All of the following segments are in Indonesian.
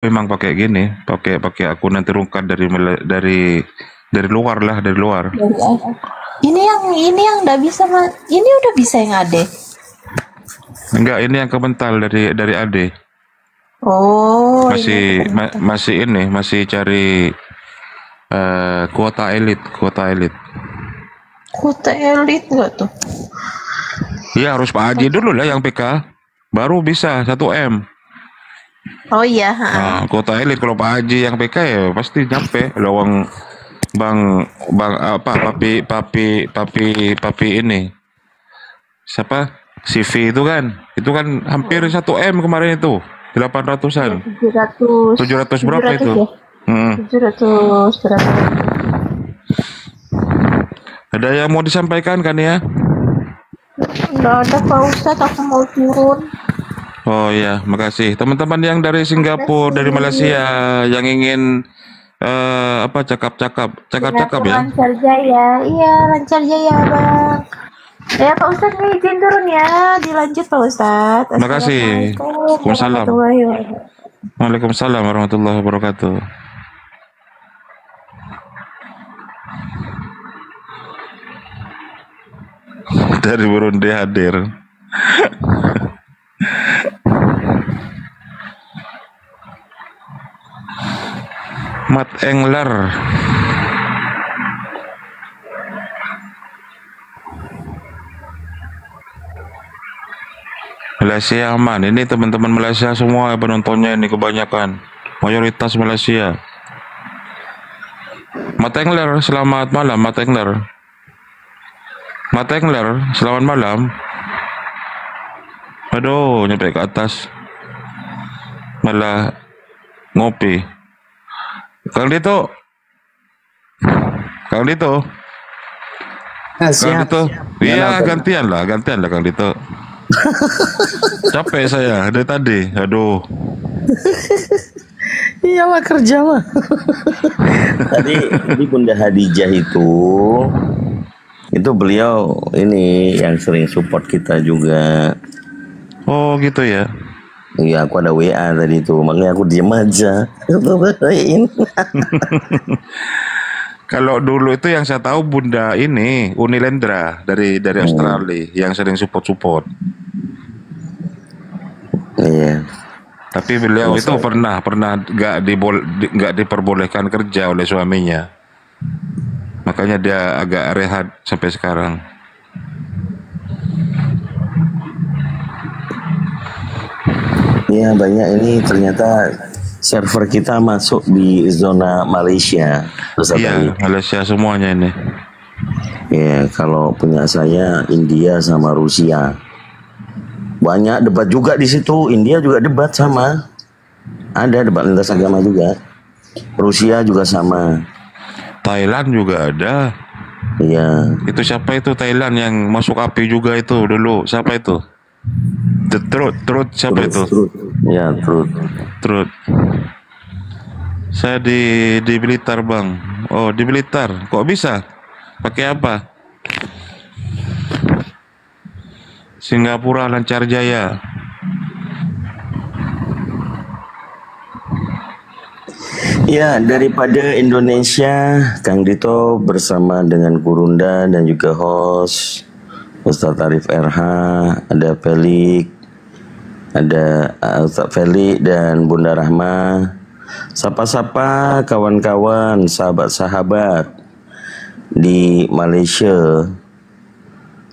memang pakai gini, pakai akun nanti rungkat dari luar lah, dari luar. Ini yang nggak bisa, ini udah bisa yang ade. Enggak, ini yang kemental dari Ade. Oh, Masih ini masih cari kuota elit. kuota elit nggak tuh? Iya, harus Pak Haji dulu lah yang PK, baru bisa 1 M. Oh iya. Nah, kuota elit kalau Pak Haji yang PK ya pasti nyampe. Lawang bang apa papi ini siapa CV itu kan hampir 1 M kemarin itu 800-an 700 berapa itu ya? 700 berapa? Ada yang mau disampaikan kan ya? Nggak ada Pak Ustadz, aku mau turun. Oh ya, makasih teman-teman yang dari Singapura, dari Malaysia yang ingin cakap-cakap ya. Lancar jaya, iya lancar jaya bang. Ya Pak Ustadz nih izin turun ya, dilanjut Pak Ustadz. Makasih. Waalaikumsalam. Waalaikumsalam warahmatullahi wabarakatuh. Dari Burundi hadir. Mat Engler. Malaysia aman. Ini teman-teman Malaysia semua penontonnya ini kebanyakan. Mayoritas Malaysia. Mat Engler, selamat malam Mat Engler. Mat Engler, selamat malam. Aduh, nyampe ke atas. Malah ngopi. Kang Dito. Kang Dito. Iya, gantian lah Kang Dito. Capek saya dari tadi. Aduh. Iyalah kerja mah. Tadi Bunda Hadijah itu beliau ini yang sering support kita juga. Oh gitu ya. Iya, aku ada WA tadi itu, makanya aku diem aja. Kalau dulu itu yang saya tahu Bunda ini Unilendra dari Australia yang sering support. Iya. Tapi beliau itu pernah nggak diperbolehkan kerja oleh suaminya. Makanya dia agak rehat sampai sekarang. Iya, banyak ini ternyata server kita masuk di zona Malaysia. Iya, Malaysia semuanya ini. Ya, kalau punya saya India sama Rusia. Banyak debat juga di situ. India juga debat sama. Ada debat lintas agama juga. Rusia juga sama. Thailand juga ada. Iya. Itu siapa itu Thailand yang masuk api juga itu dulu? Siapa itu? The Truth siapa itu? Ya, Truth. Saya di Blitar bang. Oh di Blitar. Kok bisa? Pakai apa? Singapura lancar jaya. Ya, daripada Indonesia, Kang Dito bersama dengan Gurunda dan juga host Ustadz Arif RH, ada Felix, ada Ustadz Felix dan Bunda Rahma. Sapa-sapa kawan-kawan, sahabat-sahabat di Malaysia.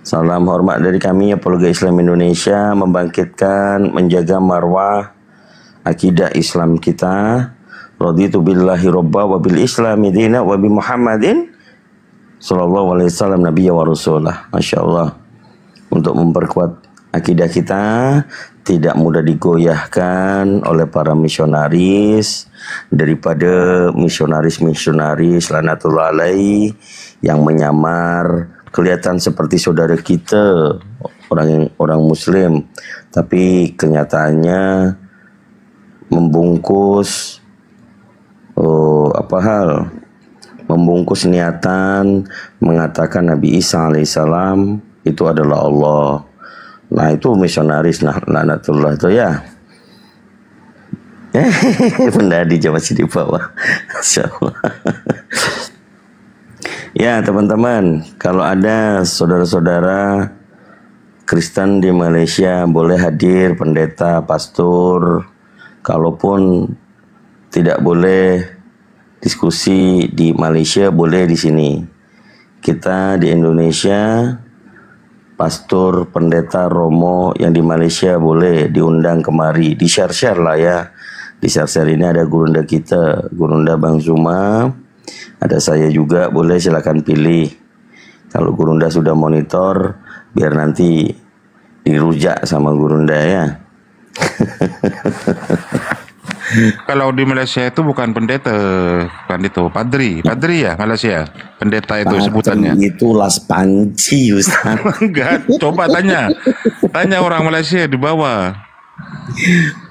Salam hormat dari kami, Apologa Islam Indonesia, membangkitkan, menjaga marwah akidah Islam kita. Raditu billahi robba wa bil islami dina wa bi Muhammadin sallallahu alaihi wasallam nabiyya wa rasulah. Masya Allah. Untuk memperkuat akidah kita, tidak mudah digoyahkan oleh para misionaris daripada misionaris lanatullah alaihi yang menyamar kelihatan seperti saudara kita, orang muslim, tapi kenyataannya membungkus membungkus niatan mengatakan Nabi Isa alaihissalam itu adalah Allah. Nah, itu misionaris laknatullah itu ya. Pendadi masih di bawah. Masya Allah. Ya teman-teman, kalau ada saudara-saudara Kristen di Malaysia boleh hadir, pendeta, pastor. Kalaupun tidak boleh diskusi di Malaysia, boleh di sini. Kita di Indonesia, pastor, pendeta, romo yang di Malaysia boleh diundang kemari, di-share-share lah ya. Di share-share ini ada gurunda kita, gurunda Bang Zuma, ada saya juga, boleh silakan pilih. Kalau gurunda sudah monitor, biar nanti dirujak sama gurunda ya. Kalau di Malaysia itu bukan pendeta, bukan itu, padri ya Malaysia. Pendeta itu sebutannya. Itu las panci, Ustaz. Enggak, coba tanya orang Malaysia di bawah.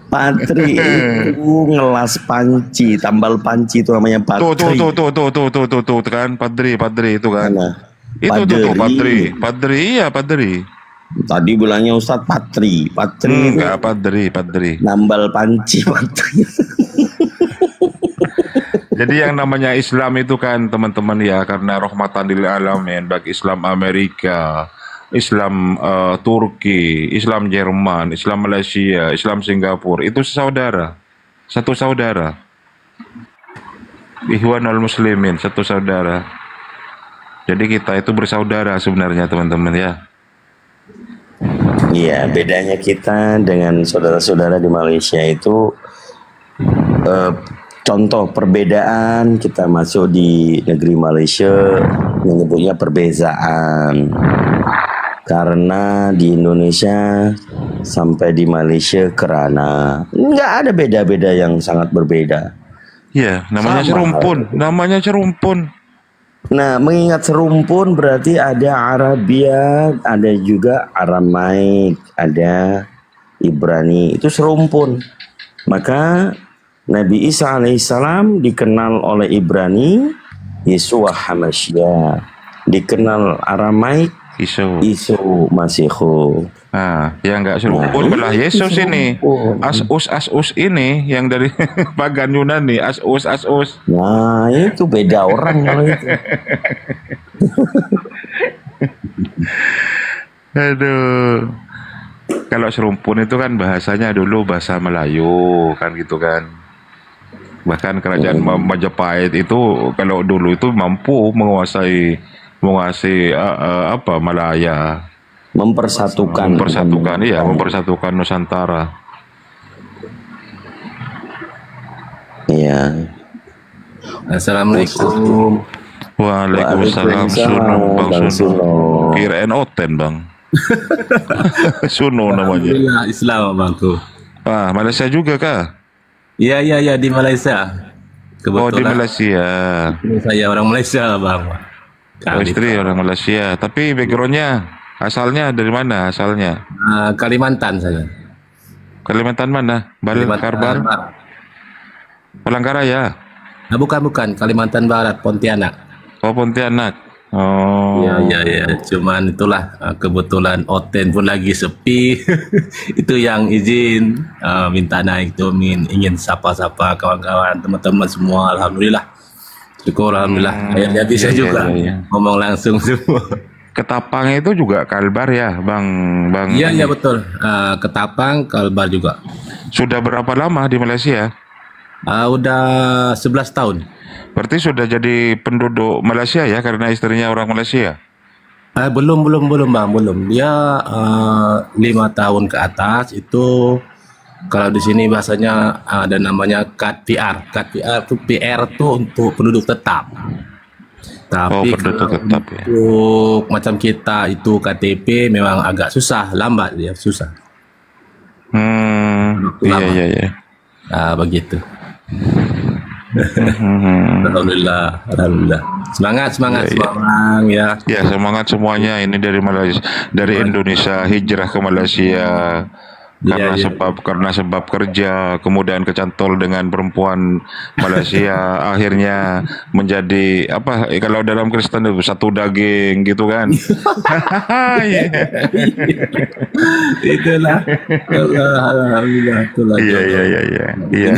Patri itu ngelas panci, tambal panci itu namanya patri. Tuh kan, padri itu kan. Mana? Itu tuh padri, iya padri. Tadi bilangnya Ustadz patri Enggak, padri. Nambal panci patri. Jadi yang namanya Islam itu kan teman-teman ya, karena rahmatan lil alamin, bagi Islam Amerika, Islam Turki, Islam Jerman, Islam Malaysia, Islam Singapura, itu satu saudara. Ikhwanul Muslimin, satu saudara. Jadi kita itu bersaudara sebenarnya teman-teman ya. Iya, bedanya kita dengan saudara-saudara di Malaysia itu contoh perbedaan, kita masuk di negeri Malaysia menyebutnya perbezaan. Karena di Indonesia sampai di Malaysia kerana nggak ada beda-beda yang sangat berbeda. Iya, namanya serumpun. Nah, mengingat serumpun berarti ada Arabia, ada juga Aramaik, ada Ibrani, itu serumpun. Maka Nabi Isa alaihissalam dikenal oleh Ibrani, Yesua Hamasya, dikenal Aramaik, Isu Masihu. Nah, yang nggak serumpun belah Yesus ini. Asus ini yang dari pagan Yunani, Asus. Nah, itu beda orang kalau itu. Aduh. Kalau serumpun itu kan bahasanya dulu bahasa Melayu kan gitu kan. Bahkan kerajaan Majapahit itu kalau dulu itu mampu menguasai Malaya, mempersatukan Nusantara. Iya. Assalamualaikum. Waalaikumsalam. Bang Suno. Kirain Oten Bang. Suno namanya. Islam Bangku. Malaysia juga kah? Iya di Malaysia. Kebetulan. Di Malaysia. Saya orang Malaysia Bang. Istri orang Malaysia, tapi backgroundnya asalnya dari mana asalnya? Kalimantan saya. Kalimantan mana? Karbar? Palangkaraya? Bukan, Kalimantan Barat, Pontianak. Oh, Pontianak. Oh. Iya. Cuman itulah kebetulan Oten pun lagi sepi. Itu yang izin minta naik tuh, ingin sapa-sapa kawan-kawan, teman-teman semua. Alhamdulillah. Syukur alhamdulillah. Akhirnya bisa juga ngomong langsung semua. Ketapang itu juga Kalbar ya, Bang. Iya betul. Ketapang, Kalbar juga. Sudah berapa lama di Malaysia? Udah 11 tahun. Berarti sudah jadi penduduk Malaysia ya, karena istrinya orang Malaysia? Belum Bang, belum. Dia 5 tahun ke atas itu. Kalau di sini bahasanya ada namanya kad PR. Kad PR itu PR tuh untuk penduduk tetap. Tapi penduduk tetap ya. Untuk macam kita itu KTP memang agak susah, lambat dia, susah. Iya. Begitu. Alhamdulillah. Semangat ya. Ya, semangat semuanya ini dari Malaysia, dari Indonesia hijrah ke Malaysia. Iya, iya. karena sebab kerja, kemudian kecantol dengan perempuan Malaysia, akhirnya menjadi apa? Kalau dalam Kristen itu satu daging gitu kan? Iya, Itulah. Alhamdulillah, itulah iya, jodoh. iya, iya, iya. Iya.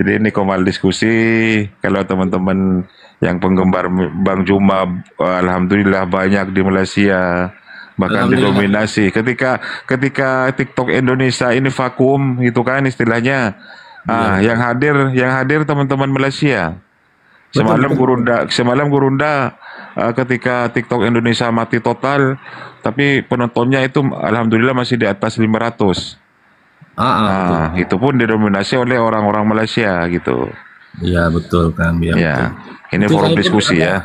Jadi ini Komal diskusi. Kalau teman-teman yang penggemar Bang Juma, alhamdulillah banyak di Malaysia. Bahkan Alhamdulillah. didominasi ketika TikTok Indonesia ini vakum gitu kan istilahnya. Iya, Yang hadir teman-teman Malaysia. betul, betul. Semalam Gurunda ketika TikTok Indonesia mati total, tapi penontonnya itu alhamdulillah masih di atas 500. Betul. Itu pun didominasi oleh orang-orang Malaysia gitu. Iya, betul kan, ya betul. Ya, ini Itu forum saya pun diskusi ya.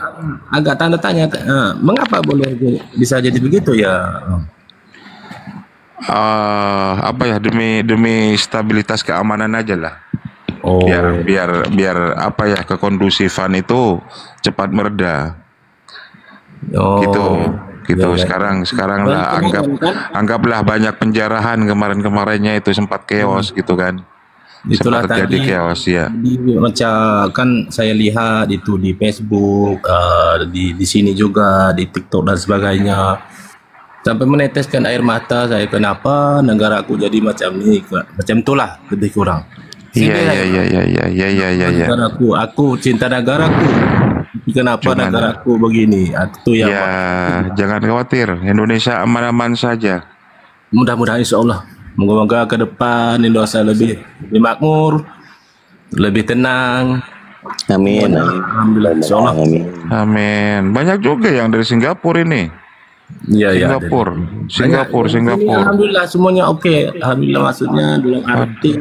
agak tanda tanya, mengapa boleh bisa jadi begitu ya? Apa ya, demi stabilitas keamanan aja lah. Oh, Biar apa ya, kekondusifan itu cepat mereda gitu. ya, ya. Sekarang Dan lah kemarin kan, anggaplah banyak penjarahan kemarin-kemarinnya itu sempat chaos gitu kan. itulah Sempat terjadi tadi chaos ya. macam kan saya lihat itu di Facebook, di sini juga di TikTok dan sebagainya. Sampai meneteskan air mata saya, kenapa negaraku jadi macam ini, macam itulah lebih kurang. Iya, Sedih saya. iya. Negaraku, aku cinta negaraku. Kenapa Cuman negaraku begini? Itu yang ya, jangan khawatir, Indonesia aman-aman saja. mudah-mudahan insya Allah. Moga-moga ke depan Indonesia lebih makmur, lebih tenang. Amin. Alhamdulillah, insya Allah. Amin. Amin. Banyak juga yang dari Singapura ini. Iya, iya. Singapura. Ini alhamdulillah semuanya oke. Alhamdulillah, maksudnya dalam arti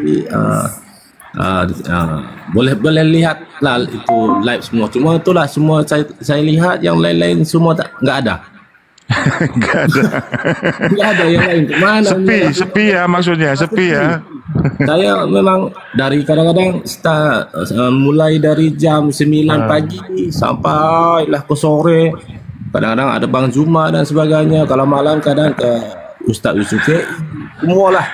boleh lihat lah itu live semua. Cuma itulah semua saya lihat yang lain-lain semua nggak ada. Nggak ada yang lain. Kemana? Sepi ya, maksudnya sepi ya. Saya memang dari kadang-kadang mulai dari jam 9 pagi sampai lah ke sore. Kadang-kadang ada Bang Zuma dan sebagainya. Kalau malam kadang ke Ustaz Yusufi. Semualah.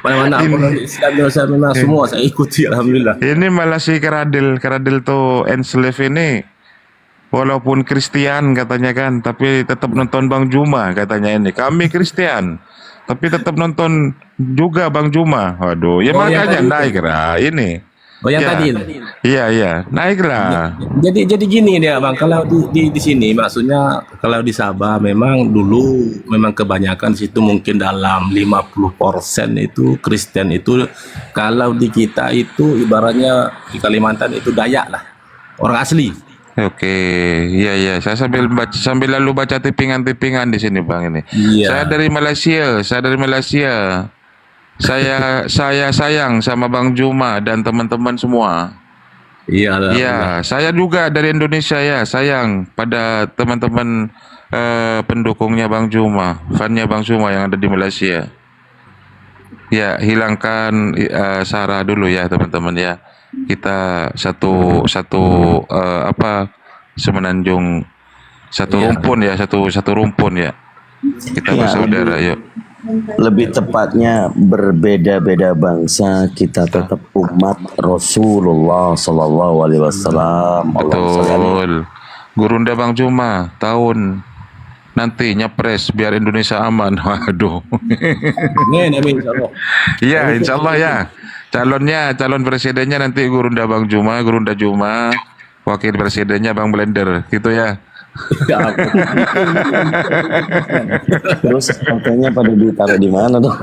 Mana-mana apa Islam Indonesia memang semua saya ikuti, alhamdulillah. Ini malah si Keradil tuh Enslave ini, walaupun Kristen katanya kan, tapi tetap nonton Bang Juma katanya ini. Kami Kristen, tapi tetap nonton juga Bang Juma. Waduh, ya Oh, yang makanya tadi naik lah ini. Oh, yang Ya, tadi. iya, naiklah. Jadi gini dia Bang, kalau di sini maksudnya kalau di Sabah memang dulu memang kebanyakan situ mungkin dalam 50% itu Kristen itu, kalau di kita itu ibaratnya di Kalimantan itu Dayak lah. Orang asli. Oke, iya. Saya sambil lalu baca tippingan-tippingan di sini Bang ini. Iya. Saya dari Malaysia. Saya sayang sama Bang Juma dan teman-teman semua. Iya, Iya, saya juga dari Indonesia ya, sayang pada teman-teman pendukungnya Bang Juma, fannya Bang Juma yang ada di Malaysia. Ya, hilangkan sara dulu ya teman-teman ya. Kita satu semenanjung, satu Iya. rumpun ya, satu rumpun ya. Kita Ya, bersaudara yuk. lebih tepatnya berbeda-beda bangsa, kita tetap umat Rasulullah Sallallahu Alaihi Wasallam. Betul. Gurunda Bang Juma tahun nanti nyapres biar Indonesia aman. Waduh. Amin, insyaallah. Iya, insya Allah ya. Calon presidennya nanti Gurunda Juma, wakil presidennya Bang Blender, gitu ya. Terus fotonya pada ditaruh di mana dong?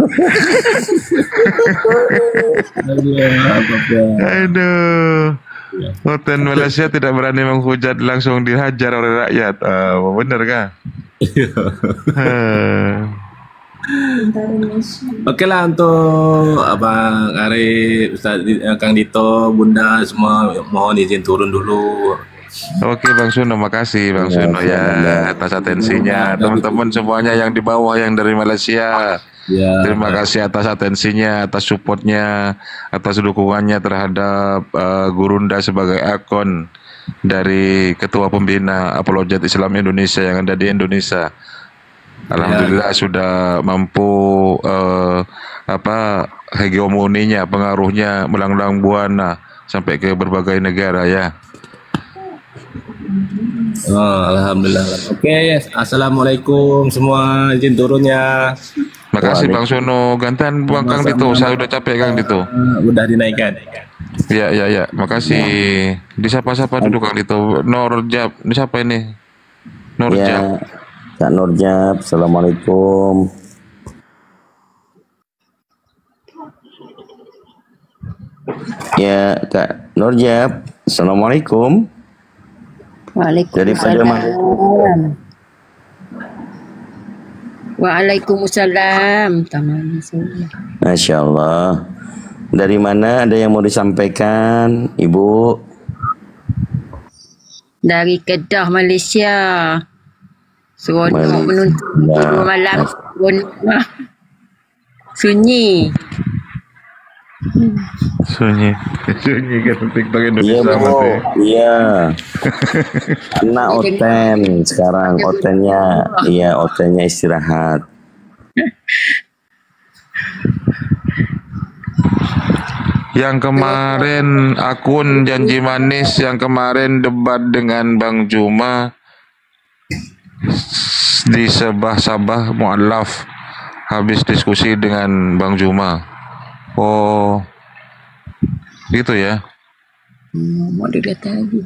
Aduh. Hotel Malaysia tidak berani menghujat, langsung dihajar oleh rakyat. Bener kan? Oke lah untuk Abang Arif, Ustaz Kang Dito, Bunda semua mohon izin turun dulu. Oke Bang Suno, makasih Bang Suno ya atas atensinya. Teman-teman semuanya yang di bawah yang dari Malaysia, Ya. terima kasih atas atensinya, atas supportnya, atas dukungannya terhadap Gurunda sebagai akun dari Ketua Pembina Apologet Islam Indonesia yang ada di Indonesia. Alhamdulillah sudah mampu hegemoninya, pengaruhnya melanglang buana sampai ke berbagai negara ya. Oh, alhamdulillah. Oke, assalamualaikum semua, izin turunnya. Makasih Bang Sono, gantian Bang Kang Dito, saya udah capek Kang Dito. Udah dinaikkan. Ya, makasih. Disapa-sapa dulu Kang Dito. Norjab, ini siapa ini? Norjab. Ya, Kak Nurjab, assalamualaikum. Ya, Kak Nurjab, assalamualaikum. Daripada Waalaikumsalam. Waalaikumsalam. Masya Allah. Dari mana ada yang mau disampaikan, Ibu? Dari Kedah, Malaysia. Seronok menonton tidur malam. Seronok. Sunyi. Sunyi kan TikTok Iya, Indonesia Bu. mati. Iya. Anak Oten sekarang, Otennya istirahat. Yang kemarin akun Janji Manis yang kemarin debat dengan Bang Juma di Sabah Mu'alaf habis diskusi dengan Bang Juma. Oh, gitu ya. Mau dikata lagi.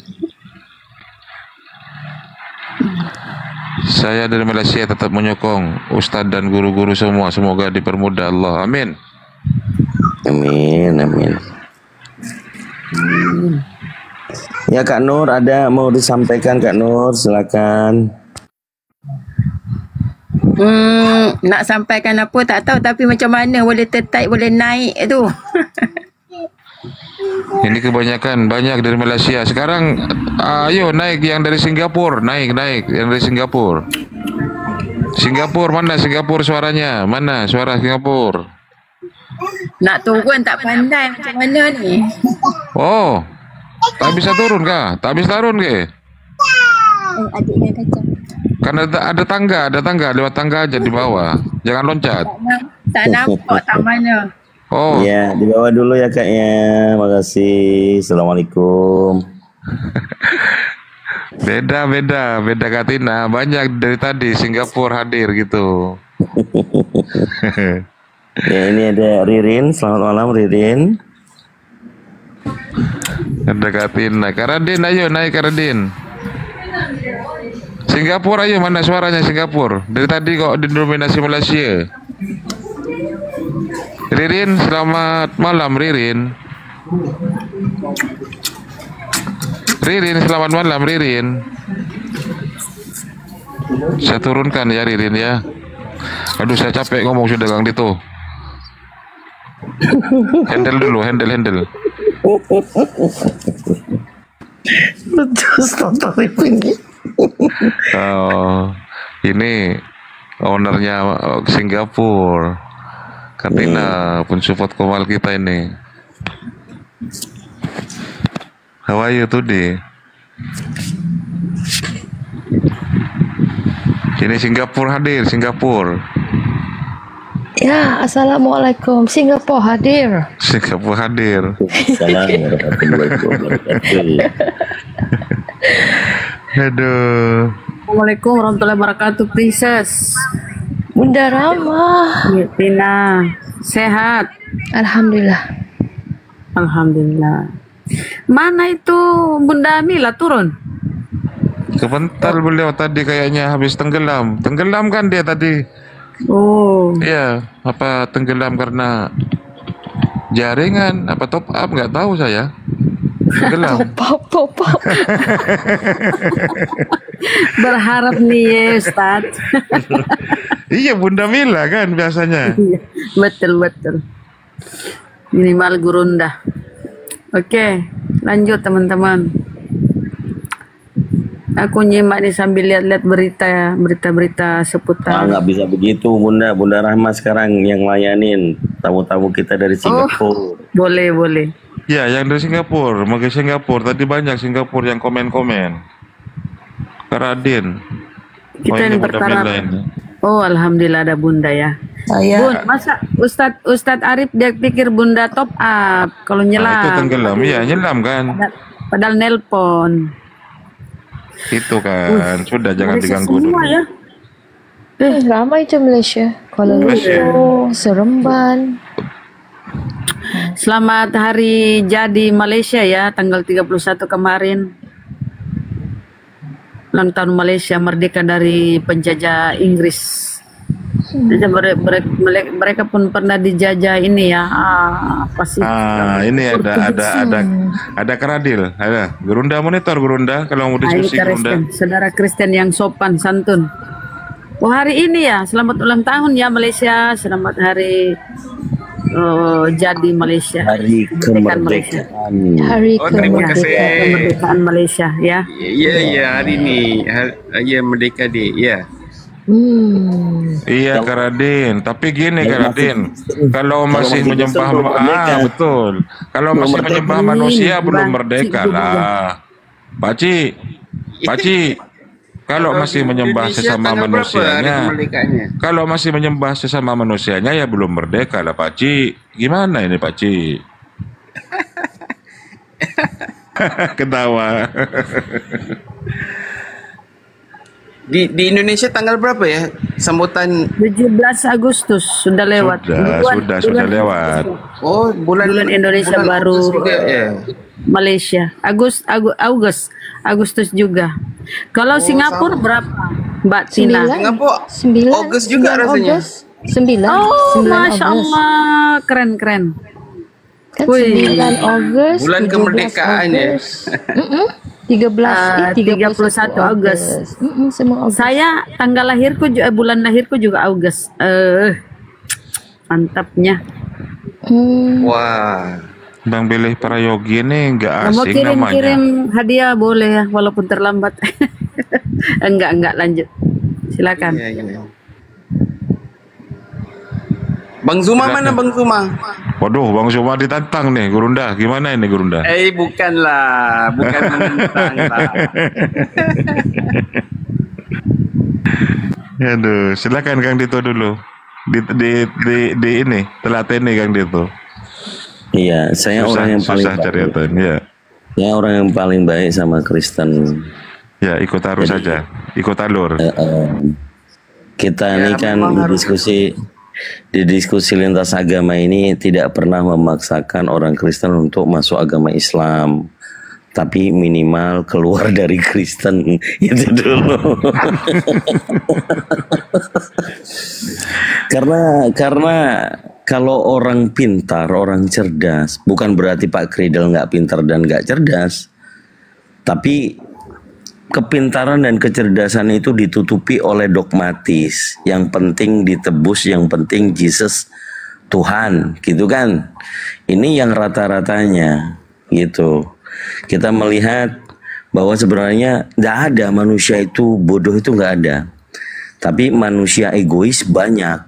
Saya dari Malaysia tetap menyokong Ustadz dan guru-guru semua. Semoga dipermudah Allah. Amin. Amin. Ya Kak Nur, ada mau disampaikan Kak Nur, silakan. Nak sampaikan apa tak tahu, tapi macam mana boleh tertaik, boleh naik tu. Ini kebanyakan banyak dari Malaysia. Sekarang ayo naik yang dari Singapura, naik yang dari Singapura. Singapura mana? Singapura suaranya mana? Suara Singapura. Nak turun tak pandai macam mana ni. Oh, tak bisa turun kah? Tak bisa turun ke? Adiknya kacau. Kan ada tangga lewat tangga aja di bawah. Jangan loncat. Tak nampak tak mana. Oh. Ya, di bawah dulu ya Kak ya. Makasih. Assalamualaikum. Beda Kak Tina. Banyak dari tadi Singapura hadir gitu. Ya, ini ada Ririn. Selamat malam Ririn. Ada Kak Tina. Karadin ayo naik Karadin. Singapura ayo, mana suaranya Singapura? Dari tadi kok didominasi Malaysia. Ririn, selamat malam Ririn. Ririn, selamat malam Ririn. Saya turunkan ya Ririn ya. Aduh saya capek ngomong sudah Kang Dito. Handle dulu, handle. Oh, ini ownernya Singapura. Katina pun support Komal kita ini. How are you today? Ini Singapura hadir, Singapura. Ya, assalamualaikum. Singapura hadir. Singapura hadir. Assalamualaikum warahmatullahi wabarakatuh. Aduh. Assalamualaikum warahmatullahi wabarakatuh, Princess. Bunda Rama. Ya, Tina. Sehat? Alhamdulillah. Alhamdulillah. Mana itu Bunda Mila turun? Sebentar beliau tadi kayaknya habis tenggelam. Tenggelam kan dia tadi. Oh. Iya, apa tenggelam karena jaringan apa top up nggak tahu saya. Tenggelam. Pop. Berharap nih ya Ustaz. Iya Bunda Mila kan biasanya. Betul. Minimal gurunda. Oke, lanjut teman-teman. Aku nyimak nih sambil lihat-lihat berita-berita seputar. Nggak bisa begitu Bunda Rahma sekarang yang layanin tamu-tamu kita dari Singapura. Boleh. Ya, yang dari Singapura, mau ke Singapura. Tadi banyak Singapura yang komen-komen. Karadin. Kita ini Oh, alhamdulillah ada Bunda ya. Saya Bun, masa Ustadz Arif dia pikir Bunda top up kalau Nah, itu nyelam. tenggelam. Iya, nyelam kan. Padahal nelpon. Itu kan. Sudah jangan Malaysia diganggu dulu. semua ya. ramai je Malaysia. Kuala Malaysia. Lumpur, Seremban. Selamat hari jadi Malaysia ya, tanggal 31 kemarin. Ulang tahun Malaysia merdeka dari penjajah Inggris. Jadi mereka pun pernah dijajah ini ya. Apa sih? Ini ada Keradil, ada Gurunda monitor Gurunda kalau mau diskusi Gurunda. Saudara Kristen yang sopan santun. Oh hari ini ya, selamat ulang tahun ya Malaysia, selamat hari jadi Malaysia. Hari kemerdekaan. Hari terima kasih. Kemerdekaan Malaysia ya. Ya, hari ini hari Merdeka Day, ya. Iya Karadin, tapi gini Karadin, kalau masih masih menyembah belum merdeka. betul. Kalau masih menyembah manusia belum merdeka lah. Pakcik, kalau masih menyembah Indonesia sesama tanggal berapa hari manusianya, kemerdekaannya? kalau masih menyembah sesama manusianya ya belum merdeka lah Pakcik. Gimana ini Pakcik? Ketawa. Di Indonesia tanggal berapa ya sambutan? 17 Agustus sudah lewat. Sudah lewat. Oh, bulan Indonesia baru Agustus juga, ya. Malaysia. Agustus juga. Kalau Singapura berapa, Mbak Tina? Singapura 9 Ogos juga rasanya. 9 Oh, 9 Masya Ogos. Allah, keren. Kan Wih. 9 Ogos, Bulan 13 kemerdekaan ya. Ogos. 31 Ogos. Semua Ogos. Saya tanggal lahirku juga bulan lahirku juga Agustus. Mantapnya. Wah. Bang Bilih Prayogi ini nggak Mau asing namanya. kirim hadiah boleh ya, walaupun terlambat. enggak lanjut. Silakan. Iya. Bang Zuma mana Bang Zuma? Waduh, Bang Zuma ditantang nih, Gurunda. Gimana ini Gurunda? Bukanlah, bukan menentang lah. Aduh, silakan Kang Dito dulu. Di ini, telateni Kang Dito. Iya, saya orang yang paling susah cari baik. aturan, ya. Saya orang yang paling baik sama Kristen. Ya, ikut arus saja. Ikut alur. Kita Ya, ini kan memang harus. di diskusi lintas agama ini tidak pernah memaksakan orang Kristen untuk masuk agama Islam, tapi minimal keluar dari Kristen itu dulu. karena kalau orang pintar, orang cerdas, bukan berarti Pak Kridel nggak pintar dan nggak cerdas, tapi kepintaran dan kecerdasan itu ditutupi oleh dogmatis. Yang penting ditebus, yang penting Jesus Tuhan, gitu kan? Ini yang rata-ratanya, gitu. Kita melihat bahwa sebenarnya nggak ada manusia itu bodoh, itu nggak ada. Tapi manusia egois banyak,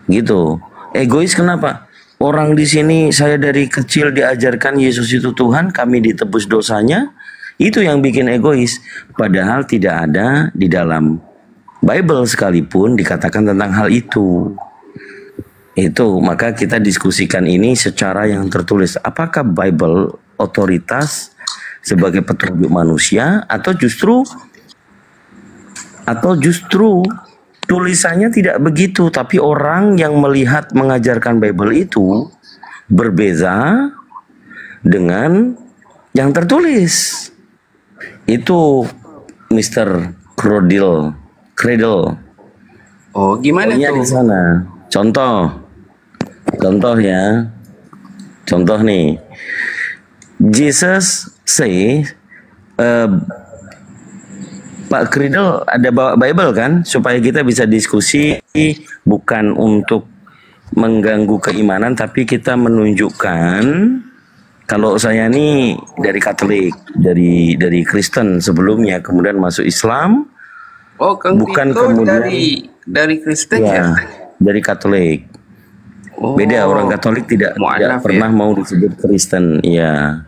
gitu. Egois kenapa? Orang di sini saya dari kecil diajarkan Yesus itu Tuhan, kami ditebus dosanya. Itu yang bikin egois. Padahal tidak ada di dalam Bible sekalipun dikatakan tentang hal itu. Itu, maka kita diskusikan ini secara yang tertulis. Apakah Bible otoritas sebagai petunjuk manusia atau justru tulisannya tidak begitu, tapi orang yang melihat mengajarkan Bible itu berbeza dengan yang tertulis. Itu Mr. Cradle. Oh, gimana Pokoknya di tuh? sana. Contoh ya. Contoh nih. Jesus say Pak Kridel ada bawa Bible kan, supaya kita bisa diskusi, bukan untuk mengganggu keimanan, tapi kita menunjukkan kalau saya nih dari Katolik, dari Kristen sebelumnya, kemudian masuk Islam, Oh, Kang bukan Tito kemudian dari Kristen ya? ya dari Katolik. Oh, Beda, orang Katolik tidak mualaf pernah ya? mau disebut Kristen, ya.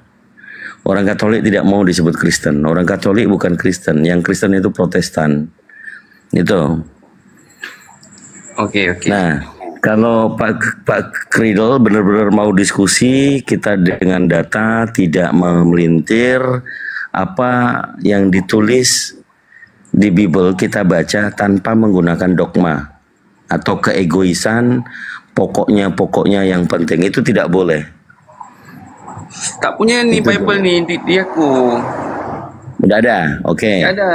Orang Katolik tidak mau disebut Kristen. Orang Katolik bukan Kristen. Yang Kristen itu Protestan. Itu. Oke, oke. Nah, kalau Pak Kridel benar-benar mau diskusi, kita dengan data tidak memelintir apa yang ditulis di Bible kita baca tanpa menggunakan dogma atau keegoisan, pokoknya yang penting itu tidak boleh. Tak punya ni Itu Bible boleh. ni di aku. Udah ada, oke. Tak ada.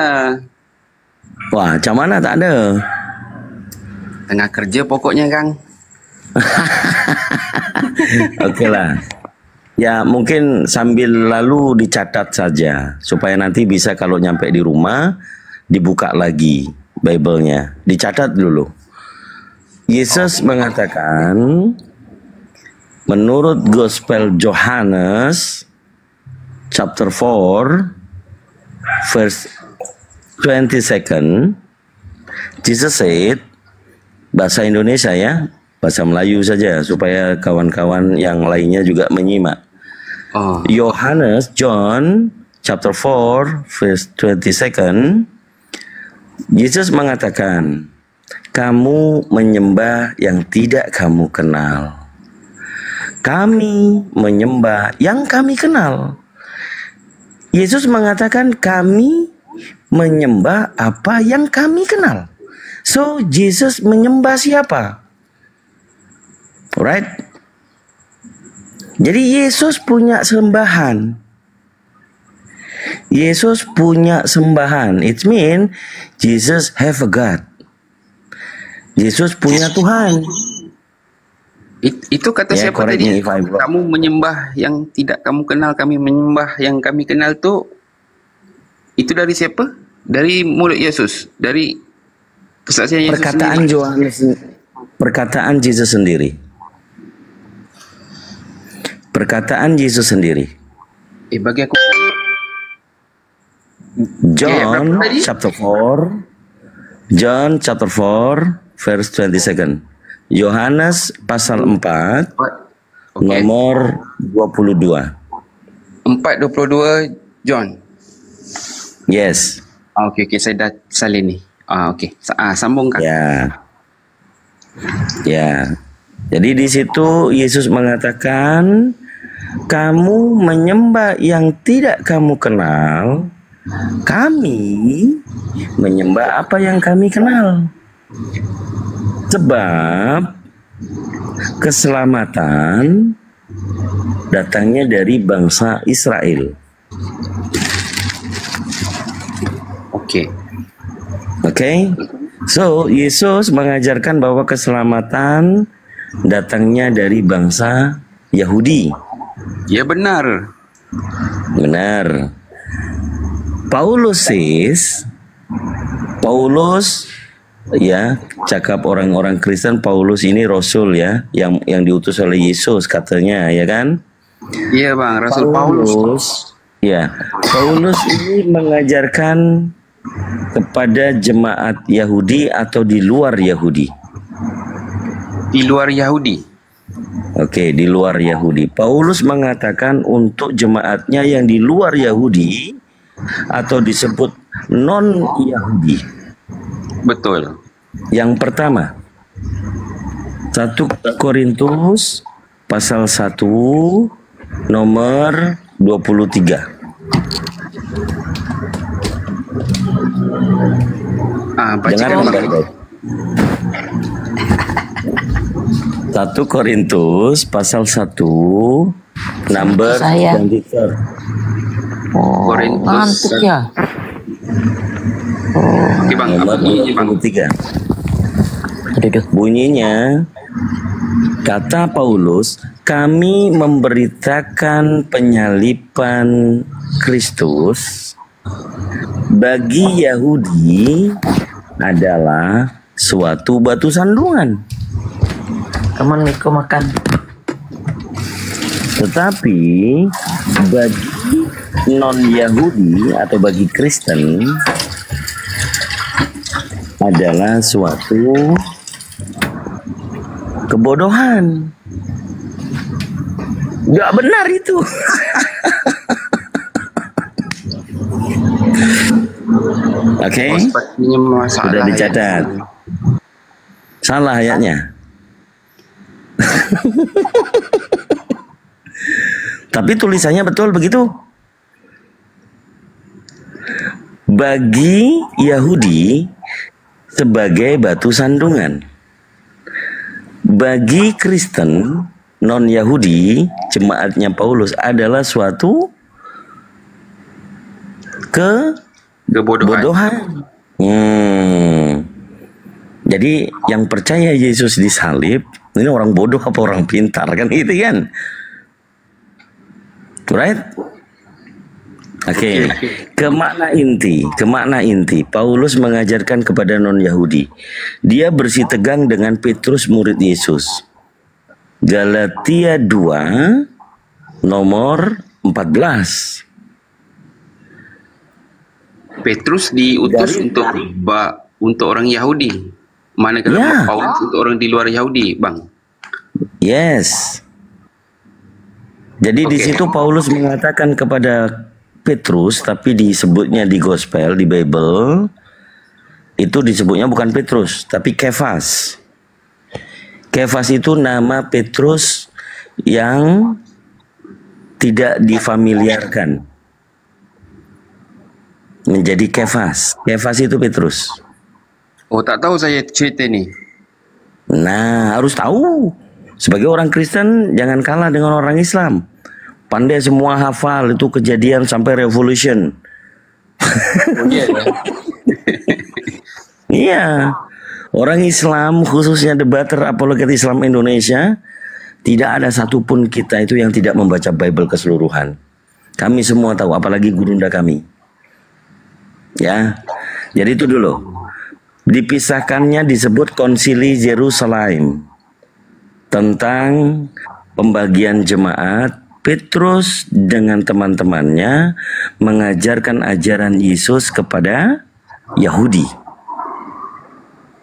Wah, macam mana tak ada? Tengah kerja pokoknya, Kang. Oke lah. Ya mungkin sambil lalu dicatat saja supaya nanti bisa kalau nyampe di rumah dibuka lagi Bible-nya. Dicatat dulu. Yesus mengatakan menurut Gospel Yohanes chapter 4 verse 22, Jesus said, bahasa Indonesia ya, bahasa Melayu saja supaya kawan-kawan yang lainnya juga menyimak. Oh. John chapter 4 verse 22, Yesus mengatakan, kamu menyembah yang tidak kamu kenal. Kami menyembah yang kami kenal. Yesus mengatakan kami menyembah apa yang kami kenal. So, Jesus menyembah siapa? Alright? Jadi Yesus punya sembahan. Yesus punya sembahan. It means Jesus have a God. Yesus punya Tuhan. Itu kata Ya, siapa correct tadi? me if I'm wrong. Kamu menyembah yang tidak kamu kenal, kami menyembah yang kami kenal tu. Itu dari siapa? Dari mulut Yesus. Dari kesaksian Yesus Perkataan sendiri. Yohanes, perkataan Yesus sendiri. Perkataan Yesus sendiri. Bagi aku John berapa tadi? chapter 4. John chapter 4 verse 22. Yohanes pasal 4 Okey. nomor 22. 4:22 John. Yes. Okey, saya dah salin ni. Okey. Sambung, Kang. Ya. Ya. Jadi di situ Yesus mengatakan, kamu menyembah yang tidak kamu kenal, kami menyembah apa yang kami kenal. Sebab keselamatan datangnya dari bangsa Israel. Okey. Okay? So, Yesus mengajarkan bahwa keselamatan datangnya dari bangsa Yahudi. Ya benar. Benar. Paulus ya, cakap orang-orang Kristen, Paulus ini rasul ya, yang diutus oleh Yesus katanya, ya kan? Iya, Bang, Rasul Paulus. Ya, Paulus ini mengajarkan kepada jemaat Yahudi atau di luar Yahudi. Di luar Yahudi. Oke, di luar Yahudi. Paulus mengatakan untuk jemaatnya yang di luar Yahudi atau disebut non-Yahudi. Betul. Yang pertama, 1 Korintus pasal 1 nomor 23. Bacakan, Bang. Baik-baik. 1 Korintus pasal 1 number Saya. 23. Oh, Korintus. ngantuk ya. Okey, Bang. Nomor Apa bunyi, Bang? 23. Aduh. Bunyinya, kata Paulus, kami memberitakan penyaliban Kristus bagi Yahudi adalah suatu batu sandungan. Kamu Niko makan. Tetapi bagi non-Yahudi atau bagi Kristen adalah suatu kebodohan. Gak benar itu. Oke, Sepertinya masalah. sudah dicatat. Salah ayatnya. Tapi tulisannya betul begitu. Bagi Yahudi sebagai batu sandungan. Bagi Kristen non-Yahudi, jemaatnya Paulus adalah suatu kebodohan. Jadi yang percaya Yesus disalib, ini orang bodoh apa orang pintar kan gitu kan? Right? Oke. Kemakna inti. Paulus mengajarkan kepada non-Yahudi. Dia bersih tegang dengan Petrus murid Yesus. Galatia 2 nomor 14. Petrus diutus untuk orang Yahudi. Manakala Paulus untuk orang di luar Yahudi, Bang. Yes. Jadi di situ Paulus mengatakan kepada Petrus, tapi disebutnya di Gospel, di Bible, itu disebutnya bukan Petrus, tapi Kefas. Kefas itu nama Petrus yang tidak difamiliarkan. Menjadi Kefas. Kefas itu Petrus. Oh, tak tahu saya cerita ini. Nah, harus tahu. Sebagai orang Kristen, jangan kalah dengan orang Islam. Pandai semua hafal itu kejadian sampai revolution. Iya. Orang Islam, khususnya debater apologet Islam Indonesia, tidak ada satupun kita itu yang tidak membaca Bible keseluruhan. Kami semua tahu, apalagi gurunda kami. Ya. Jadi itu dulu. Dipisahkannya disebut Konsili Yerusalem. Tentang pembagian jemaat, Petrus dengan teman-temannya mengajarkan ajaran Yesus kepada Yahudi.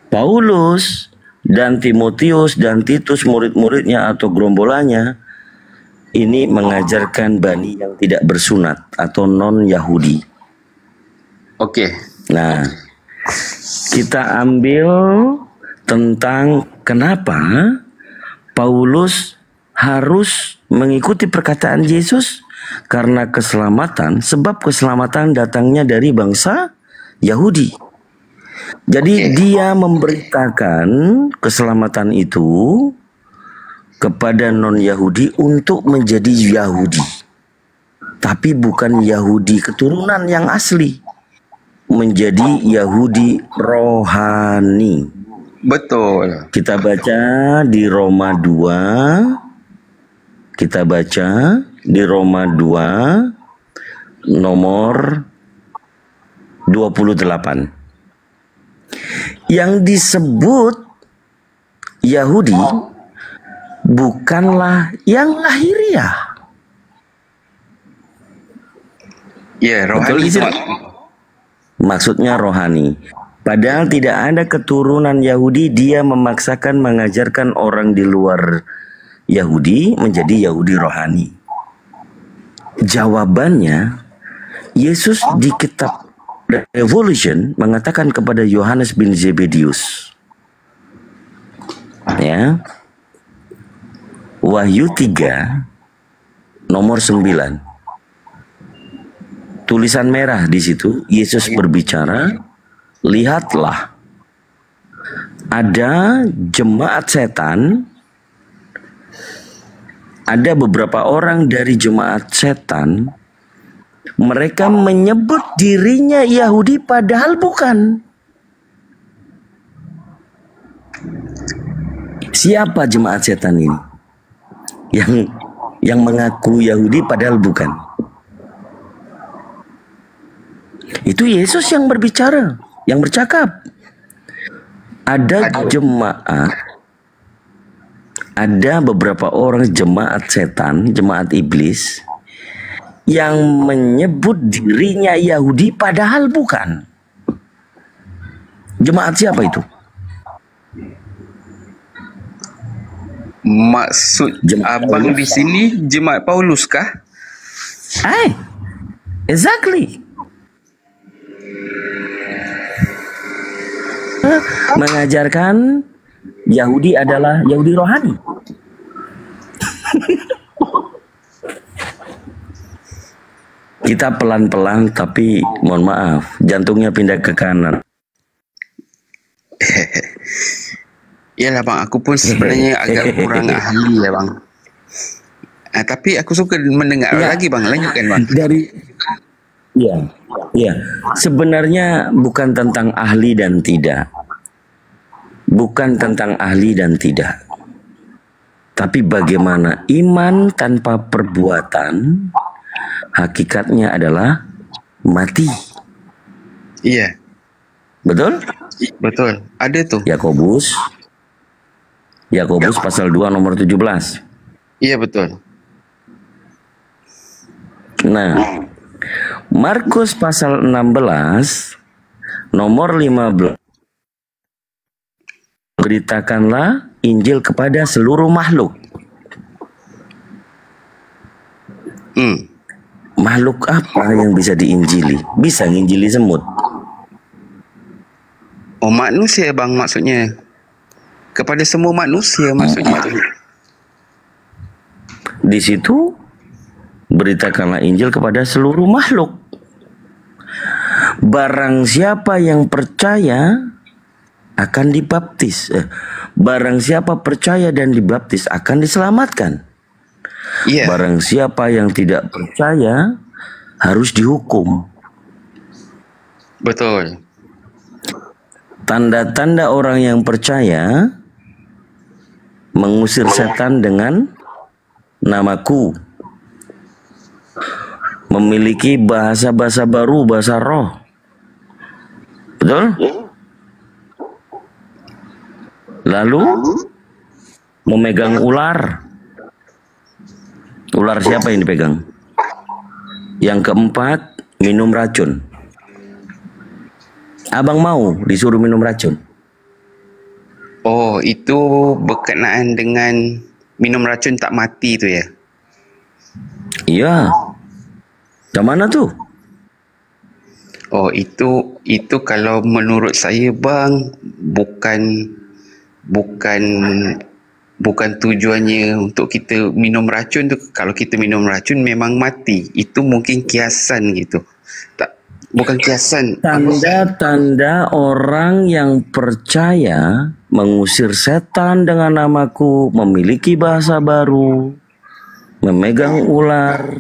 Paulus dan Timotius dan Titus murid-muridnya atau gerombolannya ini mengajarkan bani yang tidak bersunat atau non-Yahudi. Oke. Nah, kita ambil tentang kenapa Paulus harus mengikuti perkataan Yesus karena keselamatan, sebab keselamatan datangnya dari bangsa Yahudi. Jadi dia memberitakan keselamatan itu kepada non-Yahudi untuk menjadi Yahudi. Tapi bukan Yahudi keturunan yang asli. Menjadi Yahudi rohani. Betul. Kita baca di Roma 2. Kita baca di Roma 2 nomor 28. Yang disebut Yahudi bukanlah yang lahiriah. Ya, rohani itu maksudnya rohani. Padahal tidak ada keturunan Yahudi, dia memaksakan mengajarkan orang di luar Yahudi menjadi Yahudi rohani. Jawabannya, Yesus di kitab Revelation mengatakan kepada Yohanes bin Zebedius, ya, Wahyu 3 nomor 9, tulisan merah di situ, Yesus berbicara, lihatlah, ada jemaat setan, ada beberapa orang dari jemaat setan, mereka menyebut dirinya Yahudi padahal bukan. Siapa jemaat setan ini? Yang mengaku Yahudi padahal bukan. Itu Yesus yang berbicara, yang bercakap. Ada jemaat, ada beberapa orang jemaat setan, jemaat iblis, yang menyebut dirinya Yahudi padahal bukan. Jemaat siapa itu? Maksud Jemaat abang Paulus. di sini jemaat Paulus kah? Exactly. Mengajarkan Yahudi adalah Yahudi rohani. Kita pelan-pelan tapi mohon maaf, jantungnya pindah ke kanan. Yalah bang, aku pun sebenarnya agak kurang ahli ya bang. Tapi aku suka mendengar lagi bang, lanjutkan bang. Iya. Sebenarnya bukan tentang ahli dan tidak. Bukan tentang ahli dan tidak. Tapi bagaimana iman tanpa perbuatan hakikatnya adalah mati. Iya. Betul? Betul. Ada tuh. Yakobus pasal 2 nomor 17. Iya betul. Nah, Markus pasal 16 nomor 15. Beritakanlah Injil kepada seluruh makhluk. Makhluk apa yang bisa diinjili? Bisa nginjili semut. Oh, manusia bang maksudnya. Kepada semua manusia maksudnya. Di situ beritakanlah Injil kepada seluruh makhluk. Barang siapa yang percaya akan dibaptis. Barang siapa percaya dan dibaptis akan diselamatkan. Iya. Barang siapa yang tidak percaya harus dihukum. Betul. Tanda-tanda orang yang percaya mengusir setan dengan namaku, memiliki bahasa-bahasa baru, bahasa roh. Betul? Lalu memegang ular. Ular siapa yang dipegang? Yang keempat, minum racun. Abang mau disuruh minum racun? Oh, itu berkenaan dengan minum racun tak mati tu ya? Iya. Macam mana tuh? Oh, itu kalau menurut saya bang, bukan tujuannya untuk kita minum racun tu. Kalau kita minum racun memang mati. Itu mungkin kiasan gitu. Tak, bukan kiasan. Tanda-tanda orang yang percaya mengusir setan dengan namaku, memiliki bahasa baru, memegang ular,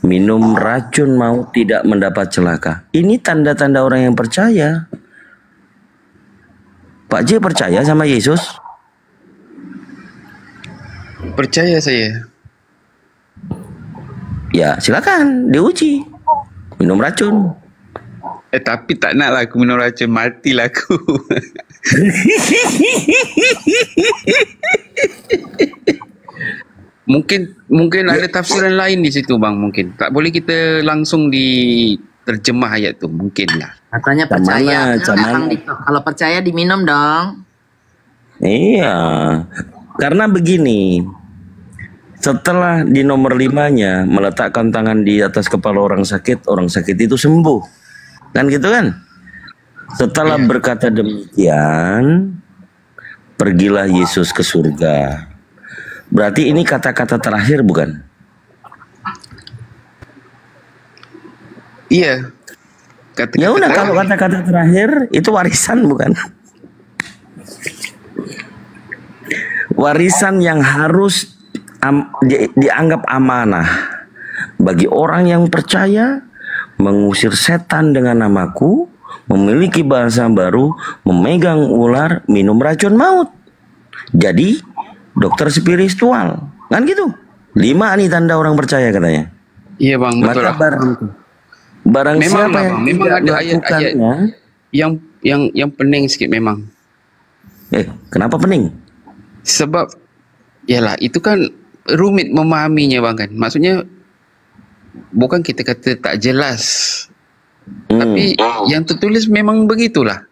minum racun mau tidak mendapat celaka. Ini tanda-tanda orang yang percaya. Pak J percaya sama Yesus? Percaya saya. Ya silakan diuji. Minum racun. Tapi tak nak lah aku minum racun, matilah aku. Mungkin ada tafsiran lain di situ bang, mungkin. Tak boleh kita langsung diterjemah ayat tu, mungkin lah. Katanya percaya. Kalau percaya diminum dong. Iya. Karena begini. Setelah di nomor 5-nya meletakkan tangan di atas kepala orang sakit itu sembuh. Kan gitu kan? Setelah berkata demikian, pergilah Yesus ke surga. Berarti ini kata-kata terakhir bukan? Iya. Ya udah, kalau kata-kata terakhir itu warisan bukan? Warisan yang harus dianggap amanah bagi orang yang percaya, mengusir setan dengan namaku, memiliki bahasa baru, memegang ular, minum racun maut. Jadi dokter spiritual, kan gitu. 5 nih tanda orang percaya katanya. Iya bang, betul. Maka barang memang siapa lah, yang memang ada melakukannya, yang pening sikit memang. Kenapa pening? Sebab yalah itu kan rumit memahaminya bang kan. Maksudnya bukan kita kata tak jelas. Tapi yang tertulis memang begitulah.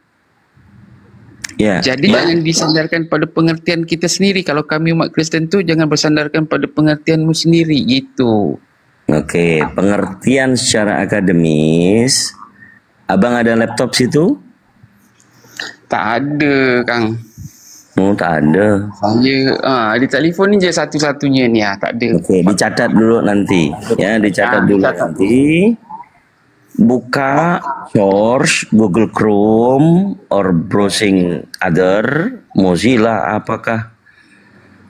Ya. Jadi jangan disandarkan pada pengertian kita sendiri. Kalau kami umat Kristen tu jangan bersandarkan pada pengertianmu sendiri gitu. Oke, pengertian secara akademis. Abang ada laptop situ? Tak ada, Kang. Oh, tak ada. Saya di telefon ni je satu-satunya ni tak ada. Okey, dicatat dulu nanti. Ya, dicatat dulu nanti. Buka search Google Chrome or browsing other Mozilla apakah.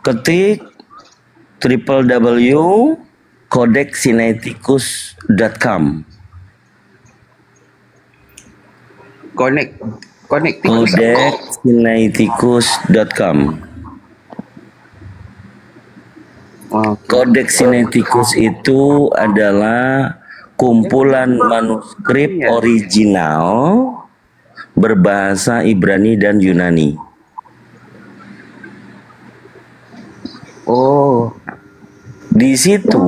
Ketik www.codexsinaiticus.com. Codexsinaiticus.com. Codex Sinaiticus itu adalah kumpulan manuskrip original berbahasa Ibrani dan Yunani. Oh, Di situ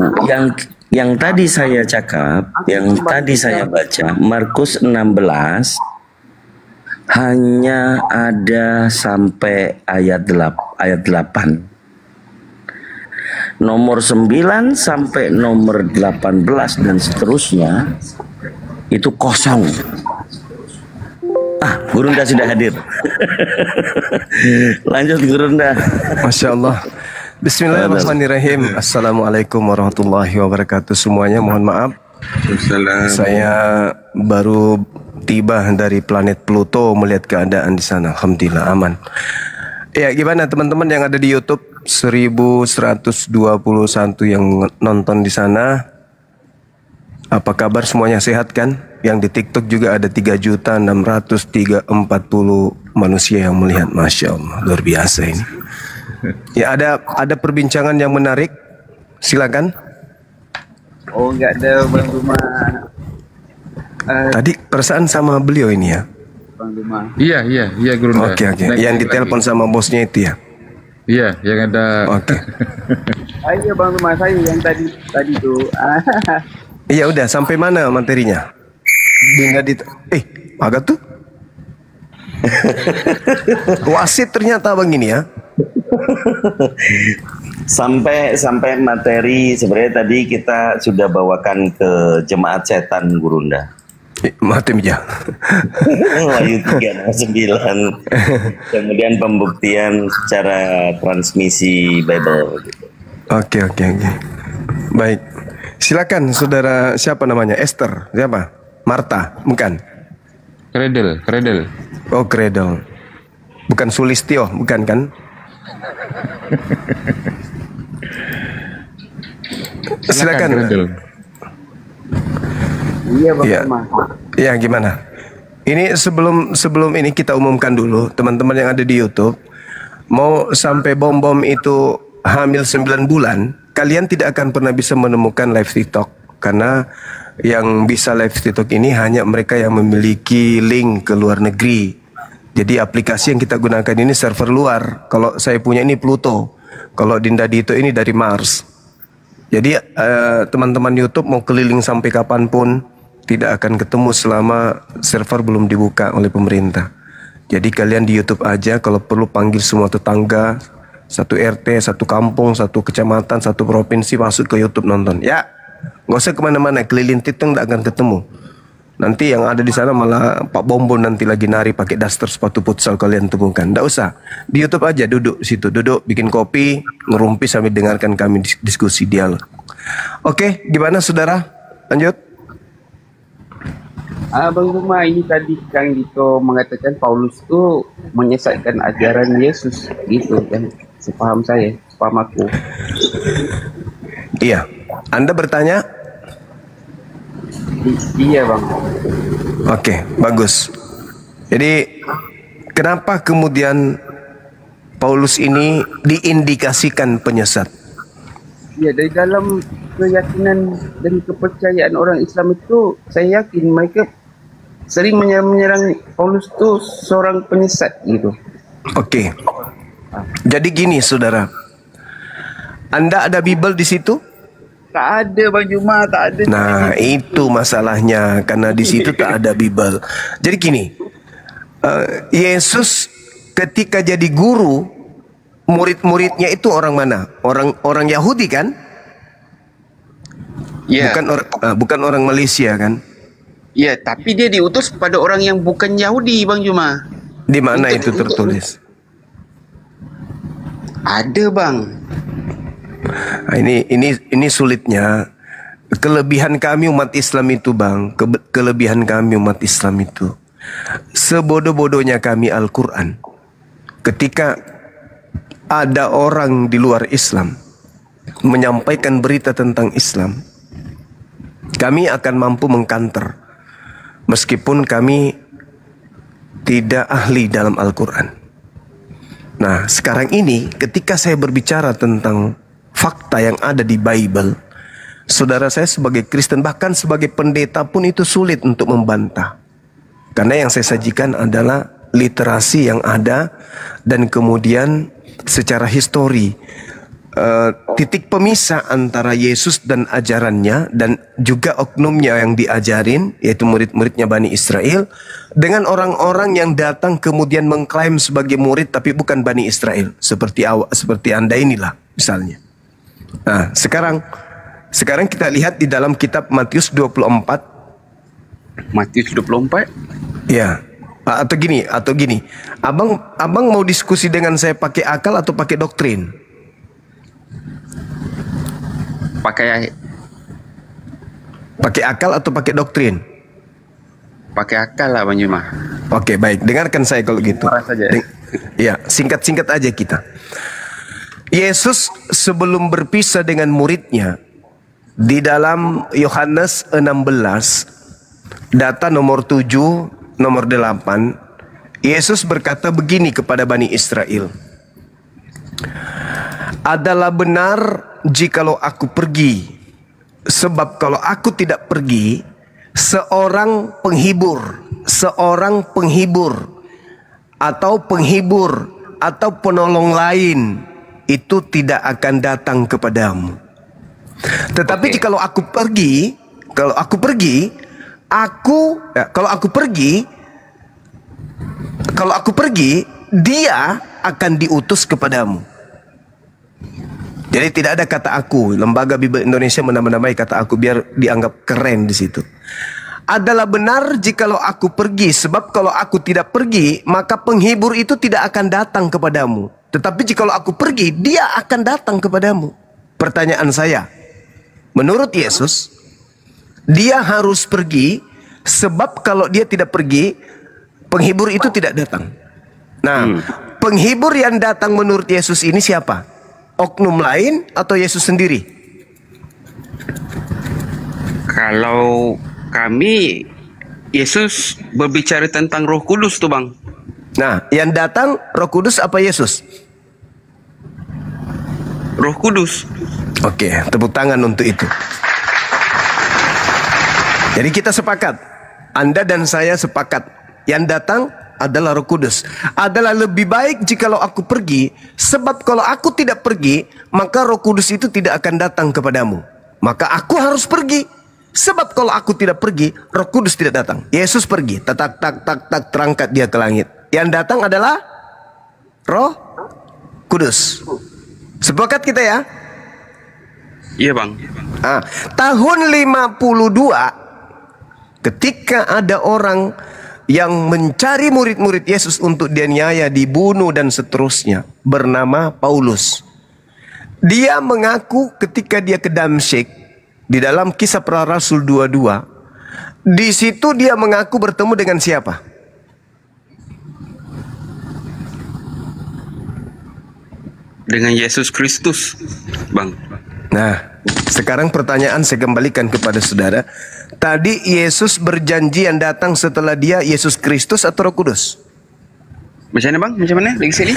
yang tadi saya cakap, yang tadi saya baca, Markus 16 hanya ada sampai ayat 8. Nomor 9 sampai nomor 18 dan seterusnya itu kosong. Gurunda sudah hadir. Lanjut Gurunda. Masya Allah. Bismillahirrahmanirrahim. Assalamualaikum warahmatullahi wabarakatuh semuanya. Mohon maaf, saya baru tiba dari planet Pluto melihat keadaan di sana. Alhamdulillah aman. Ya, gimana teman-teman yang ada di YouTube? 1121 yang nonton di sana. Apa kabar semuanya, sehat kan? Yang di TikTok juga ada 3.640 manusia yang melihat. Masya Allah, luar biasa ini. Ya, ada perbincangan yang menarik. Silakan. Oh, enggak ada Bang Duma. Tadi perasaan sama beliau ini ya. Bang Duma. Iya Gurunda. Oke. Yang ditelepon sama bosnya itu ya. Iya, yang ada. Oke. Iya Bang Duma, saya yang tadi tu. Iya, udah sampai mana materinya? Agak tuh. Wasit ternyata Bang ini ya. Sampai materi sebenarnya tadi kita sudah bawakan ke jemaat setan Gurunda. Matem ya. Wahyu 3:9. Kemudian pembuktian secara transmisi Bible. Oke. Baik. Silakan saudara, siapa namanya? Esther. Siapa? Marta, bukan? Kredel. Oh, Kredel. Bukan Sulistio, bukan kan? Silakan. Iya Bang Iya. Duma. Ya, gimana? Ini sebelum ini kita umumkan dulu teman-teman yang ada di YouTube, mau sampai bom itu hamil 9 bulan, kalian tidak akan pernah bisa menemukan live TikTok karena yang bisa live TikTok ini hanya mereka yang memiliki link ke luar negeri. Jadi aplikasi yang kita gunakan ini server luar. Kalau saya punya ini Pluto, kalau Dinda Dito ini dari Mars. Jadi teman-teman YouTube mau keliling sampai kapanpun tidak akan ketemu selama server belum dibuka oleh pemerintah. Jadi kalian di YouTube aja, kalau perlu panggil semua tetangga, satu RT, satu kampung, satu kecamatan, satu provinsi masuk ke YouTube nonton. Ya, nggak usah kemana-mana, keliling TikTok nggak akan ketemu. Nanti yang ada di sana malah Pak Bombon nanti lagi nari pakai daster sepatu futsal kalian temukan. Nggak usah, di YouTube aja, duduk situ, bikin kopi, ngerumpi sambil dengarkan kami diskusi dialog. Oke, gimana saudara? Lanjut. Bang Duma, ini tadi Kang Dito mengatakan Paulus tu menyesatkan ajaran Yesus gitu kan, sepaham saya, sepaham aku. Iya. Anda bertanya? Iya Bang. Oke, bagus. Jadi kenapa kemudian Paulus ini diindikasikan penyesat? Ya, dari dalam keyakinan dan kepercayaan orang Islam itu, saya yakin mereka sering menyerang Paulus itu seorang penyesat gitu. Oke. Jadi gini saudara, Anda ada Bible di situ? Tak ada Bang Juma, tak ada. Nah, itu masalahnya karena di situ tak ada Bible. Jadi gini, Yesus ketika jadi guru, murid-muridnya itu orang mana? Orang Yahudi kan? Ya. Bukan orang Malaysia kan? Ya, tapi dia diutus kepada orang yang bukan Yahudi Bang Juma. Di mana itu tertulis? Ada bang. Nah, ini sulitnya. Kelebihan kami umat Islam itu bang, kelebihan kami umat Islam itu, sebodoh-bodohnya kami Al-Quran, ketika ada orang di luar Islam menyampaikan berita tentang Islam, kami akan mampu mengkanter meskipun kami tidak ahli dalam Al-Quran. Nah sekarang ini ketika saya berbicara tentang fakta yang ada di Bible, saudara saya sebagai Kristen, bahkan sebagai pendeta pun itu sulit untuk membantah. Karena yang saya sajikan adalah literasi yang ada dan kemudian secara histori, titik pemisah antara Yesus dan ajarannya dan juga oknumnya yang diajarin, yaitu murid-muridnya Bani Israel, dengan orang-orang yang datang kemudian mengklaim sebagai murid tapi bukan Bani Israel, seperti Anda inilah misalnya. Nah, sekarang kita lihat di dalam kitab Matius 24. Matius 24? Ya. Atau gini. Abang mau diskusi dengan saya pakai akal atau pakai doktrin? Pakai akal atau pakai doktrin? Pakai akal lah Bang Juma. Oke, baik. Dengarkan saya kalau gitu. Ya, singkat-singkat aja kita. Yesus sebelum berpisah dengan muridnya, di dalam Yohanes 16, data nomor 7, nomor 8, Yesus berkata begini kepada Bani Israel. Adalah benar jikalau aku pergi, sebab kalau aku tidak pergi, seorang penghibur atau penolong lain itu tidak akan datang kepadamu. Tetapi jikalau aku pergi, dia akan diutus kepadamu. Jadi tidak ada kata aku. Lembaga Bible Indonesia menamai kata aku biar dianggap keren di situ. Adalah benar jikalau aku pergi, sebab kalau aku tidak pergi, maka penghibur itu tidak akan datang kepadamu. Tetapi jikalau aku pergi, dia akan datang kepadamu. Pertanyaan saya, menurut Yesus, dia harus pergi, sebab kalau dia tidak pergi, penghibur itu tidak datang. Nah, penghibur yang datang menurut Yesus ini siapa? Oknum lain atau Yesus sendiri? Kalau kami, Yesus berbicara tentang Roh Kudus tuh bang. Nah, yang datang Roh Kudus apa Yesus? Roh Kudus. Oke, tepuk tangan untuk itu. Jadi kita sepakat, Anda dan saya sepakat, yang datang adalah Roh Kudus. Adalah lebih baik jikalau aku pergi, sebab kalau aku tidak pergi, maka Roh Kudus itu tidak akan datang kepadamu. Maka aku harus pergi, sebab kalau aku tidak pergi, Roh Kudus tidak datang. Yesus pergi, tak terangkat dia ke langit. Yang datang adalah Roh Kudus. Sepakat kita ya? Iya bang. Tahun 52, ketika ada orang yang mencari murid-murid Yesus untuk dianiaya, dibunuh dan seterusnya, bernama Paulus. Dia mengaku ketika dia ke Damsyik, di dalam Kisah Para Rasul 22, di situ dia mengaku bertemu dengan siapa? Dengan Yesus Kristus, bang. Nah, sekarang pertanyaan saya kembalikan kepada saudara. Tadi Yesus berjanji yang datang setelah dia Yesus Kristus atau Roh Kudus? Macam mana bang? Macam mana? Lagi sekali.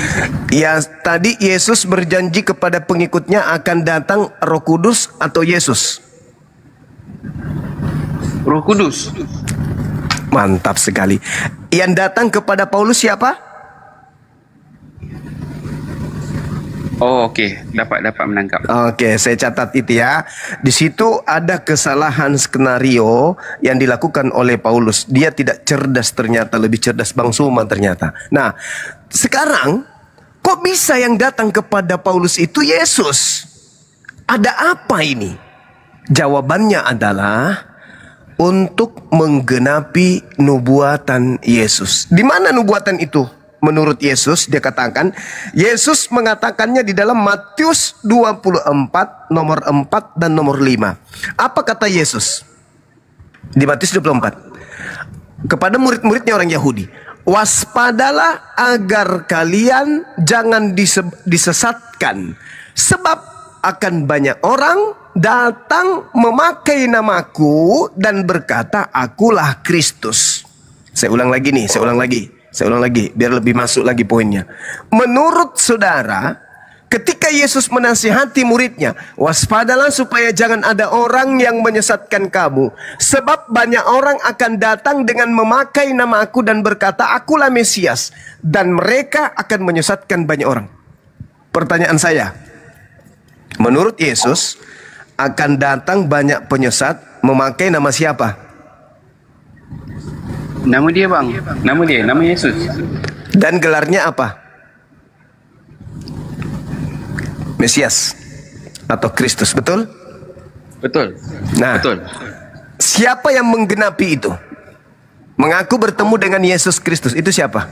Ya, tadi Yesus berjanji kepada pengikutnya akan datang Roh Kudus atau Yesus? Roh Kudus. Mantap sekali. Yang datang kepada Paulus siapa? Oh, oke. Dapat menangkap. Oke, saya catat itu ya. Di situ ada kesalahan skenario yang dilakukan oleh Paulus. Dia tidak cerdas ternyata, lebih cerdas Bang Suma ternyata. Nah, sekarang kok bisa yang datang kepada Paulus itu Yesus? Ada apa ini? Jawabannya adalah untuk menggenapi nubuatan Yesus. Di mana nubuatan itu? menurut Yesus, dia katakan, Yesus mengatakannya di dalam Matius 24 nomor 4 dan nomor 5. Apa kata Yesus di Matius 24 kepada murid-muridnya orang Yahudi? Waspadalah agar kalian jangan disesatkan, sebab akan banyak orang datang memakai namaku dan berkata, akulah Kristus. Saya ulang lagi nih, saya ulang lagi biar lebih masuk lagi poinnya. Menurut saudara, ketika Yesus menasihati muridnya, waspadalah supaya jangan ada orang yang menyesatkan kamu, sebab banyak orang akan datang dengan memakai nama aku dan berkata, akulah Mesias, dan mereka akan menyesatkan banyak orang. Pertanyaan saya, menurut Yesus akan datang banyak penyesat memakai nama siapa? Nama dia bang, nama Yesus. Dan gelarnya apa? Mesias atau Kristus, betul? Betul. Nah, Betul. siapa yang menggenapi itu? Mengaku bertemu dengan Yesus Kristus, itu siapa?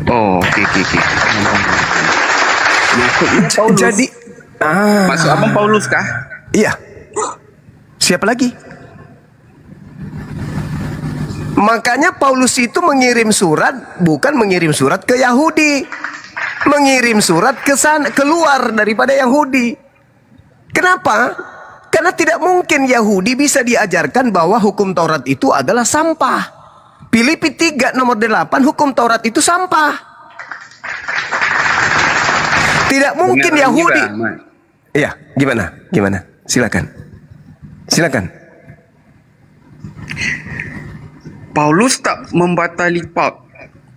Oh, oke. Maksudnya Paulus. Jadi, Maksud abang Paulus kah? iya. Siapa lagi? Makanya Paulus itu mengirim surat, bukan mengirim surat ke Yahudi, mengirim surat ke sana, keluar daripada Yahudi. Kenapa? Karena tidak mungkin Yahudi bisa diajarkan bahwa hukum Taurat itu adalah sampah. Filipi 3 nomor 8, hukum Taurat itu sampah. Tidak mungkin Benar Yahudi. juga, Mat. Iya, gimana? Silakan.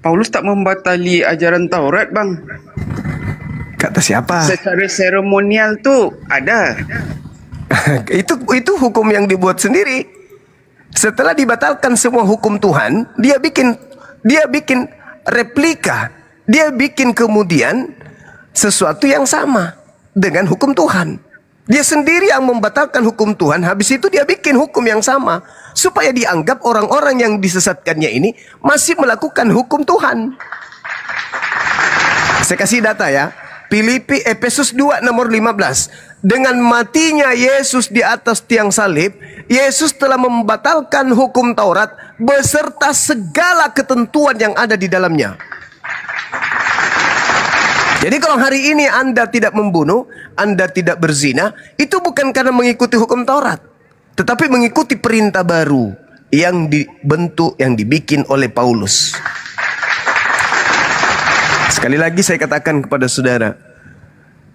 Paulus tak membatali ajaran Taurat bang. Kata siapa? Secara seremonial tu ada. itu hukum yang dibuat sendiri. Setelah dibatalkan semua hukum Tuhan, dia bikin replika. Dia bikin kemudian sesuatu yang sama dengan hukum Tuhan. Dia sendiri yang membatalkan hukum Tuhan, habis itu dia bikin hukum yang sama supaya dianggap orang-orang yang disesatkannya ini masih melakukan hukum Tuhan. Saya kasih data ya. Efesus 2 nomor 15. Dengan matinya Yesus di atas tiang salib, Yesus telah membatalkan hukum Taurat beserta segala ketentuan yang ada di dalamnya. Jadi kalau hari ini Anda tidak membunuh, Anda tidak berzina, itu bukan karena mengikuti hukum Taurat, tetapi mengikuti perintah baru yang dibentuk, yang dibikin oleh Paulus. Sekali lagi saya katakan kepada saudara,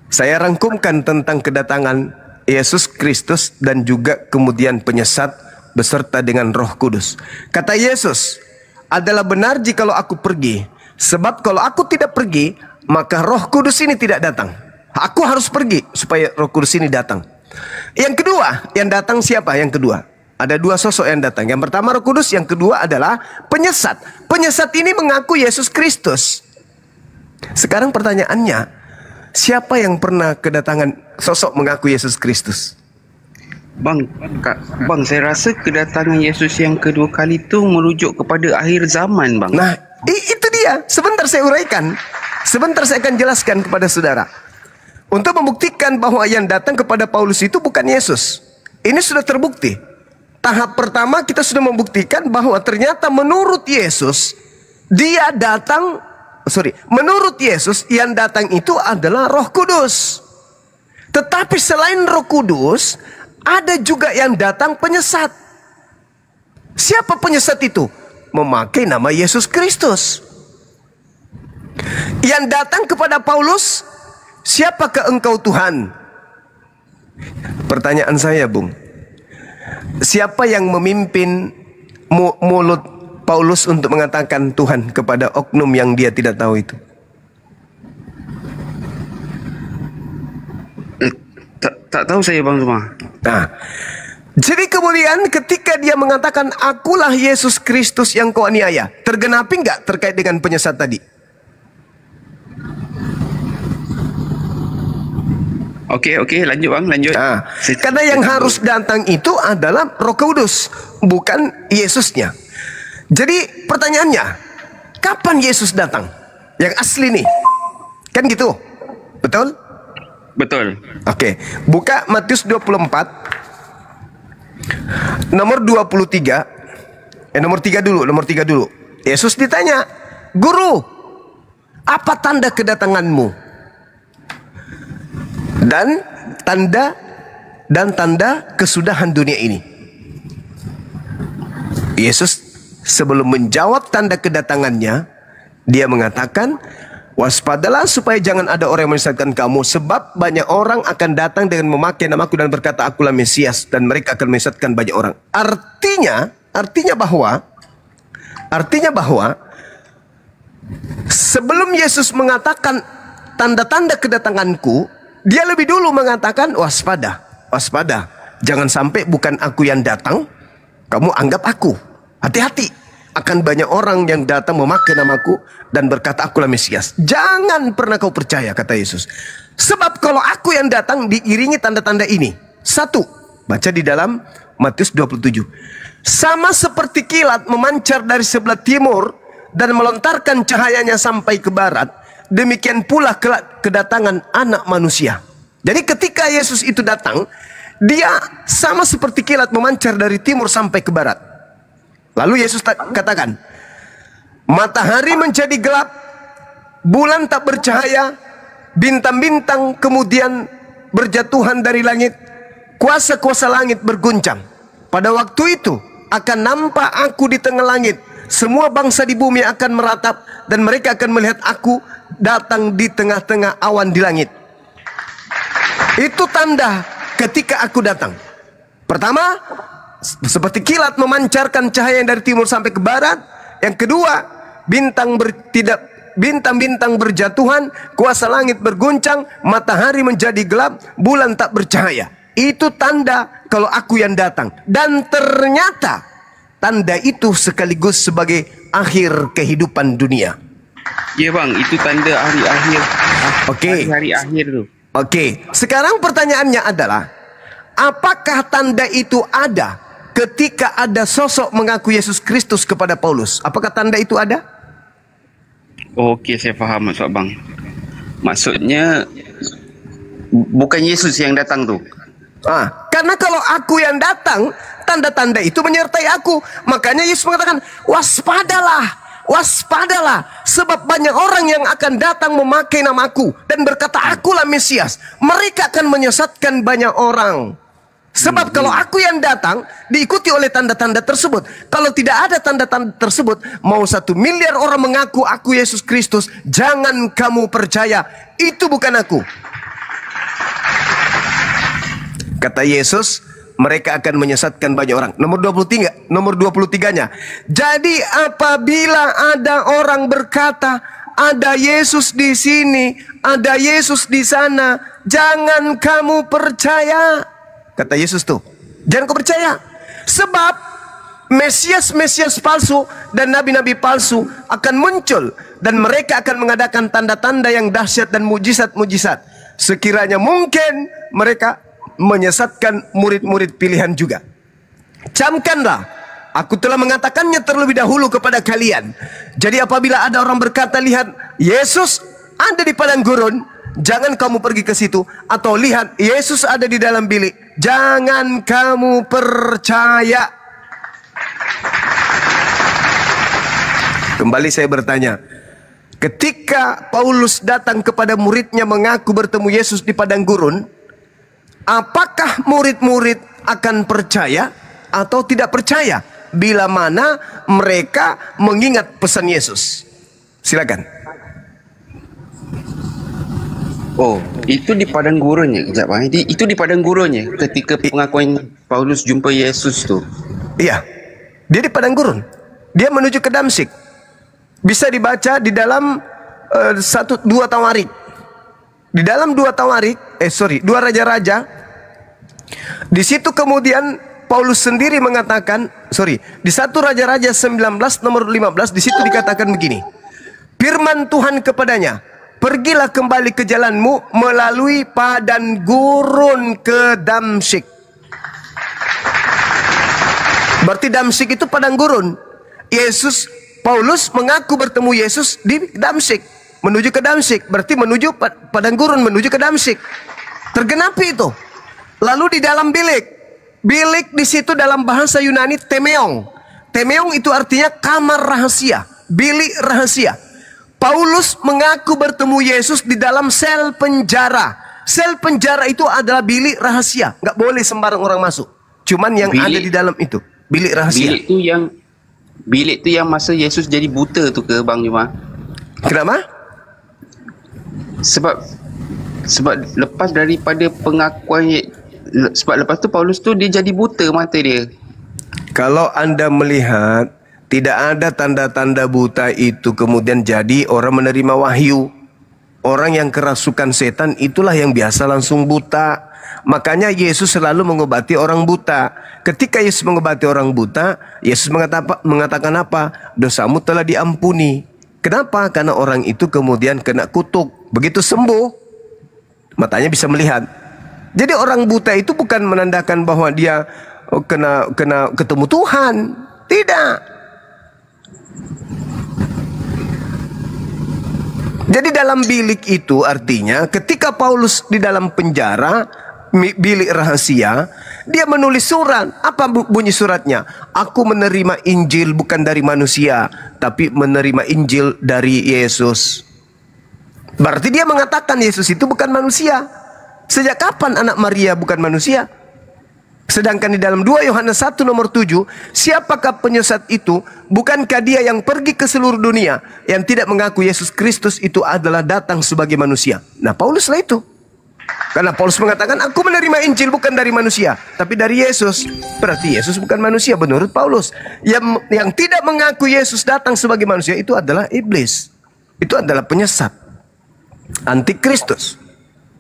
saya rangkumkan tentang kedatangan Yesus Kristus dan juga kemudian penyesat beserta dengan Roh Kudus. Kata Yesus, adalah benar jikalau aku pergi, sebab kalau aku tidak pergi, maka Roh Kudus ini tidak datang. Aku harus pergi supaya Roh Kudus ini datang. Yang kedua, yang datang siapa? Yang kedua, ada dua sosok yang datang. Yang pertama Roh Kudus, yang kedua adalah penyesat. Penyesat ini mengaku Yesus Kristus. Sekarang pertanyaannya, siapa yang pernah kedatangan sosok mengaku Yesus Kristus? Bang, saya rasa kedatangan Yesus yang kedua kali itu merujuk kepada akhir zaman bang. Nah, itu dia. Sebentar saya uraikan. Sebentar saya akan jelaskan kepada saudara. Untuk membuktikan bahwa yang datang kepada Paulus itu bukan Yesus. Ini sudah terbukti. Tahap pertama kita sudah membuktikan bahwa ternyata menurut Yesus, menurut Yesus yang datang itu adalah Roh Kudus. Tetapi selain Roh Kudus, ada juga yang datang penyesat. Siapa penyesat itu? Memakai nama Yesus Kristus. Yang datang kepada Paulus, siapakah engkau Tuhan? Pertanyaan saya, Bung, siapa yang memimpin mulut Paulus untuk mengatakan Tuhan kepada oknum yang dia tidak tahu itu? Tak tahu saya bang semua. Nah, jadi kemudian ketika dia mengatakan akulah Yesus Kristus yang kau aniaya, tergenapi nggak terkait dengan penyesat tadi? Okey, lanjut bang, lanjut. Karena yang harus datang itu adalah Roh Kudus, bukan Yesusnya. Jadi pertanyaannya, kapan Yesus datang? Yang asli nih. Kan gitu? Betul? Betul. Oke, buka Matius 24 nomor 23. Nomor 3 dulu. Yesus ditanya, "Guru, apa tanda kedatanganmu? Dan tanda kesudahan dunia ini?" Yesus sebelum menjawab tanda kedatangannya, dia mengatakan, "Waspadalah supaya jangan ada orang yang menyesatkan kamu, sebab banyak orang akan datang dengan memakai namaku dan berkata, akulah Mesias, dan mereka akan menyesatkan banyak orang." Artinya bahwa sebelum Yesus mengatakan tanda-tanda kedatanganku, dia lebih dulu mengatakan waspada. Jangan sampai bukan aku yang datang, kamu anggap aku. Hati-hati, akan banyak orang yang datang memakai namaku dan berkata akulah Mesias. Jangan pernah kau percaya, kata Yesus. Sebab kalau aku yang datang diiringi tanda-tanda ini. 1, baca di dalam Matius 27. Sama seperti kilat memancar dari sebelah timur dan melontarkan cahayanya sampai ke barat, demikian pula kedatangan Anak Manusia. Jadi ketika Yesus itu datang, dia sama seperti kilat memancar dari timur sampai ke barat. Lalu Yesus katakan, matahari menjadi gelap, bulan tak bercahaya, bintang-bintang kemudian berjatuhan dari langit, kuasa-kuasa langit berguncang. Pada waktu itu akan nampak aku di tengah langit, semua bangsa di bumi akan meratap, dan mereka akan melihat aku datang di tengah-tengah awan di langit. Itu tanda ketika aku datang. Pertama, seperti kilat memancarkan cahaya yang dari timur sampai ke barat. Yang kedua, bintang-bintang berjatuhan, kuasa langit berguncang, matahari menjadi gelap, bulan tak bercahaya. Itu tanda kalau aku yang datang. Dan ternyata tanda itu sekaligus sebagai akhir kehidupan dunia. Ya bang, itu tanda hari akhir. Hari akhir tu. Oke, sekarang pertanyaannya adalah, apakah tanda itu ada ketika ada sosok mengaku Yesus Kristus kepada Paulus? Apakah tanda itu ada? Okey, saya faham maksud bang. Maksudnya bukan Yesus yang datang tu. Karena kalau aku yang datang, tanda-tanda itu menyertai aku. Makanya Yesus mengatakan, waspadalah, sebab banyak orang yang akan datang memakai namaku dan berkata akulah Mesias. Mereka akan menyesatkan banyak orang. Sebab kalau aku yang datang, diikuti oleh tanda-tanda tersebut. Kalau tidak ada tanda-tanda tersebut, mau 1 miliar orang mengaku aku Yesus Kristus, jangan kamu percaya, itu bukan aku. Kata Yesus, mereka akan menyesatkan banyak orang. Nomor 23-nya. Jadi apabila ada orang berkata, ada Yesus di sini, ada Yesus di sana, jangan kamu percaya. Kata Yesus tuh, jangan kau percaya. Sebab Mesias palsu dan nabi-nabi palsu akan muncul, dan mereka akan mengadakan tanda-tanda yang dahsyat dan mujizat-mujizat. Sekiranya mungkin mereka menyesatkan murid-murid pilihan juga. Camkanlah, aku telah mengatakannya terlebih dahulu kepada kalian. Jadi apabila ada orang berkata, lihat Yesus ada di padang gurun, jangan kamu pergi ke situ. Atau lihat Yesus ada di dalam bilik, jangan kamu percaya. Kembali saya bertanya, ketika Paulus datang kepada muridnya mengaku bertemu Yesus di padang gurun, apakah murid-murid akan percaya atau tidak percaya bila mana mereka mengingat pesan Yesus? Silakan. Oh, itu di padang gurunnya. Kejap, itu di padang gurunnya ketika pengakuan Paulus jumpa Yesus tu. Iya, dia di padang gurun. Dia menuju ke Damsyik. Bisa dibaca di dalam 2 Tawarik. Di dalam 2 Raja-Raja. Di situ kemudian Paulus sendiri mengatakan, di 1 Raja-Raja 19 nomor 15, di situ dikatakan begini. Firman Tuhan kepadanya, pergilah kembali ke jalanmu melalui padang gurun ke Damsyik. Berarti Damsyik itu padang gurun. Paulus mengaku bertemu Yesus di Damsyik, menuju ke Damsyik, berarti menuju padang gurun, menuju ke Damsyik. Tergenapi itu. Lalu di dalam bilik di situ dalam bahasa Yunani temeong. Temeong itu artinya kamar rahasia, bilik rahasia. Paulus mengaku bertemu Yesus di dalam sel penjara. Sel penjara itu adalah bilik rahasia, nggak boleh sembarang orang masuk. Cuman yang ada di dalam itu bilik rahasia. Bilik tu yang masa Yesus jadi buta tu ke Bang Juma? Kenapa? Sebab lepas daripada pengakuan, sebab lepas tu Paulus tu dia jadi buta mata dia. Kalau Anda melihat tidak ada tanda-tanda buta itu kemudian jadi orang menerima wahyu. Orang yang kerasukan setan itulah yang biasa langsung buta. Makanya Yesus selalu mengobati orang buta. Ketika Yesus mengobati orang buta, Yesus mengatakan apa? Dosamu telah diampuni. Kenapa? Karena orang itu kemudian kena kutuk. Begitu sembuh, matanya bisa melihat. Jadi orang buta itu bukan menandakan bahwa dia kena ketemu Tuhan. Tidak. Jadi dalam bilik itu artinya ketika Paulus di dalam penjara, bilik rahasia, dia menulis surat. Apa bunyi suratnya? Aku menerima Injil bukan dari manusia, tapi menerima Injil dari Yesus. Berarti dia mengatakan Yesus itu bukan manusia. Sejak kapan anak Maria bukan manusia? Sedangkan di dalam 2 Yohanes 1 nomor 7, siapakah penyesat itu? Bukankah dia yang pergi ke seluruh dunia, yang tidak mengaku Yesus Kristus itu adalah datang sebagai manusia? Nah, Pauluslah itu. Karena Paulus mengatakan, aku menerima Injil bukan dari manusia, tapi dari Yesus. Berarti Yesus bukan manusia menurut Paulus. Yang tidak mengaku Yesus datang sebagai manusia itu adalah iblis. Itu adalah penyesat, antikristus.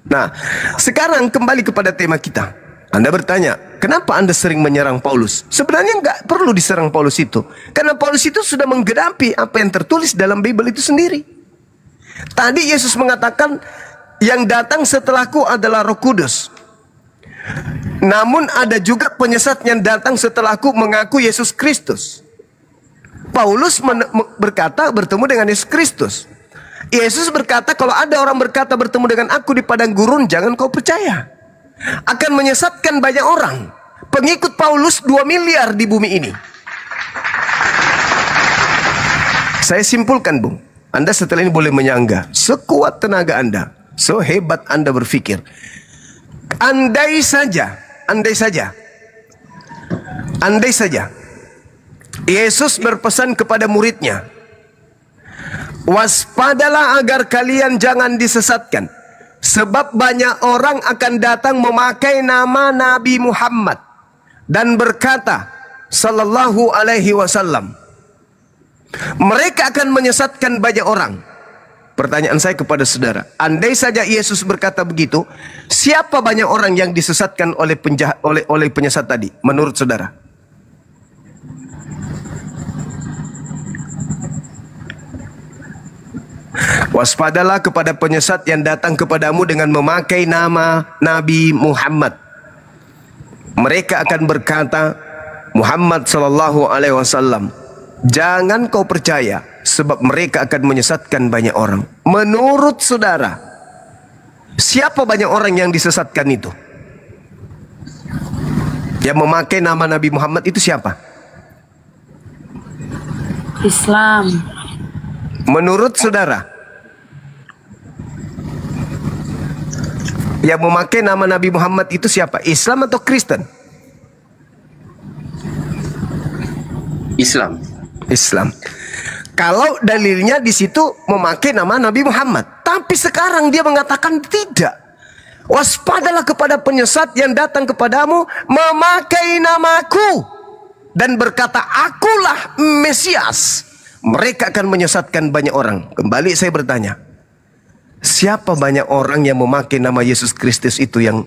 Nah, sekarang kembali kepada tema kita. Anda bertanya, kenapa Anda sering menyerang Paulus? Sebenarnya nggak perlu diserang Paulus itu. Karena Paulus itu sudah menggenapi apa yang tertulis dalam Bible itu sendiri. Tadi Yesus mengatakan, yang datang setelahku adalah Roh Kudus. Namun ada juga penyesat yang datang setelahku mengaku Yesus Kristus. Paulus berkata bertemu dengan Yesus Kristus. Yesus berkata, kalau ada orang berkata bertemu dengan aku di padang gurun, jangan kau percaya. Akan menyesatkan banyak orang. Pengikut Paulus 2 miliar di bumi ini. Saya simpulkan, Bung. Anda setelah ini boleh menyangga. Sekuat tenaga Anda, so hebat Anda berpikir. Andai saja Yesus berpesan kepada muridnya, waspadalah agar kalian jangan disesatkan, sebab banyak orang akan datang memakai nama Nabi Muhammad dan berkata sallallahu alaihi wasallam. Mereka akan menyesatkan banyak orang. Pertanyaan saya kepada saudara, andai saja Yesus berkata begitu, siapa banyak orang yang disesatkan oleh penyesat tadi menurut saudara? Waspadalah kepada penyesat yang datang kepadamu dengan memakai nama Nabi Muhammad. Mereka akan berkata, Muhammad sallallahu alaihi wasallam. Jangan kau percaya, sebab mereka akan menyesatkan banyak orang. Menurut saudara, siapa banyak orang yang disesatkan itu? Yang memakai nama Nabi Muhammad itu siapa? Islam. Menurut saudara, yang memakai nama Nabi Muhammad itu siapa? Islam atau Kristen? Islam. Kalau dalilnya di situ memakai nama Nabi Muhammad, tapi sekarang dia mengatakan tidak. Waspadalah kepada penyesat yang datang kepadamu memakai namaku dan berkata, akulah Mesias. Mereka akan menyesatkan banyak orang. Kembali saya bertanya, siapa banyak orang yang memakai nama Yesus Kristus itu yang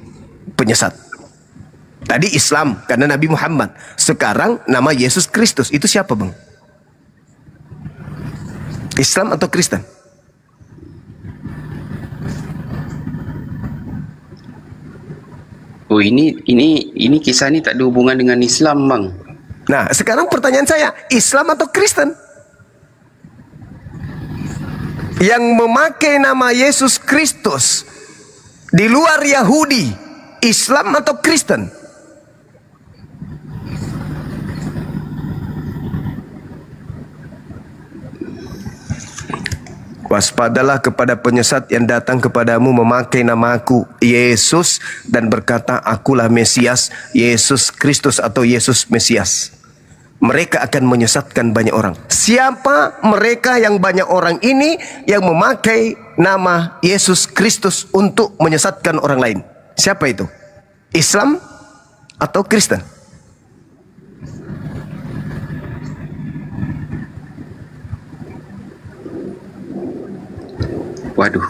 penyesat? Tadi Islam karena Nabi Muhammad. Sekarang nama Yesus Kristus itu siapa, Bang? Islam atau Kristen? Oh, ini kisah ni tak ada hubungan dengan Islam, bang. Nah, sekarang pertanyaan saya, Islam atau Kristen? Yang memakai nama Yesus Kristus di luar Yahudi, Islam atau Kristen? Waspadalah kepada penyesat yang datang kepadamu memakai nama aku Yesus dan berkata akulah Mesias, Yesus Kristus atau Yesus Mesias. Mereka akan menyesatkan banyak orang. Siapa mereka yang banyak orang ini yang memakai nama Yesus Kristus untuk menyesatkan orang lain? Siapa itu? Islam atau Kristen? Waduh.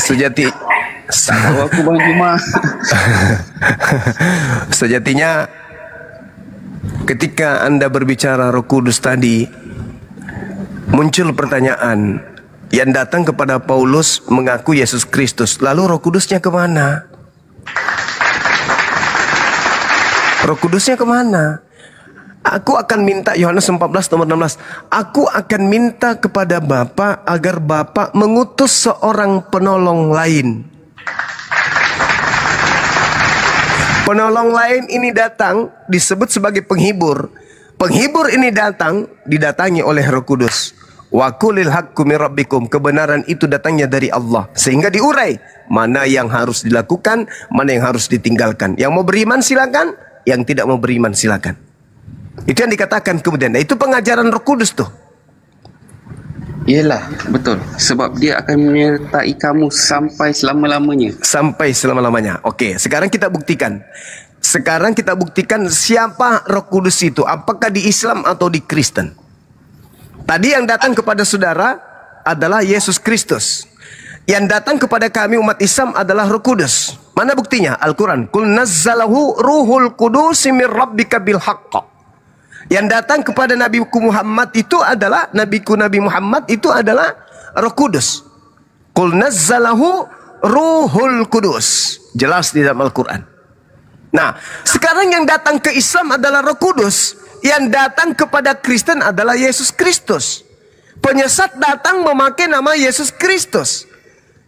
Sejati tahu aku, Bang Juma. Sejatinya ketika Anda berbicara Roh Kudus tadi, muncul pertanyaan yang datang kepada Paulus mengaku Yesus Kristus. Lalu Roh Kudusnya kemana? Roh Kudusnya kemana? Aku akan minta, Yohanes 14 nomor 16, aku akan minta kepada Bapa agar Bapa mengutus seorang penolong lain. Penolong lain ini datang disebut sebagai penghibur. Penghibur ini datang didatangi oleh Roh Kudus. Wa qulil haqqu mir rabbikum, kebenaran itu datangnya dari Allah. Sehingga diurai mana yang harus dilakukan, mana yang harus ditinggalkan. Yang mau beriman silakan, yang tidak mau beriman silakan. Itu yang dikatakan kemudian. Nah, itu pengajaran Roh Kudus tuh. Yelah, betul. Sebab dia akan menyertai kamu sampai selama-lamanya. Sampai selama-lamanya. Oke, sekarang kita buktikan. Sekarang kita buktikan siapa Roh Kudus itu. Apakah di Islam atau di Kristen? Tadi yang datang kepada saudara adalah Yesus Kristus. Yang datang kepada kami umat Islam adalah Roh Kudus. Mana buktinya? Al-Quran. Qul nazzalahu ruhul qudusi mir rabbika bil haqq. Yang datang kepada Nabiku Muhammad itu adalah Nabi Muhammad itu adalah Roh Kudus. Qul nazzalahu ruhul kudus. Jelas di dalam Al-Quran. Nah, sekarang yang datang ke Islam adalah Roh Kudus. Yang datang kepada Kristen adalah Yesus Kristus. Penyesat datang memakai nama Yesus Kristus.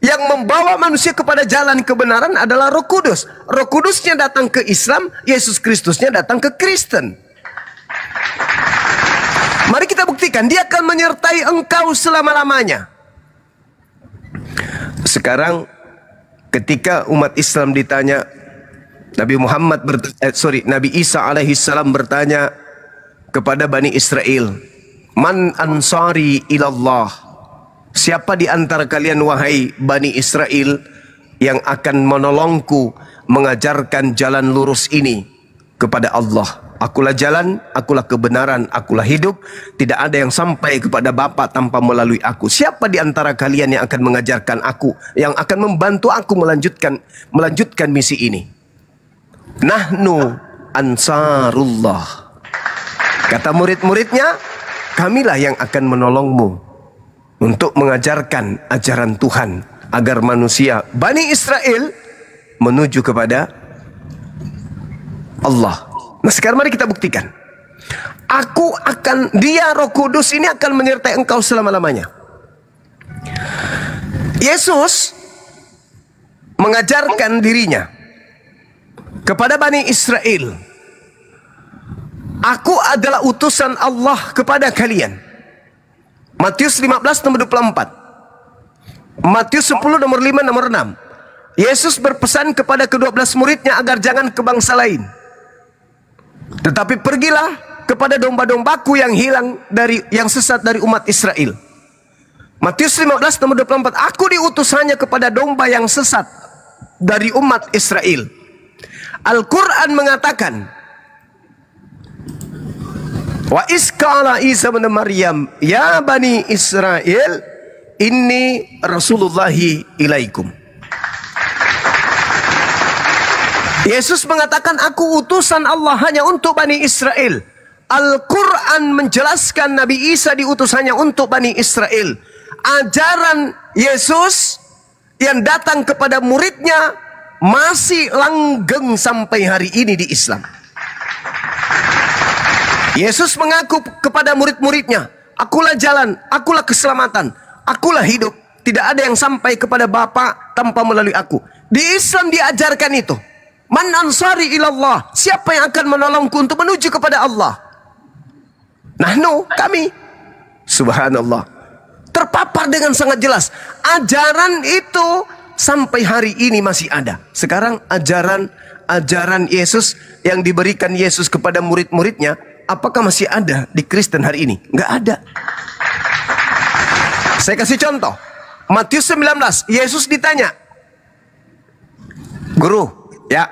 Yang membawa manusia kepada jalan kebenaran adalah Roh Kudus. Roh Kudusnya datang ke Islam, Yesus Kristusnya datang ke Kristen. Mari kita buktikan, dia akan menyertai engkau selama-lamanya. Sekarang ketika umat Islam ditanya, Nabi Isa alaihissalam bertanya kepada Bani Israel, Man ansari ilallah, siapa di antara kalian wahai Bani Israel yang akan menolongku mengajarkan jalan lurus ini kepada Allah? Akulah jalan, akulah kebenaran, akulah hidup. Tidak ada yang sampai kepada Bapa tanpa melalui aku. Siapa di antara kalian yang akan mengajarkan aku, yang akan membantu aku melanjutkan misi ini? Nahnu ansarullah. Kata murid-muridnya, kamilah yang akan menolongmu untuk mengajarkan ajaran Tuhan agar manusia Bani Israel menuju kepada Allah. Nah, sekarang mari kita buktikan. Dia Roh Kudus ini akan menyertai engkau selama-lamanya. Yesus mengajarkan dirinya kepada Bani Israel. Aku adalah utusan Allah kepada kalian. Matius 15 nomor 24. Matius 10 nomor 5 nomor 6. Yesus berpesan kepada ke-12 muridnya agar jangan ke bangsa lain. Tetapi pergilah kepada domba-dombaku yang yang sesat dari umat Israel. Matius 15 nomor 24. Aku diutus hanya kepada domba yang sesat dari umat Israel. Al-Quran mengatakan, Wa iskala Isa bin Maryam, ya Bani Israel, inni Rasulullahi ilaikum. Yesus mengatakan, aku utusan Allah hanya untuk Bani Israel. Al-Quran menjelaskan Nabi Isa diutus hanya untuk Bani Israel. ajaran Yesus yang datang kepada muridnya masih langgeng sampai hari ini di Islam. Yesus mengaku kepada murid-muridnya, akulah jalan, akulah keselamatan, akulah hidup. Tidak ada yang sampai kepada Bapa tanpa melalui aku. Di Islam diajarkan itu. Man ansari ilallah, siapa yang akan menolongku untuk menuju kepada Allah? Nahnu, kami. Subhanallah. Terpapar dengan sangat jelas. Ajaran itu sampai hari ini masih ada. Sekarang ajaran Yesus yang diberikan Yesus kepada murid-muridnya, apakah masih ada di Kristen hari ini? Nggak ada. Saya kasih contoh. Matius 19, Yesus ditanya, Guru, ya,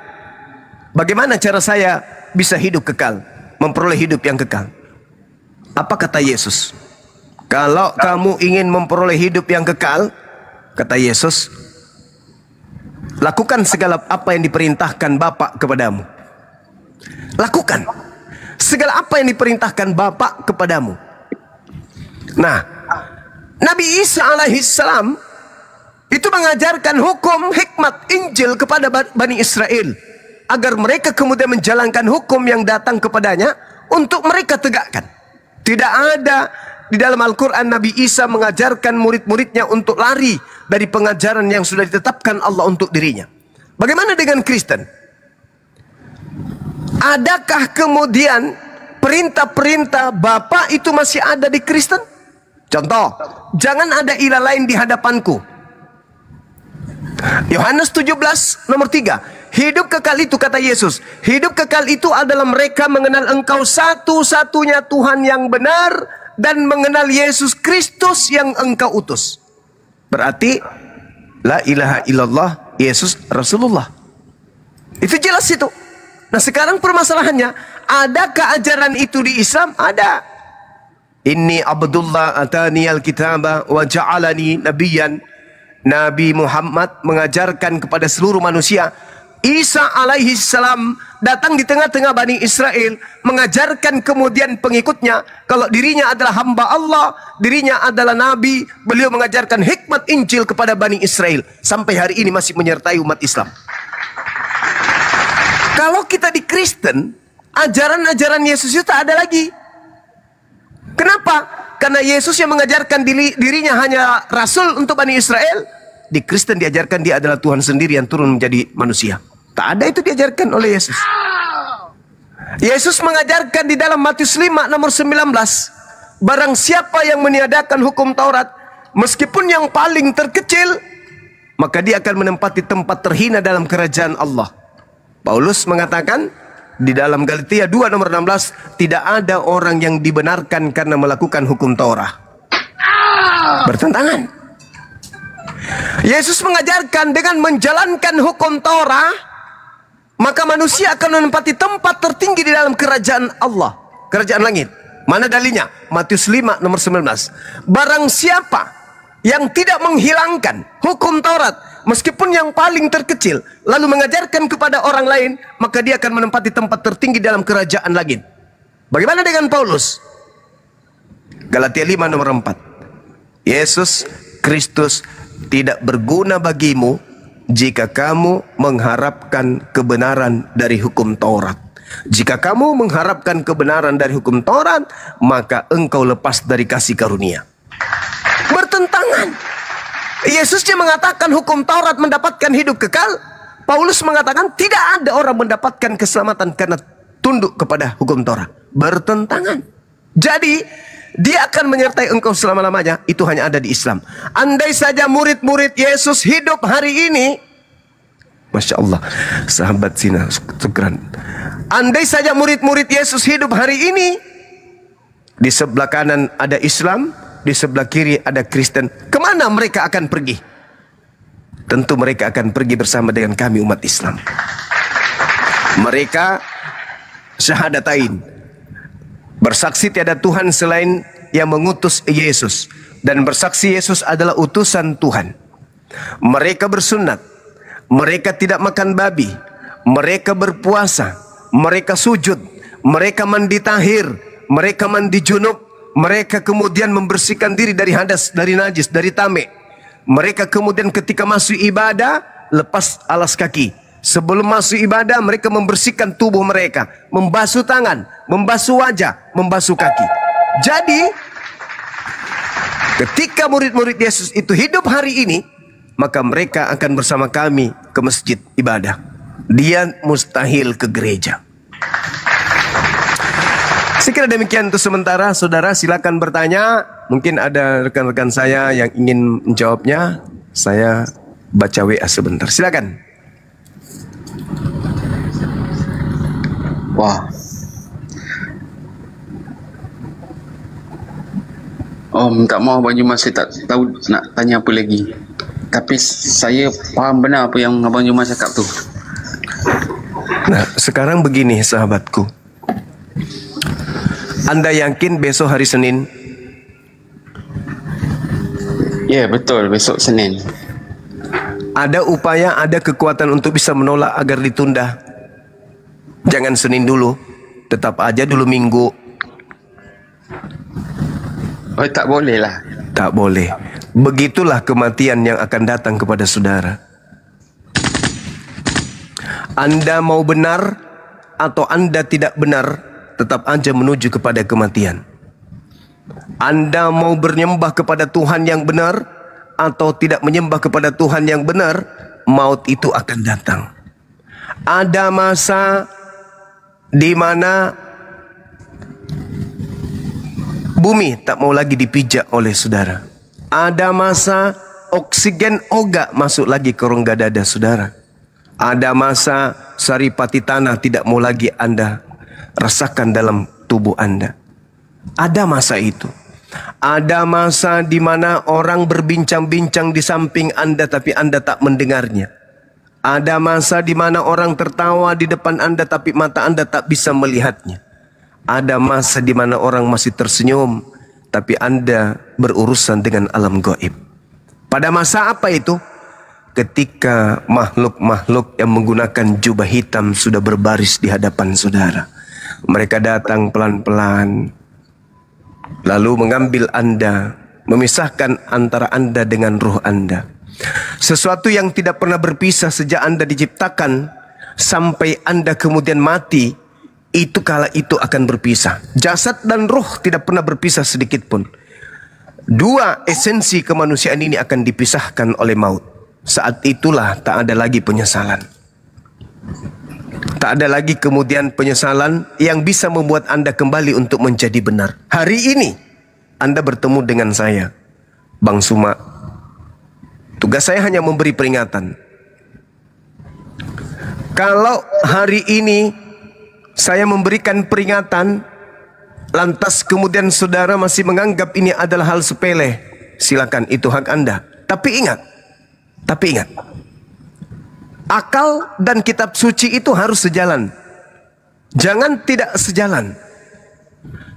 bagaimana cara saya bisa hidup kekal, memperoleh hidup yang kekal? Apa kata Yesus? Kalau kamu ingin memperoleh hidup yang kekal, kata Yesus, lakukan segala apa yang diperintahkan Bapa kepadamu. Lakukan segala apa yang diperintahkan Bapa kepadamu. Nah, Nabi Isa alaihissalam itu mengajarkan hukum, hikmat, Injil kepada Bani Israel agar mereka kemudian menjalankan hukum yang datang kepadanya untuk mereka tegakkan. Tidak ada di dalam Al-Quran Nabi Isa mengajarkan murid-muridnya untuk lari dari pengajaran yang sudah ditetapkan Allah untuk dirinya. Bagaimana dengan Kristen? Adakah kemudian perintah-perintah Bapa itu masih ada di Kristen? Contoh, jangan ada ilah lain di hadapanku. Yohanes 17 nomor 3. Hidup kekal itu, kata Yesus, hidup kekal itu adalah mereka mengenal Engkau satu-satunya Tuhan yang benar dan mengenal Yesus Kristus yang Engkau utus. Berarti la ilaha illallah, Yesus Rasulullah. Itu jelas itu. Nah, sekarang permasalahannya, adakah ajaran itu di Islam? Ada. Inni Abdullah atani al-kitaba wa ja'alani nabiyan. Nabi Muhammad mengajarkan kepada seluruh manusia. Isa alaihi salam datang di tengah-tengah Bani Israel, mengajarkan kemudian pengikutnya kalau dirinya adalah hamba Allah, dirinya adalah nabi. Beliau mengajarkan hikmat Injil kepada Bani Israel. Sampai hari ini masih menyertai umat Islam. Kalau kita di Kristen, ajaran-ajaran Yesus itu tak ada lagi. Kenapa? Karena Yesus yang mengajarkan dirinya hanya rasul untuk Bani Israel. Di Kristen diajarkan dia adalah Tuhan sendiri yang turun menjadi manusia. Tak ada itu diajarkan oleh Yesus. Yesus mengajarkan di dalam Matius 5 nomor 19. Barang siapa yang meniadakan hukum Taurat, meskipun yang paling terkecil, maka dia akan menempati tempat terhina dalam kerajaan Allah. Paulus mengatakan di dalam Galatia 2 nomor 16, tidak ada orang yang dibenarkan karena melakukan hukum Taurat. Bertentangan. Yesus mengajarkan dengan menjalankan hukum Taurat, maka manusia akan menempati tempat tertinggi di dalam kerajaan Allah, kerajaan langit. Mana dalilnya? Matius 5 nomor 19. Barang siapa yang tidak menghilangkan hukum Taurat, meskipun yang paling terkecil, lalu mengajarkan kepada orang lain, maka dia akan menempati tempat tertinggi dalam kerajaan langit. Bagaimana dengan Paulus? Galatia 5 nomor 4. Yesus Kristus tidak berguna bagimu jika kamu mengharapkan kebenaran dari hukum Taurat. Jika kamu mengharapkan kebenaran dari hukum Taurat, maka engkau lepas dari kasih karunia. Bertentangan. Yesusnya mengatakan hukum Taurat mendapatkan hidup kekal. Paulus mengatakan tidak ada orang mendapatkan keselamatan karena tunduk kepada hukum Taurat. Bertentangan. Jadi dia akan menyertai engkau selama-lamanya. Itu hanya ada di Islam. Andai saja murid-murid Yesus hidup hari ini, Masya Allah, sahabat Sina Sukran, andai saja murid-murid Yesus hidup hari ini, di sebelah kanan ada Islam, di sebelah kiri ada Kristen, kemana mereka akan pergi? Tentu mereka akan pergi bersama dengan kami umat Islam. Mereka syahadatain, bersaksi tiada Tuhan selain yang mengutus Yesus, dan bersaksi Yesus adalah utusan Tuhan. Mereka bersunat, mereka tidak makan babi, mereka berpuasa, mereka sujud, mereka mandi tahir, mereka mandi junub, Mereka kemudian membersihkan diri dari hadas, dari najis, dari tamik. Mereka kemudian ketika masuk ibadah, lepas alas kaki. Sebelum masuk ibadah, mereka membersihkan tubuh mereka, membasuh tangan, membasuh wajah, membasuh kaki. Jadi, ketika murid-murid Yesus itu hidup hari ini, maka mereka akan bersama kami ke masjid ibadah. Dia mustahil ke gereja. Sekira demikian untuk sementara. Saudara silakan bertanya. Mungkin ada rekan-rekan saya yang ingin menjawabnya. Saya baca WA sebentar. Silakan. Wah. Oh, minta maaf Abang Jumat, saya tak tahu nak tanya apa lagi. Tapi saya faham benar apa yang Abang Jumat cakap tu. Nah, sekarang begini sahabatku. Anda yakin besok hari Senin? Ya, betul, besok Senin. Ada upaya, ada kekuatan untuk bisa menolak agar ditunda. Jangan Senin dulu, tetap aja dulu Minggu. Oh, tak boleh lah. Tak boleh. Begitulah kematian yang akan datang kepada saudara. Anda mau benar atau Anda tidak benar, tetap aja menuju kepada kematian. Anda mau menyembah kepada Tuhan yang benar atau tidak menyembah kepada Tuhan yang benar, maut itu akan datang. Ada masa di mana bumi tak mau lagi dipijak oleh saudara. Ada masa oksigen ogak masuk lagi ke rongga dada saudara. Ada masa saripati tanah tidak mau lagi Anda rasakan dalam tubuh Anda. Ada masa itu. Ada masa di mana orang berbincang-bincang di samping Anda tapi Anda tak mendengarnya. Ada masa di mana orang tertawa di depan Anda tapi mata Anda tak bisa melihatnya. Ada masa di mana orang masih tersenyum tapi Anda berurusan dengan alam gaib. Pada masa apa itu? Ketika makhluk-makhluk yang menggunakan jubah hitam sudah berbaris di hadapan saudara. Mereka datang pelan-pelan, lalu mengambil Anda, memisahkan antara Anda dengan ruh Anda. Sesuatu yang tidak pernah berpisah sejak Anda diciptakan sampai Anda kemudian mati, itu kala itu akan berpisah. Jasad dan ruh tidak pernah berpisah sedikit pun. Dua esensi kemanusiaan ini akan dipisahkan oleh maut. Saat itulah tak ada lagi penyesalan. Tak ada lagi kemudian penyesalan yang bisa membuat Anda kembali untuk menjadi benar. Hari ini Anda bertemu dengan saya, Bang Suma. Tugas saya hanya memberi peringatan. Kalau hari ini saya memberikan peringatan, lantas kemudian saudara masih menganggap ini adalah hal sepele, silakan, itu hak Anda. Tapi ingat, akal dan kitab suci itu harus sejalan. Jangan tidak sejalan.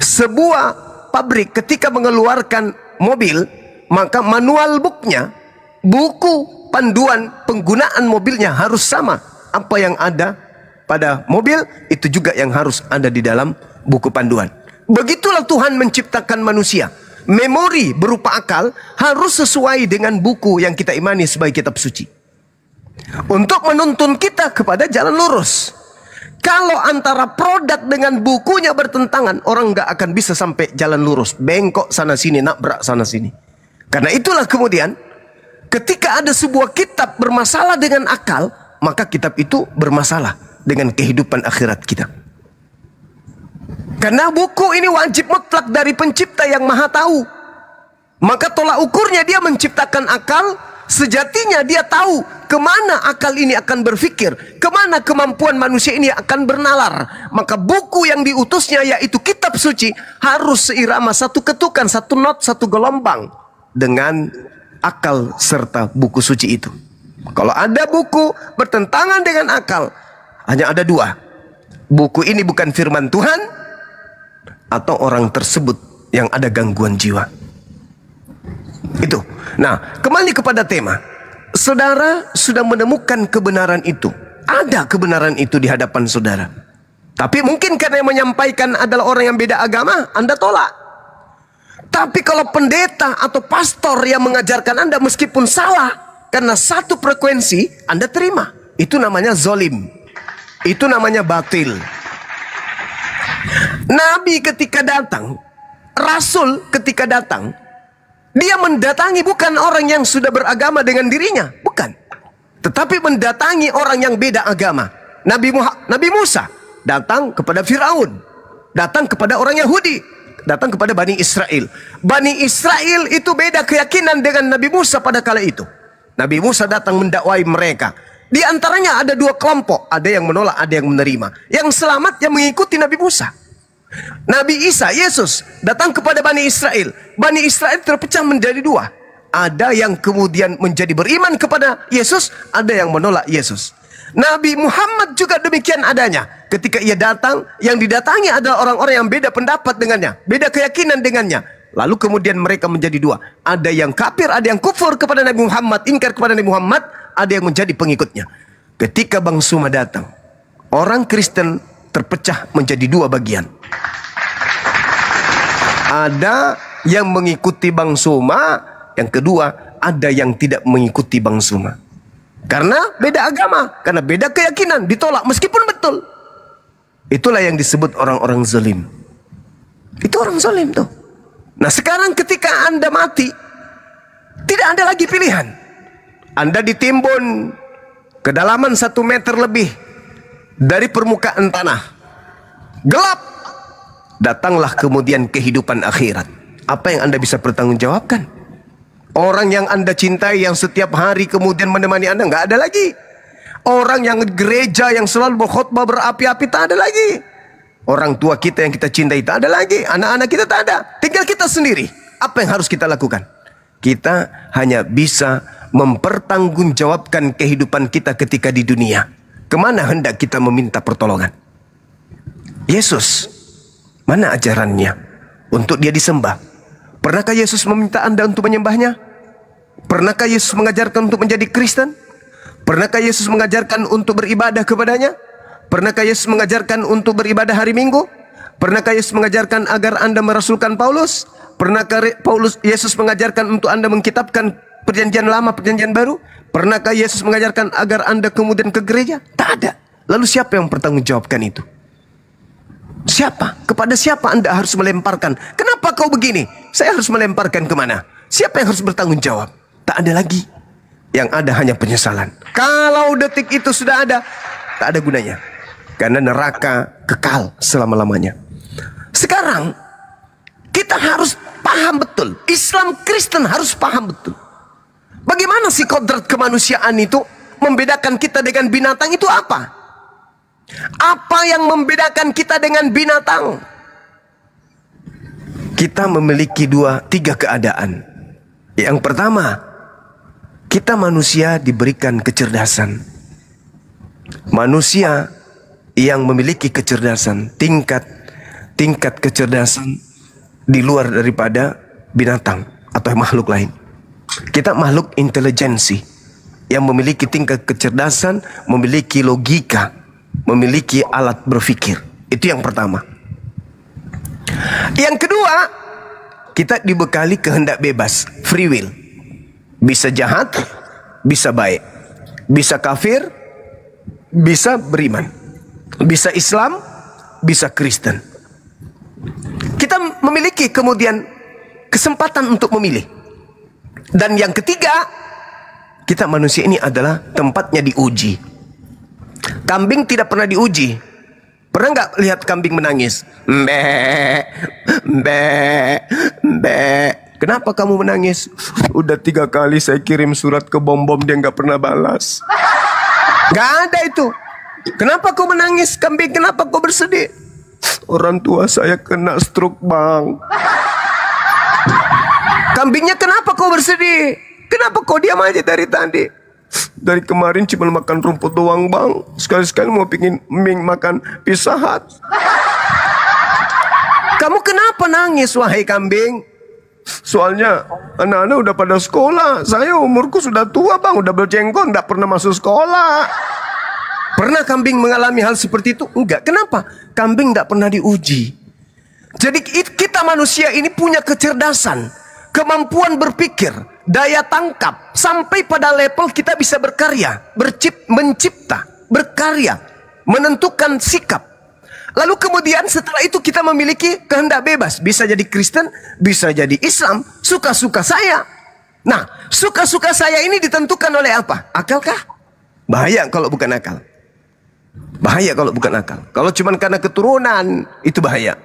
Sebuah pabrik ketika mengeluarkan mobil, maka manual booknya, buku panduan penggunaan mobilnya harus sama. Apa yang ada pada mobil, itu juga yang harus ada di dalam buku panduan. Begitulah Tuhan menciptakan manusia. Memori berupa akal harus sesuai dengan buku yang kita imani sebagai kitab suci, untuk menuntun kita kepada jalan lurus. Kalau antara produk dengan bukunya bertentangan, orang nggak akan bisa sampai jalan lurus. Bengkok sana sini, nabrak sana sini. Karena itulah kemudian, ketika ada sebuah kitab bermasalah dengan akal, maka kitab itu bermasalah dengan kehidupan akhirat kita. Karena buku ini wajib mutlak dari pencipta yang maha tahu. Maka tolak ukurnya dia menciptakan akal. Sejatinya dia tahu kemana akal ini akan berpikir, kemana kemampuan manusia ini akan bernalar. Maka buku yang diutusnya, yaitu kitab suci, harus seirama, satu ketukan, satu not, satu gelombang dengan akal serta buku suci itu. Kalau ada buku bertentangan dengan akal, hanya ada dua. Buku ini bukan firman Tuhan, atau orang tersebut yang ada gangguan jiwa. Itu. Nah, kembali kepada tema. Saudara sudah menemukan kebenaran itu. Ada kebenaran itu di hadapan saudara. Tapi mungkin karena yang menyampaikan adalah orang yang beda agama, Anda tolak. Tapi kalau pendeta atau pastor yang mengajarkan Anda meskipun salah, karena satu frekuensi, Anda terima. Itu namanya zolim. Itu namanya batil. Nabi ketika datang, Rasul ketika datang, dia mendatangi bukan orang yang sudah beragama dengan dirinya, bukan. Tetapi mendatangi orang yang beda agama. Nabi Musa datang kepada Firaun, datang kepada orang Yahudi, datang kepada Bani Israel. Bani Israel itu beda keyakinan dengan Nabi Musa pada kala itu. Nabi Musa datang mendakwai mereka. Di antaranya ada dua kelompok, ada yang menolak, ada yang menerima. Yang selamat yang mengikuti Nabi Musa. Nabi Isa, Yesus, datang kepada Bani Israel. Bani Israel terpecah menjadi dua. Ada yang kemudian menjadi beriman kepada Yesus, ada yang menolak Yesus. Nabi Muhammad juga demikian adanya. Ketika ia datang, yang didatangi adalah orang-orang yang beda pendapat dengannya, beda keyakinan dengannya. Lalu kemudian mereka menjadi dua. Ada yang kafir, ada yang kufur kepada Nabi Muhammad, ingkar kepada Nabi Muhammad, ada yang menjadi pengikutnya. Ketika Bang Suma datang, orang Kristen terpecah menjadi dua bagian. Ada yang mengikuti Bang Suma, yang kedua ada yang tidak mengikuti Bang Suma. Karena beda agama, karena beda keyakinan, ditolak meskipun betul. Itulah yang disebut orang-orang zalim. Itu orang zalim tuh. Nah sekarang ketika Anda mati, tidak ada lagi pilihan. Anda ditimbun kedalaman 1 meter lebih dari permukaan tanah. Gelap. Datanglah kemudian kehidupan akhirat. Apa yang Anda bisa pertanggungjawabkan? Orang yang Anda cintai, yang setiap hari kemudian menemani Anda, nggak ada lagi. Orang yang gereja, yang selalu berkhotbah berapi-api, tak ada lagi. Orang tua kita yang kita cintai, tak ada lagi. Anak-anak kita tak ada. Tinggal kita sendiri. Apa yang harus kita lakukan? Kita hanya bisa mempertanggungjawabkan kehidupan kita ketika di dunia. Kemana hendak kita meminta pertolongan? Yesus, mana ajarannya untuk dia disembah? Pernahkah Yesus meminta Anda untuk menyembahnya? Pernahkah Yesus mengajarkan untuk menjadi Kristen? Pernahkah Yesus mengajarkan untuk beribadah kepadanya? Pernahkah Yesus mengajarkan untuk beribadah hari Minggu? Pernahkah Yesus mengajarkan agar Anda merasulkan Paulus? Pernahkah Yesus mengajarkan untuk Anda mengkitabkan perjanjian lama, perjanjian baru? Pernahkah Yesus mengajarkan agar Anda kemudian ke gereja? Tak ada. Lalu siapa yang bertanggungjawabkan itu? Siapa? Kepada siapa Anda harus melemparkan? Kenapa kau begini? Saya harus melemparkan kemana? Siapa yang harus bertanggung jawab? Tak ada lagi. Yang ada hanya penyesalan. Kalau detik itu sudah ada, tak ada gunanya. Karena neraka kekal selama-lamanya. Sekarang kita harus paham betul. Islam Kristen harus paham betul. Bagaimana sih kodrat kemanusiaan itu? Membedakan kita dengan binatang itu apa? Apa yang membedakan kita dengan binatang? Kita memiliki 3 keadaan. Yang pertama, kita manusia diberikan kecerdasan. Manusia yang memiliki kecerdasan, tingkat kecerdasan di luar daripada binatang atau makhluk lain. Kita makhluk intelijensi yang memiliki tingkat kecerdasan, memiliki logika, memiliki alat berpikir. Itu yang pertama. Yang kedua, kita dibekali kehendak bebas, free will. Bisa jahat, bisa baik. Bisa kafir, bisa beriman. Bisa Islam, bisa Kristen. Kita memiliki kemudian kesempatan untuk memilih. Dan yang ketiga, kita manusia ini adalah tempatnya diuji. Kambing tidak pernah diuji. Pernah nggak lihat kambing menangis? Mbe, mbe, mbe. Kenapa kamu menangis? Udah 3 kali saya kirim surat ke Bom-Bom, dia nggak pernah balas. Nggak ada itu. Kenapa kau menangis kambing? Kenapa kau bersedih? Orang tua saya kena stroke, Bang. Kambingnya, kenapa kau bersedih? Kenapa kau diam aja dari tadi? Dari kemarin cuma makan rumput doang, Bang. Sekali-sekali mau pingin makan Pizza Hut. Kamu kenapa nangis, wahai kambing? Soalnya anak-anak udah pada sekolah. Saya umurku sudah tua, Bang. Udah berjenggot, nggak pernah masuk sekolah. Pernah kambing mengalami hal seperti itu? Enggak. Kenapa? Kambing nggak pernah diuji. Jadi kita manusia ini punya kecerdasan, kemampuan berpikir, daya tangkap, sampai pada level kita bisa berkarya, mencipta, berkarya, menentukan sikap. Lalu kemudian setelah itu kita memiliki kehendak bebas. Bisa jadi Kristen, bisa jadi Islam, suka-suka saya. Nah, suka-suka saya ini ditentukan oleh apa? Akalkah? Bahaya kalau bukan akal. Bahaya kalau bukan akal. Kalau cuma karena keturunan, itu bahaya.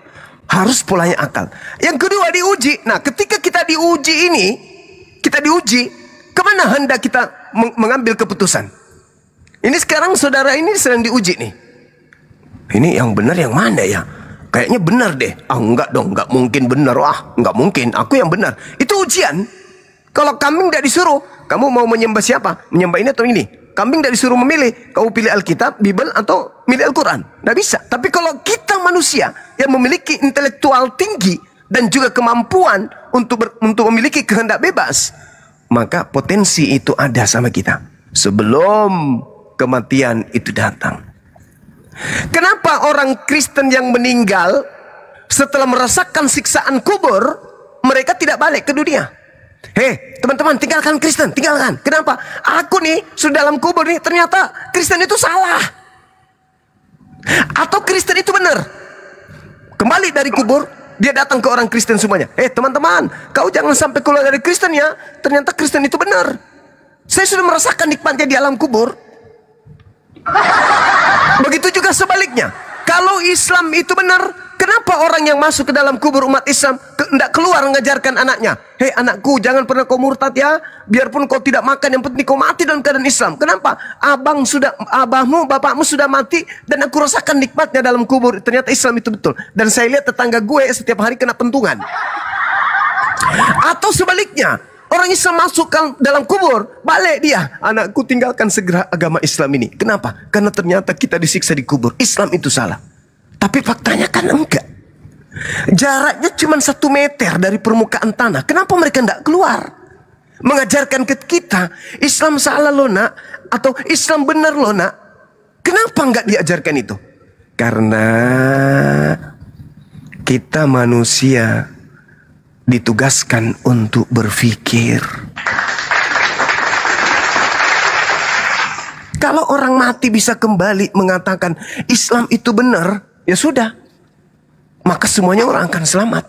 Harus polanya akal. Yang kedua diuji. Nah, ketika kita diuji ini, kita diuji, kemana hendak kita mengambil keputusan? Ini sekarang saudara ini sedang diuji nih. Ini yang benar yang mana ya? Kayaknya benar deh. Ah, enggak dong, enggak mungkin benar. Wah, enggak mungkin. Aku yang benar. Itu ujian. Kalau kambing tidak disuruh, kamu mau menyembah siapa? Menyembah ini atau ini? Kambing tidak disuruh memilih. Kamu pilih Alkitab, Bible, atau milih Al-Quran. Tidak bisa. Tapi kalau kita manusia yang memiliki intelektual tinggi dan juga kemampuan untuk memiliki kehendak bebas, maka potensi itu ada sama kita sebelum kematian itu datang. Kenapa orang Kristen yang meninggal setelah merasakan siksaan kubur, mereka tidak balik ke dunia? Hei teman-teman, tinggalkan Kristen, tinggalkan. Kenapa? Aku nih sudah dalam kubur nih, ternyata Kristen itu salah. Atau Kristen itu benar. Kembali dari kubur, dia datang ke orang Kristen semuanya. Hei teman-teman, kau jangan sampai keluar dari Kristen ya. Ternyata Kristen itu benar. Saya sudah merasakan nikmatnya di alam kubur. Begitu juga sebaliknya. Kalau Islam itu benar, kenapa orang yang masuk ke dalam kubur umat Islam tidak keluar mengajarkan anaknya? Hei anakku, jangan pernah kau murtad ya. Biarpun kau tidak makan, yang penting kau mati dalam keadaan Islam. Kenapa? Abahmu, bapakmu sudah mati dan aku rasakan nikmatnya dalam kubur. Ternyata Islam itu betul. Dan saya lihat tetangga gue setiap hari kena pentungan. Atau sebaliknya, orang Islam masuk ke dalam kubur, balik dia. Anakku, tinggalkan segera agama Islam ini. Kenapa? Karena ternyata kita disiksa di kubur. Islam itu salah. Tapi faktanya kan enggak. Jaraknya cuma 1 meter dari permukaan tanah. Kenapa mereka tidak keluar? Mengajarkan ke kita, Islam salah loh nak, atau Islam benar loh nak. Kenapa enggak diajarkan itu? Karena kita manusia ditugaskan untuk berpikir. Kalau orang mati bisa kembali mengatakan Islam itu benar, ya sudah, maka semuanya orang akan selamat.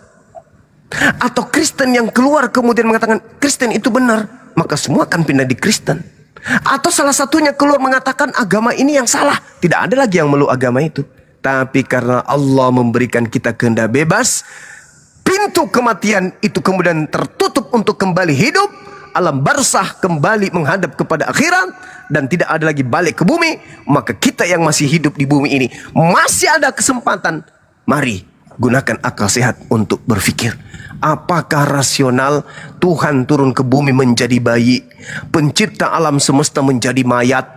Atau Kristen yang keluar kemudian mengatakan Kristen itu benar, maka semua akan pindah di Kristen. Atau salah satunya keluar mengatakan agama ini yang salah, tidak ada lagi yang meluk agama itu. Tapi karena Allah memberikan kita kehendak bebas, pintu kematian itu kemudian tertutup untuk kembali hidup. Alam barzah kembali menghadap kepada akhirat dan tidak ada lagi balik ke bumi. Maka kita yang masih hidup di bumi ini masih ada kesempatan. Mari gunakan akal sehat untuk berpikir. Apakah rasional Tuhan turun ke bumi menjadi bayi, pencipta alam semesta menjadi mayat?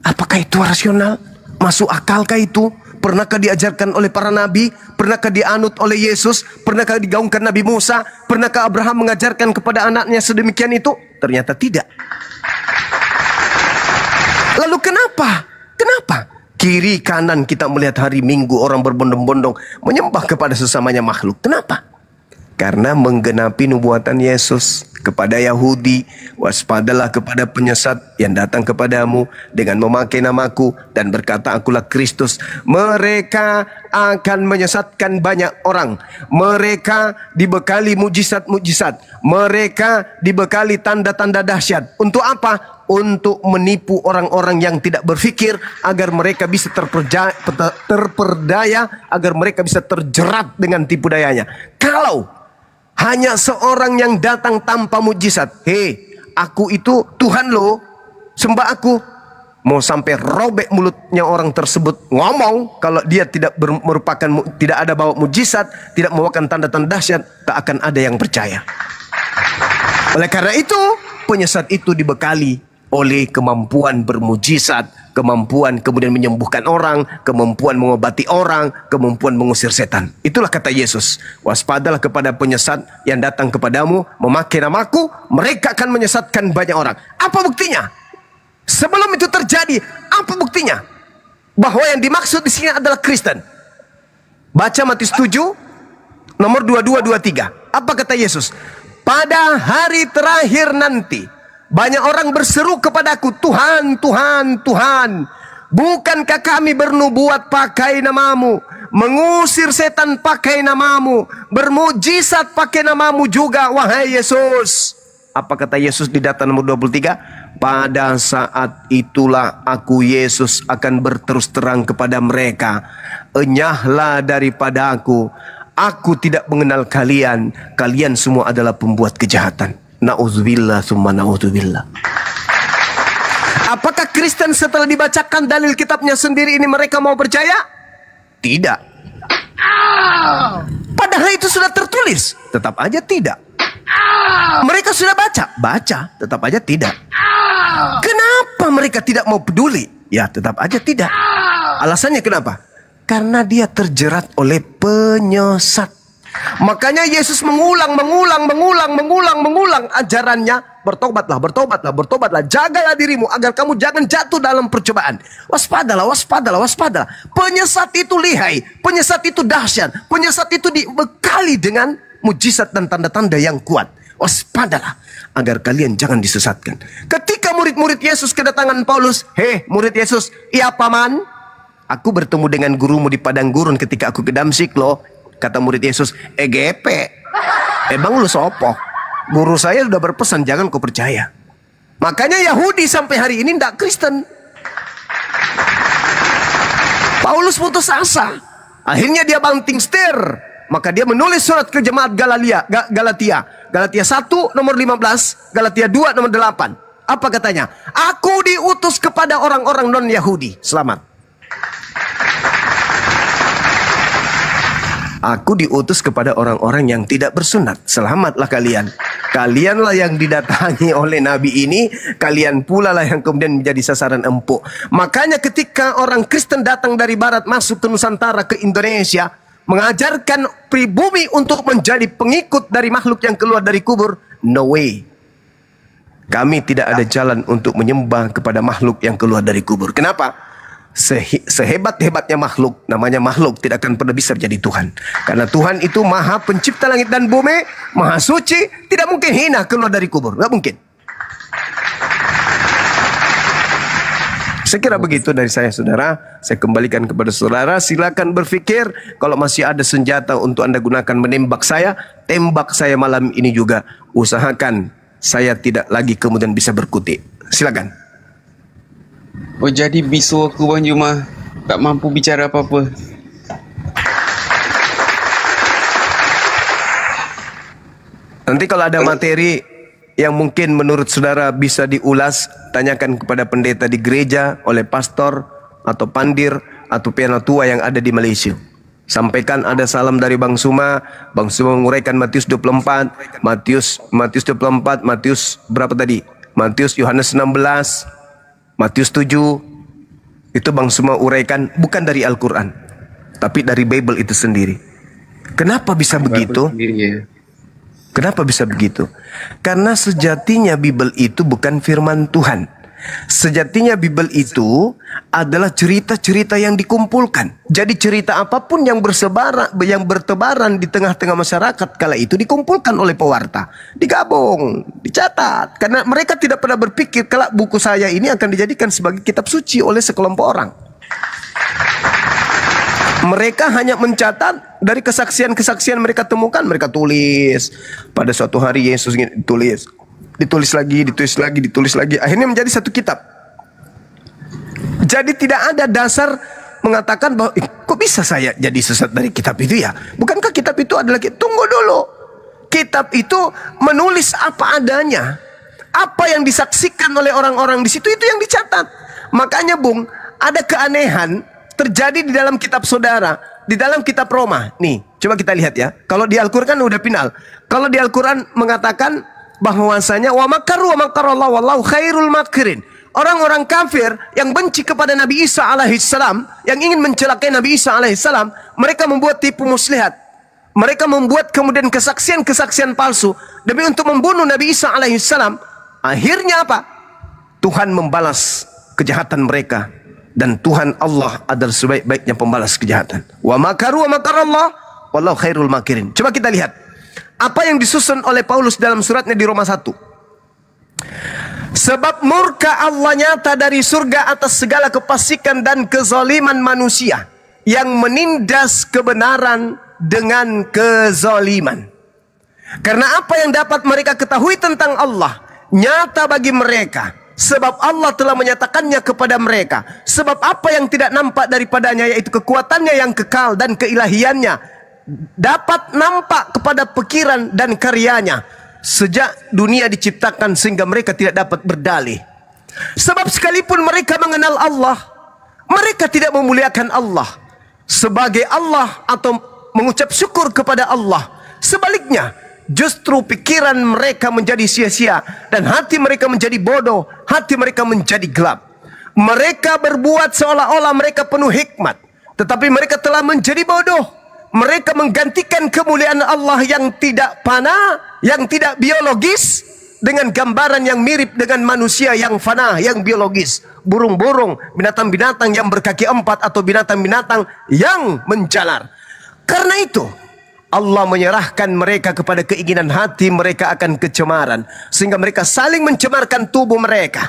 Apakah itu rasional? Masuk akalkah itu? Pernahkah diajarkan oleh para nabi? Pernahkah dianut oleh Yesus? Pernahkah digaungkan Nabi Musa? Pernahkah Abraham mengajarkan kepada anaknya sedemikian itu? Ternyata tidak. Lalu kenapa? Kenapa? Kiri kanan kita melihat hari Minggu orang berbondong-bondong menyembah kepada sesamanya makhluk. Kenapa? Karena menggenapi nubuatan Yesus kepada Yahudi, waspadalah kepada penyesat yang datang kepadamu dengan memakai namaku dan berkata akulah Kristus. Mereka akan menyesatkan banyak orang. Mereka dibekali mujizat-mujizat. Mereka dibekali tanda-tanda dahsyat. Untuk apa? Untuk menipu orang-orang yang tidak berpikir agar mereka bisa terperdaya, agar mereka bisa terjerat dengan tipu dayanya. Kalau hanya seorang yang datang tanpa mujizat, hei, aku itu Tuhan loh, sembah aku. Mau sampai robek mulutnya orang tersebut ngomong, kalau dia tidak tidak ada bawa mujizat, tidak membawakan tanda-tanda dahsyat, tak akan ada yang percaya. Oleh karena itu, penyesat itu dibekali oleh kemampuan bermujizat, kemampuan kemudian menyembuhkan orang, kemampuan mengobati orang, kemampuan mengusir setan. Itulah kata Yesus, waspadalah kepada penyesat yang datang kepadamu memakai namaku, mereka akan menyesatkan banyak orang. Apa buktinya? Sebelum itu terjadi, apa buktinya? Bahwa yang dimaksud di sini adalah Kristen. Baca Matius 7 Nomor 2223. Apa kata Yesus? Pada hari terakhir nanti, banyak orang berseru kepadaku, Tuhan, Tuhan, Tuhan, bukankah kami bernubuat pakai namamu, mengusir setan pakai namamu, bermujizat pakai namamu juga, wahai Yesus? Apa kata Yesus di data nomor 23? Pada saat itulah aku Yesus akan berterus terang kepada mereka, enyahlah daripada aku tidak mengenal kalian, kalian semua adalah pembuat kejahatan. Na'udzubillah summa na'udzubillah. Apakah Kristen setelah dibacakan dalil kitabnya sendiri ini mereka mau percaya? Tidak. Padahal itu sudah tertulis, tetap aja tidak. Mereka sudah baca, tetap aja tidak. Kenapa mereka tidak mau peduli? Ya, tetap aja tidak. Alasannya kenapa? Karena dia terjerat oleh penyesat. Makanya Yesus mengulang ajarannya. Bertobatlah. Jagalah dirimu agar kamu jangan jatuh dalam percobaan. Waspadalah. Penyesat itu lihai. Penyesat itu dahsyat. Penyesat itu dibekali dengan mujizat dan tanda-tanda yang kuat. Waspadalah agar kalian jangan disesatkan. Ketika murid-murid Yesus kedatangan Paulus, "Hei murid Yesus, iya paman, aku bertemu dengan gurumu di padang gurun ketika aku ke Damsyik loh." Kata murid Yesus, "EGP, emang lu sopo? Guru saya sudah berpesan jangan kau percaya." Makanya Yahudi sampai hari ini tidak Kristen. Paulus putus asa. Akhirnya dia banting setir. Maka dia menulis surat ke jemaat Galatia 1 nomor 15, Galatia 2 nomor 8. Apa katanya? Aku diutus kepada orang-orang non-Yahudi. Selamat. Aku diutus kepada orang-orang yang tidak bersunat. Selamatlah kalian. Kalianlah yang didatangi oleh Nabi ini. Kalian pula lah yang kemudian menjadi sasaran empuk. Makanya ketika orang Kristen datang dari barat masuk ke Nusantara, ke Indonesia, mengajarkan pribumi untuk menjadi pengikut dari makhluk yang keluar dari kubur, no way. Kami tidak ada jalan untuk menyembah kepada makhluk yang keluar dari kubur. Kenapa? Sehebat-hebatnya makhluk, namanya makhluk, tidak akan pernah bisa menjadi Tuhan. Karena Tuhan itu maha pencipta langit dan bumi, maha suci, tidak mungkin hina keluar dari kubur. Tidak mungkin. Saya kira begitu dari saya, saudara. Saya kembalikan kepada saudara. Silakan berpikir. Kalau masih ada senjata untuk Anda gunakan menembak saya, tembak saya malam ini juga. Usahakan saya tidak lagi kemudian bisa berkutik. Silakan. Oh, jadi bisu aku Bang Juma tak mampu bicara apa-apa. Nanti kalau ada materi yang mungkin menurut saudara bisa diulas, tanyakan kepada pendeta di gereja, oleh pastor, atau pandir, atau penatua yang ada di Malaysia. Sampaikan ada salam dari Bang Suma. Bang Suma menguraikan Matius 24, Matius 24, Matius berapa tadi? Matius Yohanes 16, Matius 7. Itu Bang Suma uraikan bukan dari Al-Quran, tapi dari Bible itu sendiri. Kenapa bisa begitu? Kenapa bisa begitu? Karena sejatinya Bible itu bukan firman Tuhan. Sejatinya Bible itu adalah cerita-cerita yang dikumpulkan. Jadi cerita apapun yang bertebaran di tengah-tengah masyarakat kala itu dikumpulkan oleh pewarta, digabung, dicatat. Karena mereka tidak pernah berpikir kalau buku saya ini akan dijadikan sebagai kitab suci oleh sekelompok orang. Mereka hanya mencatat dari kesaksian-kesaksian mereka temukan, mereka tulis. Pada suatu hari Yesus ditulis lagi, akhirnya menjadi satu kitab. Jadi tidak ada dasar mengatakan bahwa kok bisa saya jadi sesat dari kitab itu ya? Bukankah kitab itu adalah tunggu dulu. Kitab itu menulis apa adanya. Apa yang disaksikan oleh orang-orang di situ itu yang dicatat. Makanya Bung, ada keanehan terjadi di dalam kitab saudara, di dalam kitab Roma. Nih, coba kita lihat ya. Kalau di Al-Quran udah final. Kalau di Al-Quran mengatakan bahwasanya wa makaru wa makarallahu wallahu khairul makirin. Orang-orang kafir yang benci kepada Nabi Isa alaihissalam, yang ingin mencelakai Nabi Isa alaihissalam, mereka membuat tipu muslihat. Mereka membuat kemudian kesaksian-kesaksian palsu demi untuk membunuh Nabi Isa alaihissalam. Akhirnya apa? Tuhan membalas kejahatan mereka. Dan Tuhan Allah adalah sebaik-baiknya pembalas kejahatan. Wa makaru wa makarallah wallahu khairul makirin. Coba kita lihat apa yang disusun oleh Paulus dalam suratnya di Roma 1. Sebab murka Allah nyata dari surga atas segala kefasikan dan kezaliman manusia yang menindas kebenaran dengan kezaliman. Karena apa yang dapat mereka ketahui tentang Allah nyata bagi mereka, sebab Allah telah menyatakannya kepada mereka. Sebab apa yang tidak nampak daripadanya, yaitu kekuatannya yang kekal dan keilahiannya, dapat nampak kepada pikiran dan karyanya sejak dunia diciptakan sehingga mereka tidak dapat berdalih. Sebab sekalipun mereka mengenal Allah, mereka tidak memuliakan Allah sebagai Allah atau mengucap syukur kepada Allah. Sebaliknya, justru pikiran mereka menjadi sia-sia dan hati mereka menjadi bodoh, hati mereka menjadi gelap. Mereka berbuat seolah-olah mereka penuh hikmat, tetapi mereka telah menjadi bodoh. Mereka menggantikan kemuliaan Allah yang tidak fana, yang tidak biologis, dengan gambaran yang mirip dengan manusia yang fana, yang biologis. Burung-burung, binatang-binatang yang berkaki 4 atau binatang-binatang yang menjalar. Karena itu, Allah menyerahkan mereka kepada keinginan hati mereka akan kecemaran, sehingga mereka saling mencemarkan tubuh mereka.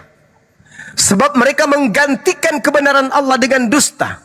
Sebab mereka menggantikan kebenaran Allah dengan dusta.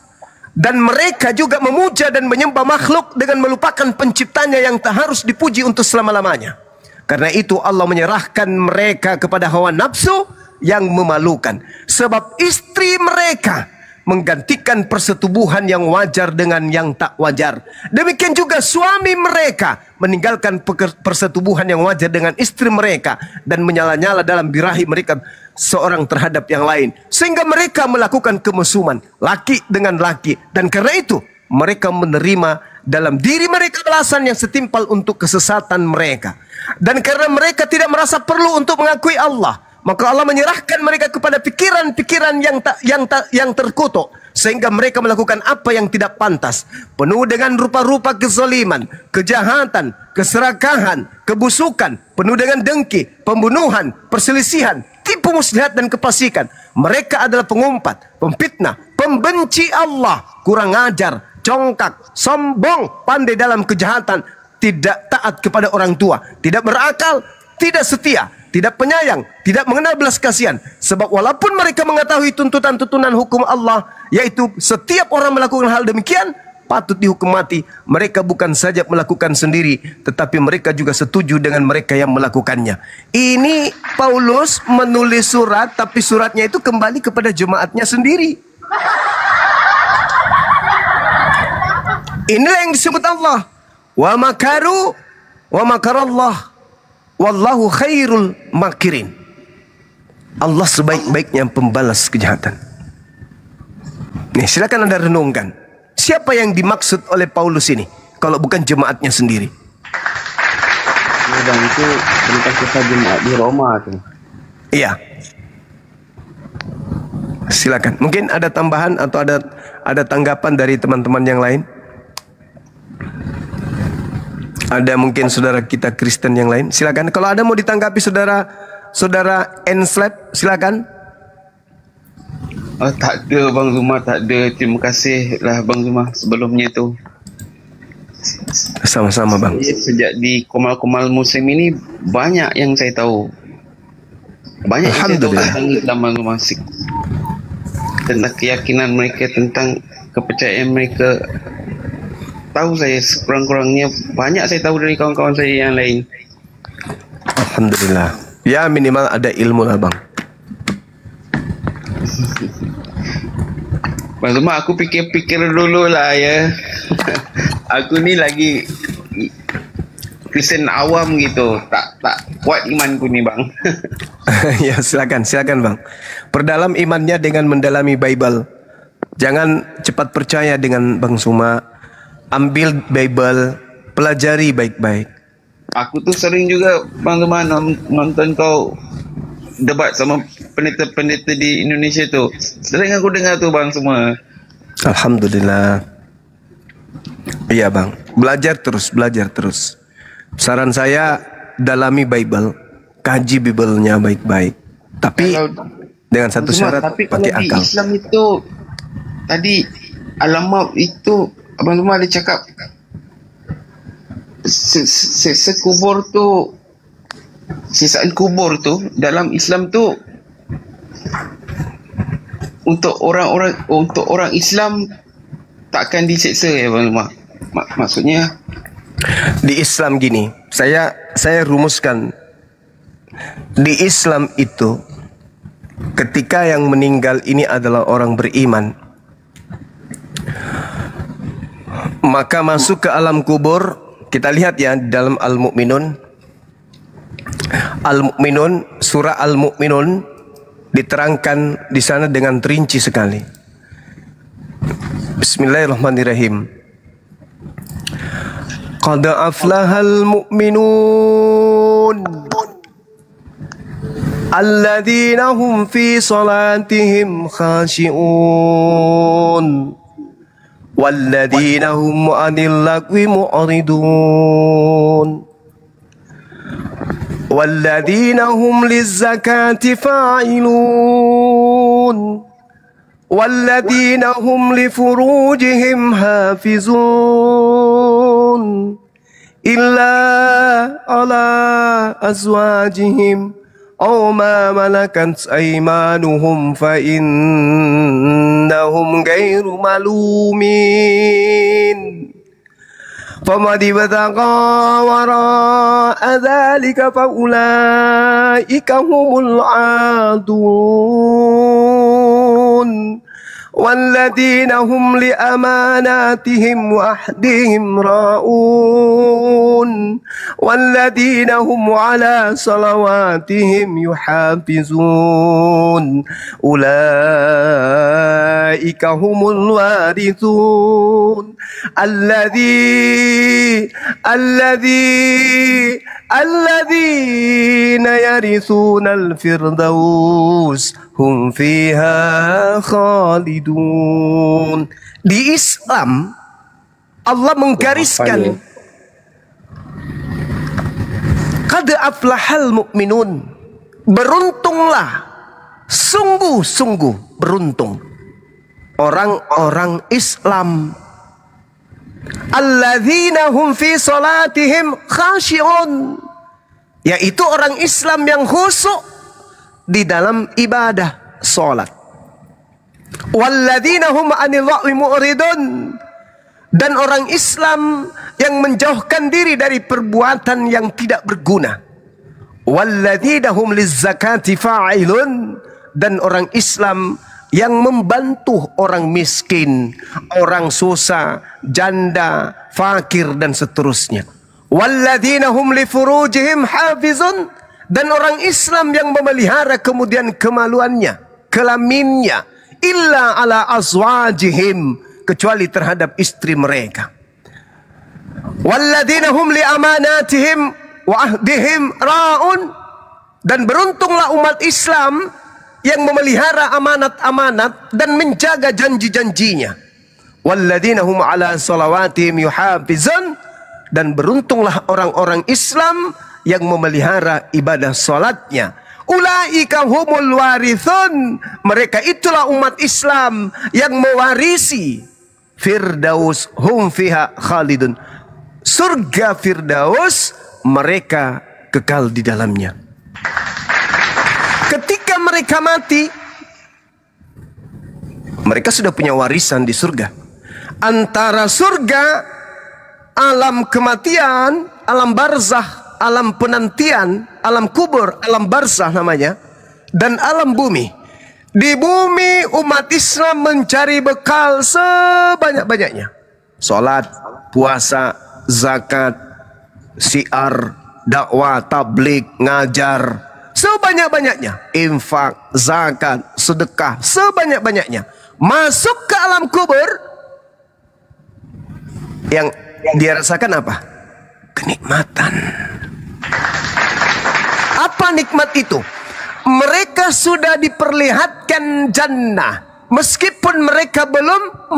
Dan mereka juga memuja dan menyembah makhluk dengan melupakan penciptanya yang tak harus dipuji untuk selama-lamanya. Karena itu Allah menyerahkan mereka kepada hawa nafsu yang memalukan. Sebab istri mereka menggantikan persetubuhan yang wajar dengan yang tak wajar. Demikian juga suami mereka meninggalkan persetubuhan yang wajar dengan istri mereka dan menyala-nyala dalam birahi mereka seorang terhadap yang lain, sehingga mereka melakukan kemesuman laki dengan laki. Dan karena itu mereka menerima dalam diri mereka balasan yang setimpal untuk kesesatan mereka. Dan karena mereka tidak merasa perlu untuk mengakui Allah, maka Allah menyerahkan mereka kepada pikiran-pikiran yang terkutuk, sehingga mereka melakukan apa yang tidak pantas, penuh dengan rupa-rupa kezaliman, kejahatan, keserakahan, kebusukan, penuh dengan dengki, pembunuhan, perselisihan, tipu muslihat dan kefasikan. Mereka adalah pengumpat, pemfitnah, pembenci Allah, kurang ajar, congkak, sombong, pandai dalam kejahatan, tidak taat kepada orang tua, tidak berakal, tidak setia, tidak penyayang, tidak mengenal belas kasihan. Sebab walaupun mereka mengetahui tuntutan-tuntunan hukum Allah, yaitu setiap orang melakukan hal demikian patut dihukum mati, mereka bukan saja melakukan sendiri, tetapi mereka juga setuju dengan mereka yang melakukannya. Ini Paulus menulis surat, tapi suratnya itu kembali kepada jemaatnya sendiri. Inilah yang disebut Allah, wa makaru wa makarallah wallahu khairul makirin. Allah sebaik-baiknya pembalas kejahatan. Nih, silakan Anda renungkan. Siapa yang dimaksud oleh Paulus ini kalau bukan jemaatnya sendiri? Dan itu tentang kisah jemaat di Roma tuh. Iya. Silakan. Mungkin ada tambahan atau ada tanggapan dari teman-teman yang lain? Ada mungkin saudara kita Kristen yang lain? Silakan. Kalau ada mau ditanggapi saudara Enslap, silakan. Oh, tak ada Bang Zuma, tak ada. Terima kasih lah Bang Zuma sebelumnya tu. Sama-sama Bang. Sejak di Komal-Komal musim ini banyak yang saya tahu. Banyak yang saya tahu tentang Islam Bang Zuma. Tentang keyakinan mereka, tentang kepercayaan mereka. Tahu saya sekurang-kurangnya, banyak saya tahu dari kawan-kawan saya yang lain. Alhamdulillah. Ya minimal ada ilmu lah Bang. Bang Zuma, aku fikir-fikir dulu lah ya. Aku ni lagi Kristen awam gitu, tak kuat imanku ni Bang. Ya silakan Bang. Perdalam imannya dengan mendalami Bible. Jangan cepat percaya dengan Bang Zuma. Ambil Bible, pelajari baik-baik. Aku tuh sering juga Bang Zuma nonton kau debat sama pendeta-pendeta di Indonesia tu. Sering aku dengar tu Bang semua. Alhamdulillah. Iya Bang, belajar terus. Saran saya, dalami Bible, kaji Bible-nya baik-baik. Tapi dengan satu syarat, pakai akal. Di Islam itu tadi alamat itu Abang Zuma ada cakap sekubur tu, sisaan kubur tu dalam Islam tu untuk orang Islam takkan diseksa ya Bang. Maksudnya Di Islam gini, saya rumuskan. Di Islam itu ketika yang meninggal ini adalah orang beriman, maka masuk ke alam kubur. Kita lihat ya dalam Al-Mu'minun. Al-Mu'minun, surah Al-Mu'minun diterangkan di sana dengan terinci sekali. Bismillahirrahmanirrahim. Qad aflahal mu'minun alladzina hum fi salatihim khashi'un walladzina hum 'anil lagwi mu'ridun walladzina hum lizzakati fa'ilun walladzina hum li furujihim hafizun illa ala azwajihim aw ma malakat aymanuhum fa innahum ghairu malumin faman ibtagha wara'a dzalika fa ulaika humul 'adun والذين هم لأماناتهم وعهدهم راؤون والذين هم على صلواتهم يحافظون أولئك هم الوارثون الذين يرثون الفردوس hum fiha khalidun. Di Islam Allah menggariskan qad aflahal mu'minun, beruntunglah, sungguh-sungguh beruntung orang-orang Islam, alladzina hum fi salatihim khashi'un, yaitu orang Islam yang khusyuk di dalam ibadah salat. Walladzina hum 'anil lagwi mu'ridun, dan orang Islam yang menjauhkan diri dari perbuatan yang tidak berguna. Walladzina hum lizzakati fa'ilun, dan orang Islam yang membantu orang miskin, orang susah, janda, fakir dan seterusnya. Walladzina hum li furujihim hafizun, dan orang Islam yang memelihara kemudian kemaluannya, kelaminnya, illa ala azwajihim, kecuali terhadap istri mereka. Walladzina hum li amanatihim wa ahdihim ra'un, dan beruntunglah umat Islam yang memelihara amanat-amanat dan menjaga janji-janjinya. Walladzina hum ala salawatihim yuhafizun, dan beruntunglah orang-orang Islam yang memelihara ibadah salatnya. Ulaika humul warithun, mereka itulah umat Islam yang mewarisi Firdaus, hum fiha khalidun, surga Firdaus, mereka kekal di dalamnya. Ketika mereka mati, mereka sudah punya warisan di surga. Antara surga, alam kematian, alam barzah, alam penantian, alam kubur, alam barzah namanya, dan alam bumi. Di bumi umat Islam mencari bekal sebanyak-banyaknya. Salat, puasa, zakat, syiar, dakwah, tabligh, ngajar, sebanyak-banyaknya. Infak, zakat, sedekah, sebanyak-banyaknya. Masuk ke alam kubur, yang dia rasakan apa? Kenikmatan. Apa nikmat itu? Mereka sudah diperlihatkan jannah, meskipun mereka belum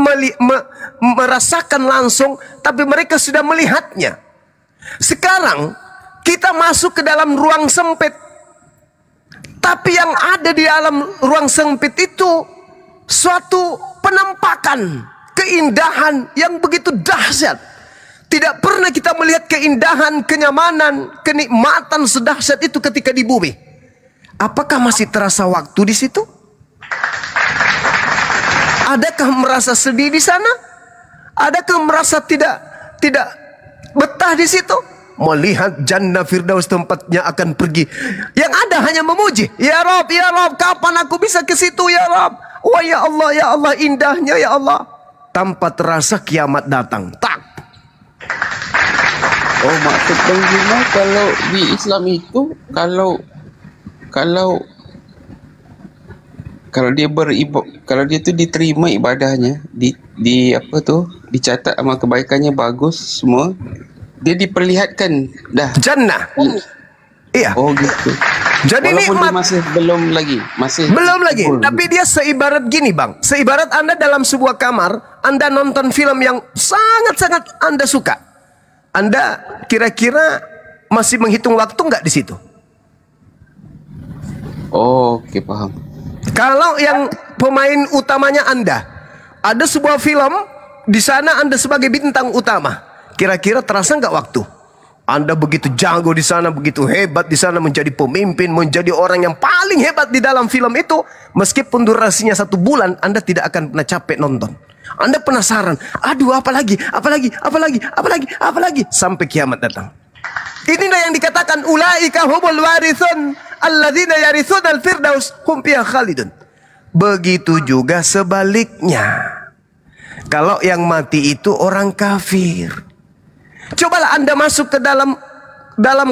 merasakan langsung, tapi mereka sudah melihatnya. Sekarang kita masuk ke dalam ruang sempit, tapi yang ada di dalam ruang sempit itu suatu penampakan keindahan yang begitu dahsyat. Tidak pernah kita melihat keindahan, kenyamanan, kenikmatan sedahsyat itu ketika di bumi. Apakah masih terasa waktu di situ? Adakah merasa sedih di sana? Adakah merasa tidak betah di situ? Melihat jannah firdaus tempatnya akan pergi. Yang ada hanya memuji. Ya Rabb, kapan aku bisa ke situ ya Rabb? Wah ya Allah, indahnya ya Allah. Tanpa terasa kiamat datang. Tak. Oh, maksud Bang Zuma kalau di Islam itu kalau dia tu diterima ibadahnya, dicatat amal kebaikannya bagus semua, dia diperlihatkan dah jannah. Iya. Oh gitu. Jadi walaupun nikmat dia masih belum lagi. Tapi dia seibarat gini bang. Seibarat Anda dalam sebuah kamar, Anda nonton film yang sangat-sangat Anda suka. Anda kira-kira masih menghitung waktu nggak di situ? Oh, oke, paham. Kalau yang pemain utamanya Anda, ada sebuah film di sana Anda sebagai bintang utama, kira-kira terasa nggak waktu? Anda begitu jago di sana, begitu hebat di sana, menjadi pemimpin, menjadi orang yang paling hebat di dalam film itu. Meskipun durasinya 1 bulan, Anda tidak akan pernah capek nonton. Anda penasaran, aduh apalagi, sampai kiamat datang. Inilah yang dikatakan ulaika humul warithun alladzina yarithuna al-firdaus hum fiha khalidun. Begitu juga sebaliknya. Kalau yang mati itu orang kafir. Cobalah Anda masuk ke dalam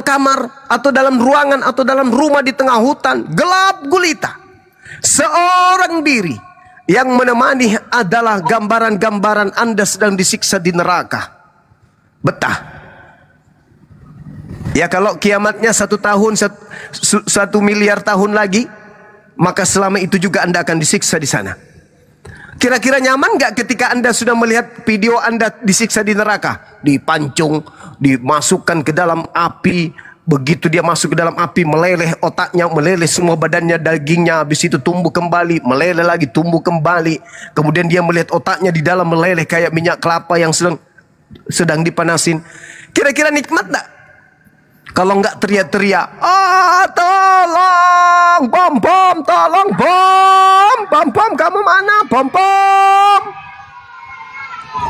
kamar atau dalam ruangan atau dalam rumah di tengah hutan, gelap gulita. Seorang diri yang menemani adalah gambaran-gambaran Anda sedang disiksa di neraka. Betah. Ya kalau kiamatnya 1 tahun, 1 miliar tahun lagi, maka selama itu juga Anda akan disiksa di sana. Kira-kira nyaman nggak ketika Anda sudah melihat video Anda disiksa di neraka? Dipancung, dimasukkan ke dalam api. Begitu dia masuk ke dalam api, meleleh otaknya, meleleh semua badannya, dagingnya. Habis itu tumbuh kembali, meleleh lagi, tumbuh kembali. Kemudian dia melihat otaknya di dalam meleleh kayak minyak kelapa yang sedang dipanasin. Kira-kira nikmat nggak? Kalau nggak teriak-teriak, tolong, bom, tolong, bom, kamu mana, bom.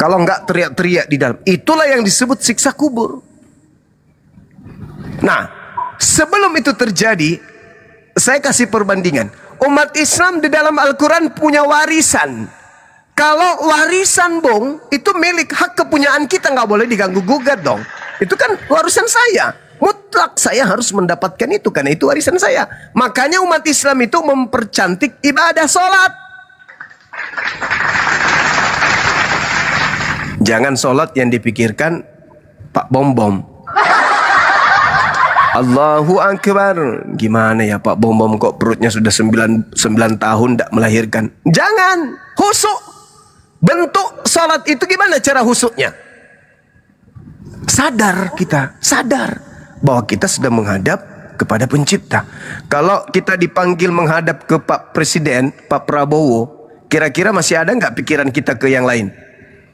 Kalau nggak teriak-teriak di dalam, itulah yang disebut siksa kubur. Nah, sebelum itu terjadi, saya kasih perbandingan. Umat Islam di dalam Al-Quran punya warisan. Kalau warisan bong, itu milik hak kepunyaan kita, nggak boleh diganggu-gugat dong. Itu kan warisan saya. Mutlak saya harus mendapatkan itu karena itu warisan saya. Makanya umat Islam itu mempercantik ibadah sholat. Jangan sholat yang dipikirkan Pak Bom. Allahu Akbar. Gimana ya Pak Bom kok perutnya sudah 9 tahun tidak melahirkan. Jangan. Husuk. Bentuk sholat itu gimana cara husuknya? Sadar kita. Sadar bahwa kita sedang menghadap kepada pencipta. Kalau kita dipanggil menghadap ke Pak Presiden, Pak Prabowo, kira-kira masih ada nggak pikiran kita ke yang lain?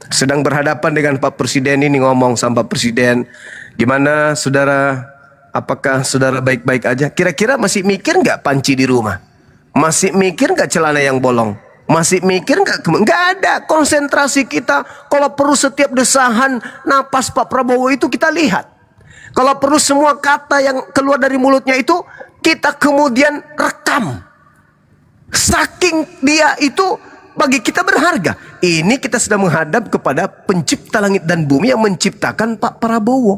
Sedang berhadapan dengan Pak Presiden ini, ngomong sama Pak Presiden, gimana saudara, apakah saudara baik-baik aja? Kira-kira masih mikir nggak panci di rumah? Masih mikir nggak celana yang bolong? Masih mikir nggak? Nggak ada. Konsentrasi kita, kalau perlu setiap desahan napas Pak Prabowo itu kita lihat. Kalau perlu semua kata yang keluar dari mulutnya itu kita kemudian rekam. Saking dia itu bagi kita berharga. Ini kita sedang menghadap kepada pencipta langit dan bumi yang menciptakan Pak Prabowo.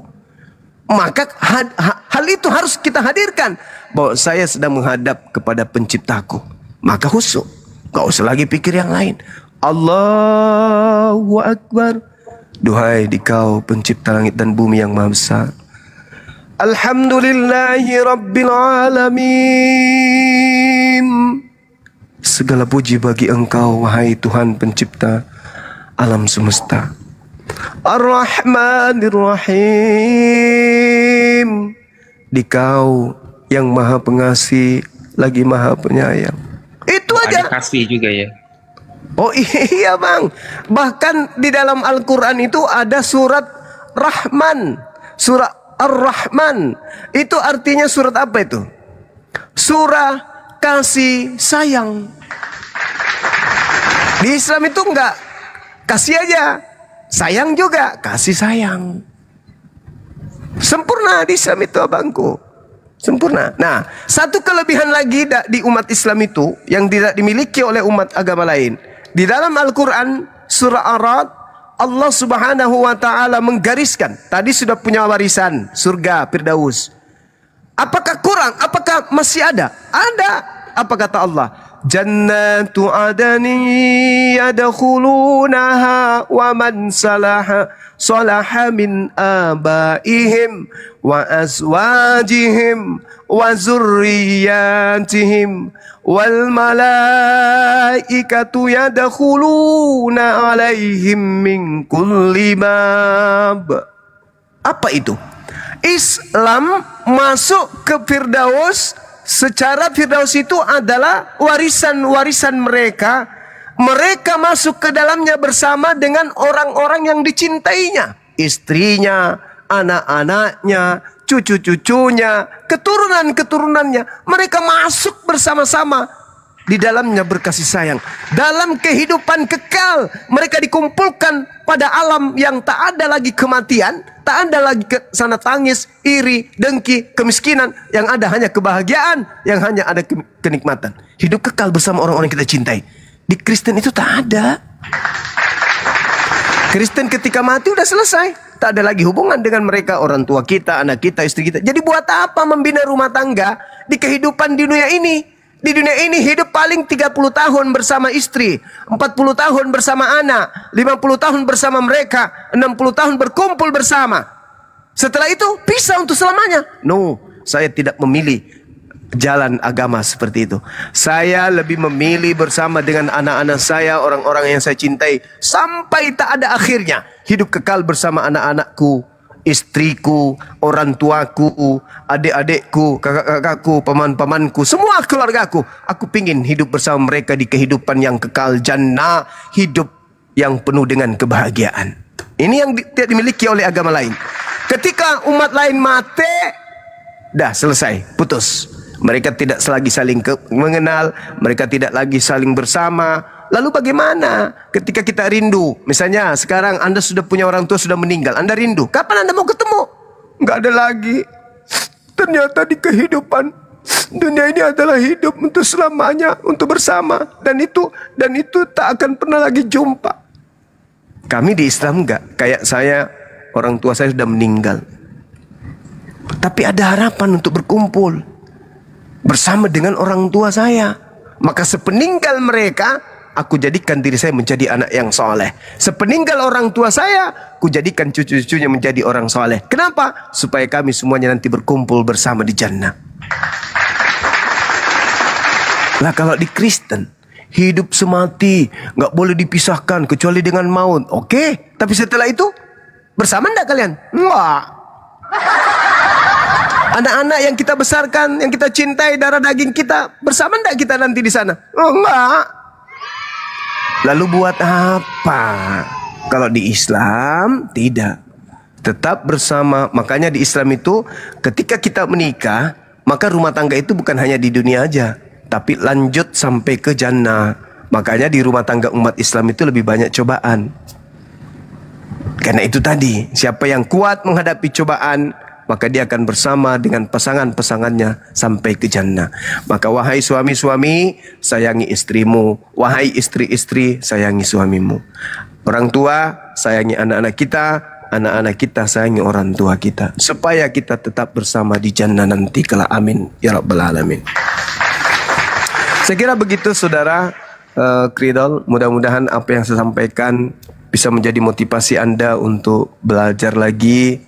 Maka hal itu harus kita hadirkan. Bahwa saya sedang menghadap kepada penciptaku. Maka khusyuk. Gak usah lagi pikir yang lain. Allahu Akbar. Duhai dikau pencipta langit dan bumi yang maha besar. Alhamdulillahi Rabbil Alamin. Segala puji bagi engkau wahai Tuhan pencipta alam semesta. Ar-Rahmanir Rahim. Dikau yang maha pengasih lagi maha penyayang. Itu aja. Ada kasih juga ya. Oh iya bang. Bahkan di dalam Al-Quran itu ada surat Rahman. Surah Ar-Rahman. Itu artinya surat apa itu? Surah kasih sayang. Di Islam itu enggak kasih aja, sayang juga, kasih sayang. Sempurna di Islam itu abangku. Sempurna. Nah, satu kelebihan lagi di umat Islam itu yang tidak dimiliki oleh umat agama lain. Di dalam Al-Quran surah Ar-Ra'd, Allah Subhanahu wa ta'ala menggariskan. Tadi sudah punya warisan surga Firdaus. Apakah kurang? Apakah masih ada? Ada. Apa kata Allah? Jannatu adani yadkhulunaha wa man salaha min abaihim wa azwajihim wa zurriyatihim wal malaikatu yadkhuluna alaihim min kulli bab. Apa itu? Islam masuk ke Firdaus. Secara Firdaus itu adalah warisan-warisan mereka. Mereka masuk ke dalamnya bersama dengan orang-orang yang dicintainya. Istrinya, anak-anaknya, cucu-cucunya, keturunan-keturunannya. Mereka masuk bersama-sama. Di dalamnya berkasih sayang. Dalam kehidupan kekal, mereka dikumpulkan pada alam yang tak ada lagi kematian, tak ada lagi sana tangis, iri, dengki, kemiskinan. Yang ada hanya kebahagiaan, yang hanya ada kenikmatan. Hidup kekal bersama orang-orang yang kita cintai. Di Kristen itu tak ada. Kristen ketika mati udah selesai. Tak ada lagi hubungan dengan mereka, orang tua kita, anak kita, istri kita. Jadi buat apa membina rumah tangga di kehidupan di dunia ini? Di dunia ini hidup paling 30 tahun bersama istri, 40 tahun bersama anak, 50 tahun bersama mereka, 60 tahun berkumpul bersama. Setelah itu pisah untuk selamanya. No, saya tidak memilih jalan agama seperti itu. Saya lebih memilih bersama dengan anak-anak saya, orang-orang yang saya cintai, sampai tak ada akhirnya. Hidup kekal bersama anak-anakku, istriku, orang tuaku, adik-adikku, kakak-kakakku, paman-pamanku, semua keluargaku. Aku pingin hidup bersama mereka di kehidupan yang kekal jannah, hidup yang penuh dengan kebahagiaan. Ini yang tidak dimiliki oleh agama lain. Ketika umat lain mati, dah selesai, putus. Mereka tidak lagi saling mengenal, mereka tidak lagi saling bersama. Lalu bagaimana ketika kita rindu? Misalnya sekarang Anda sudah punya orang tua sudah meninggal, Anda rindu. Kapan Anda mau ketemu? Nggak ada lagi. Ternyata di kehidupan dunia ini adalah hidup untuk selamanya, untuk bersama. Dan itu tak akan pernah lagi jumpa. Kami di Islam enggak. Kayak saya, orang tua saya sudah meninggal. Tapi ada harapan untuk berkumpul bersama dengan orang tua saya. Maka sepeninggal mereka, aku jadikan diri saya menjadi anak yang soleh. Sepeninggal orang tua saya, aku jadikan cucu-cucunya menjadi orang soleh. Kenapa? Supaya kami semuanya nanti berkumpul bersama di jannah. Lah kalau di Kristen, hidup semati, nggak boleh dipisahkan kecuali dengan maut. Oke, tapi setelah itu bersama enggak kalian? Enggak. Anak-anak yang kita besarkan, yang kita cintai, darah daging kita, bersama enggak kita nanti di sana? Enggak. Lalu buat apa? Kalau di Islam tidak. Tetap bersama. Makanya di Islam itu ketika kita menikah, maka rumah tangga itu bukan hanya di dunia aja, tapi lanjut sampai ke jannah. Makanya di rumah tangga umat Islam itu lebih banyak cobaan. Karena itu tadi, siapa yang kuat menghadapi cobaan, maka dia akan bersama dengan pasangan-pasangannya sampai ke jannah. Maka wahai suami-suami, sayangi istrimu. Wahai istri-istri, sayangi suamimu. Orang tua, sayangi anak-anak kita sayangi orang tua kita. Supaya kita tetap bersama di jannah nanti kelak. Amin ya rabbal alamin. Saya kira begitu saudara Kridol. Mudah-mudahan apa yang saya sampaikan bisa menjadi motivasi Anda untuk belajar lagi.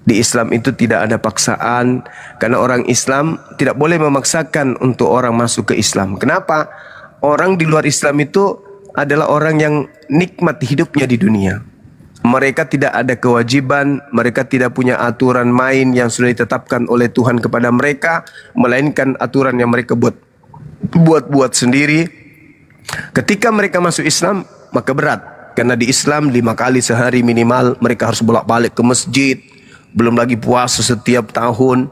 Di Islam itu tidak ada paksaan, karena orang Islam tidak boleh memaksakan untuk orang masuk ke Islam. Kenapa? Orang di luar Islam itu adalah orang yang nikmat hidupnya di dunia. Mereka tidak ada kewajiban, mereka tidak punya aturan main yang sudah ditetapkan oleh Tuhan kepada mereka, melainkan aturan yang mereka buat sendiri. Ketika mereka masuk Islam, maka berat. Karena di Islam 5 kali sehari minimal mereka harus bolak-balik ke masjid. Belum lagi puasa setiap tahun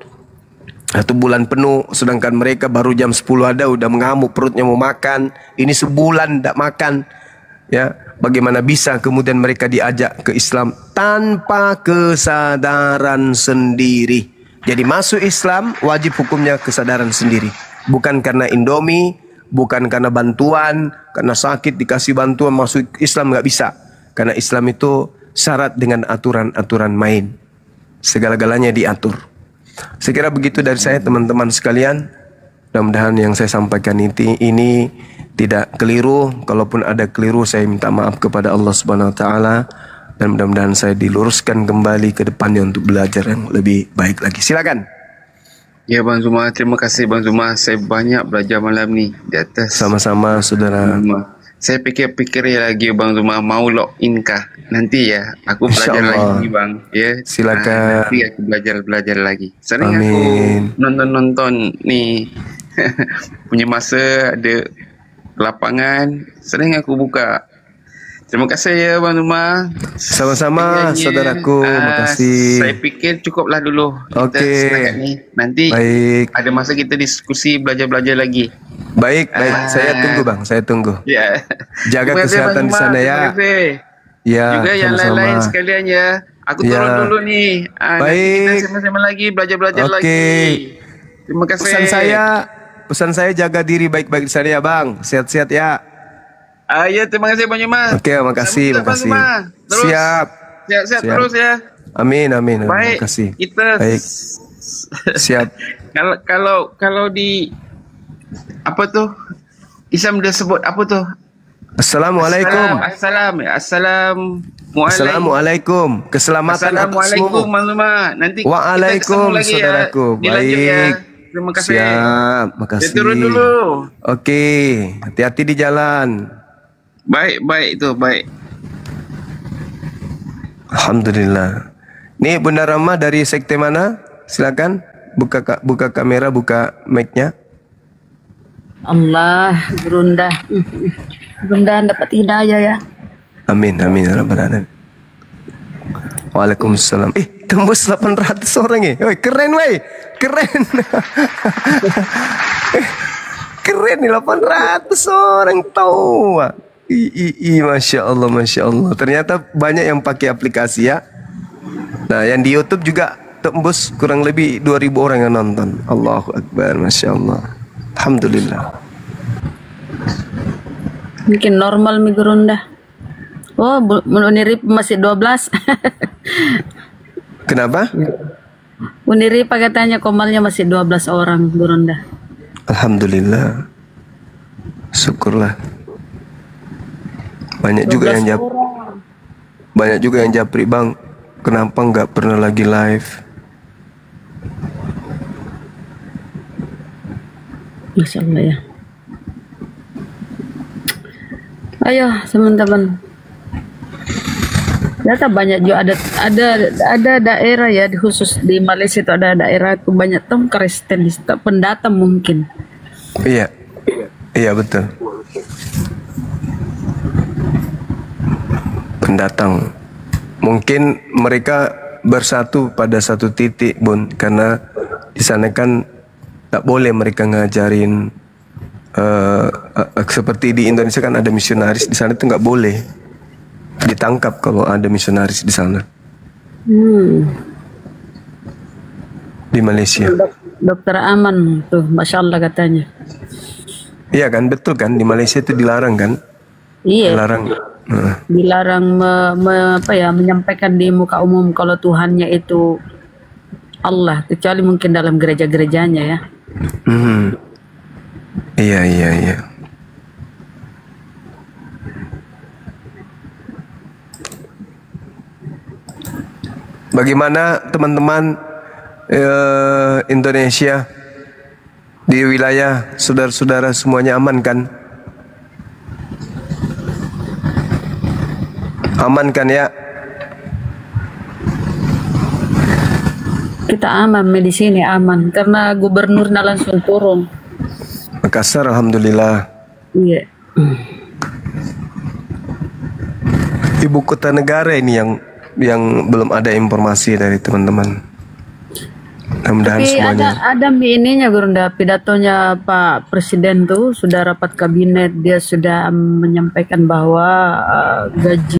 1 bulan penuh, sedangkan mereka baru jam 10 ada udah mengamuk, perutnya mau makan. Ini sebulan tidak makan. Ya, bagaimana bisa kemudian mereka diajak ke Islam tanpa kesadaran sendiri? Jadi masuk Islam wajib hukumnya kesadaran sendiri. Bukan karena Indomie, bukan karena bantuan, karena sakit dikasih bantuan masuk Islam, nggak bisa. Karena Islam itu syarat dengan aturan-aturan main. Segala-galanya diatur. Saya kira begitu dari saya teman-teman sekalian. Mudah-mudahan yang saya sampaikan ini tidak keliru. Kalaupun ada keliru saya minta maaf kepada Allah Subhanahu wa taala, dan mudah-mudahan saya diluruskan kembali ke depannya untuk belajar yang lebih baik lagi. Silakan. Ya Bang Zuma, terima kasih Bang Zuma. Saya banyak belajar malam ni di atas. Sama-sama saudara. Saya fikir-fikir lagi Bang Zuma, mau login kah? Nanti ya, aku belajar lagi Bang. Ya, silakan. Nanti aku belajar lagi. Sering aku nonton nih punya masa ada lapangan, sering aku buka. Terima kasih ya Bang Zuma. Sama-sama saudaraku, makasih. Saya fikir cukuplah dulu. Okey. Nanti baik. Ada masa kita diskusi belajar-belajar lagi. Baik, saya tunggu Bang, saya tunggu. Ya. Jaga kesehatan di sana ya. Ya, juga yang lain-lain sekalian ya. Aku turun dulu nih. Baik. Nanti kita sama-sama lagi belajar-belajar lagi. Terima kasih. Pesan saya jaga diri baik-baik di sana ya Bang. Sehat-sehat ya. Ya, terima kasih Bang Yuma. Oke, makasih. Terus, siap. Sehat-sehat terus ya. Amin. Baik. Makasih. Kita baik. Siap. Kalau di apa tuh? Islam dia sebut apa tuh? Assalamualaikum. Assalamualaikum. Keselamatan atas semua. Assalamualaikum Bang Zuma. Nanti Waalaikum kita ketemu lagi saudaraku. Ya. Baik. Ya. Terima kasih. Siap, makasih. Saya turun dulu. Oke, hati-hati di jalan. Baik itu, baik. Alhamdulillah. Nih Bunda Rama dari sekte mana? Silakan buka kamera, buka mic-nya. Allah, Bunda. Bunda dapat hidayah ya. Amin ya rabbal alamin. Waalaikumsalam. Tembus 800 orang ya. Woi, keren woi. Keren. Keren nih 800 orang tahu. Masya Allah. Ternyata banyak yang pakai aplikasi ya. Nah, yang di YouTube juga tembus kurang lebih 2000 orang yang nonton. Allahu Akbar, Masya Allah. Alhamdulillah. Mungkin normal mi Gurunda. Oh, Unirip masih 12. Kenapa? Unirip katanya komalnya masih 12 orang Gurunda. Alhamdulillah. Syukurlah. Banyak juga yang japri Bang. Kenapa nggak pernah lagi live? Masya Allah ya. Ayo teman-teman. Ternyata banyak juga ada daerah ya, khusus di Malaysia itu ada daerah itu banyak tuh Kristen, pendatang mungkin. Iya betul. Pendatang. Mungkin mereka bersatu pada satu titik Bun, karena di sana kan tak boleh mereka ngajarin seperti di Indonesia kan ada misionaris, di sana itu nggak boleh ditangkap kalau ada misionaris di sana. Di Malaysia. Dokter aman tuh, Masya Allah katanya. Iya kan, betul kan, di Malaysia itu dilarang kan? Iya. Dilarang. Menyampaikan di muka umum kalau Tuhannya itu Allah, kecuali mungkin dalam gereja-gerejanya ya. Iya. Bagaimana teman-teman Indonesia di wilayah saudara-saudara semuanya aman kan? Aman kan ya? Kita aman, di sini aman karena gubernurnya langsung turun. Makassar alhamdulillah. Iya. ibu kota negara ini yang belum ada informasi dari teman-teman. Mudah-mudahan Tapi semuanya. ada ininya Gurunda, pidatonya Pak Presiden tuh sudah rapat kabinet, dia sudah menyampaikan bahwa gaji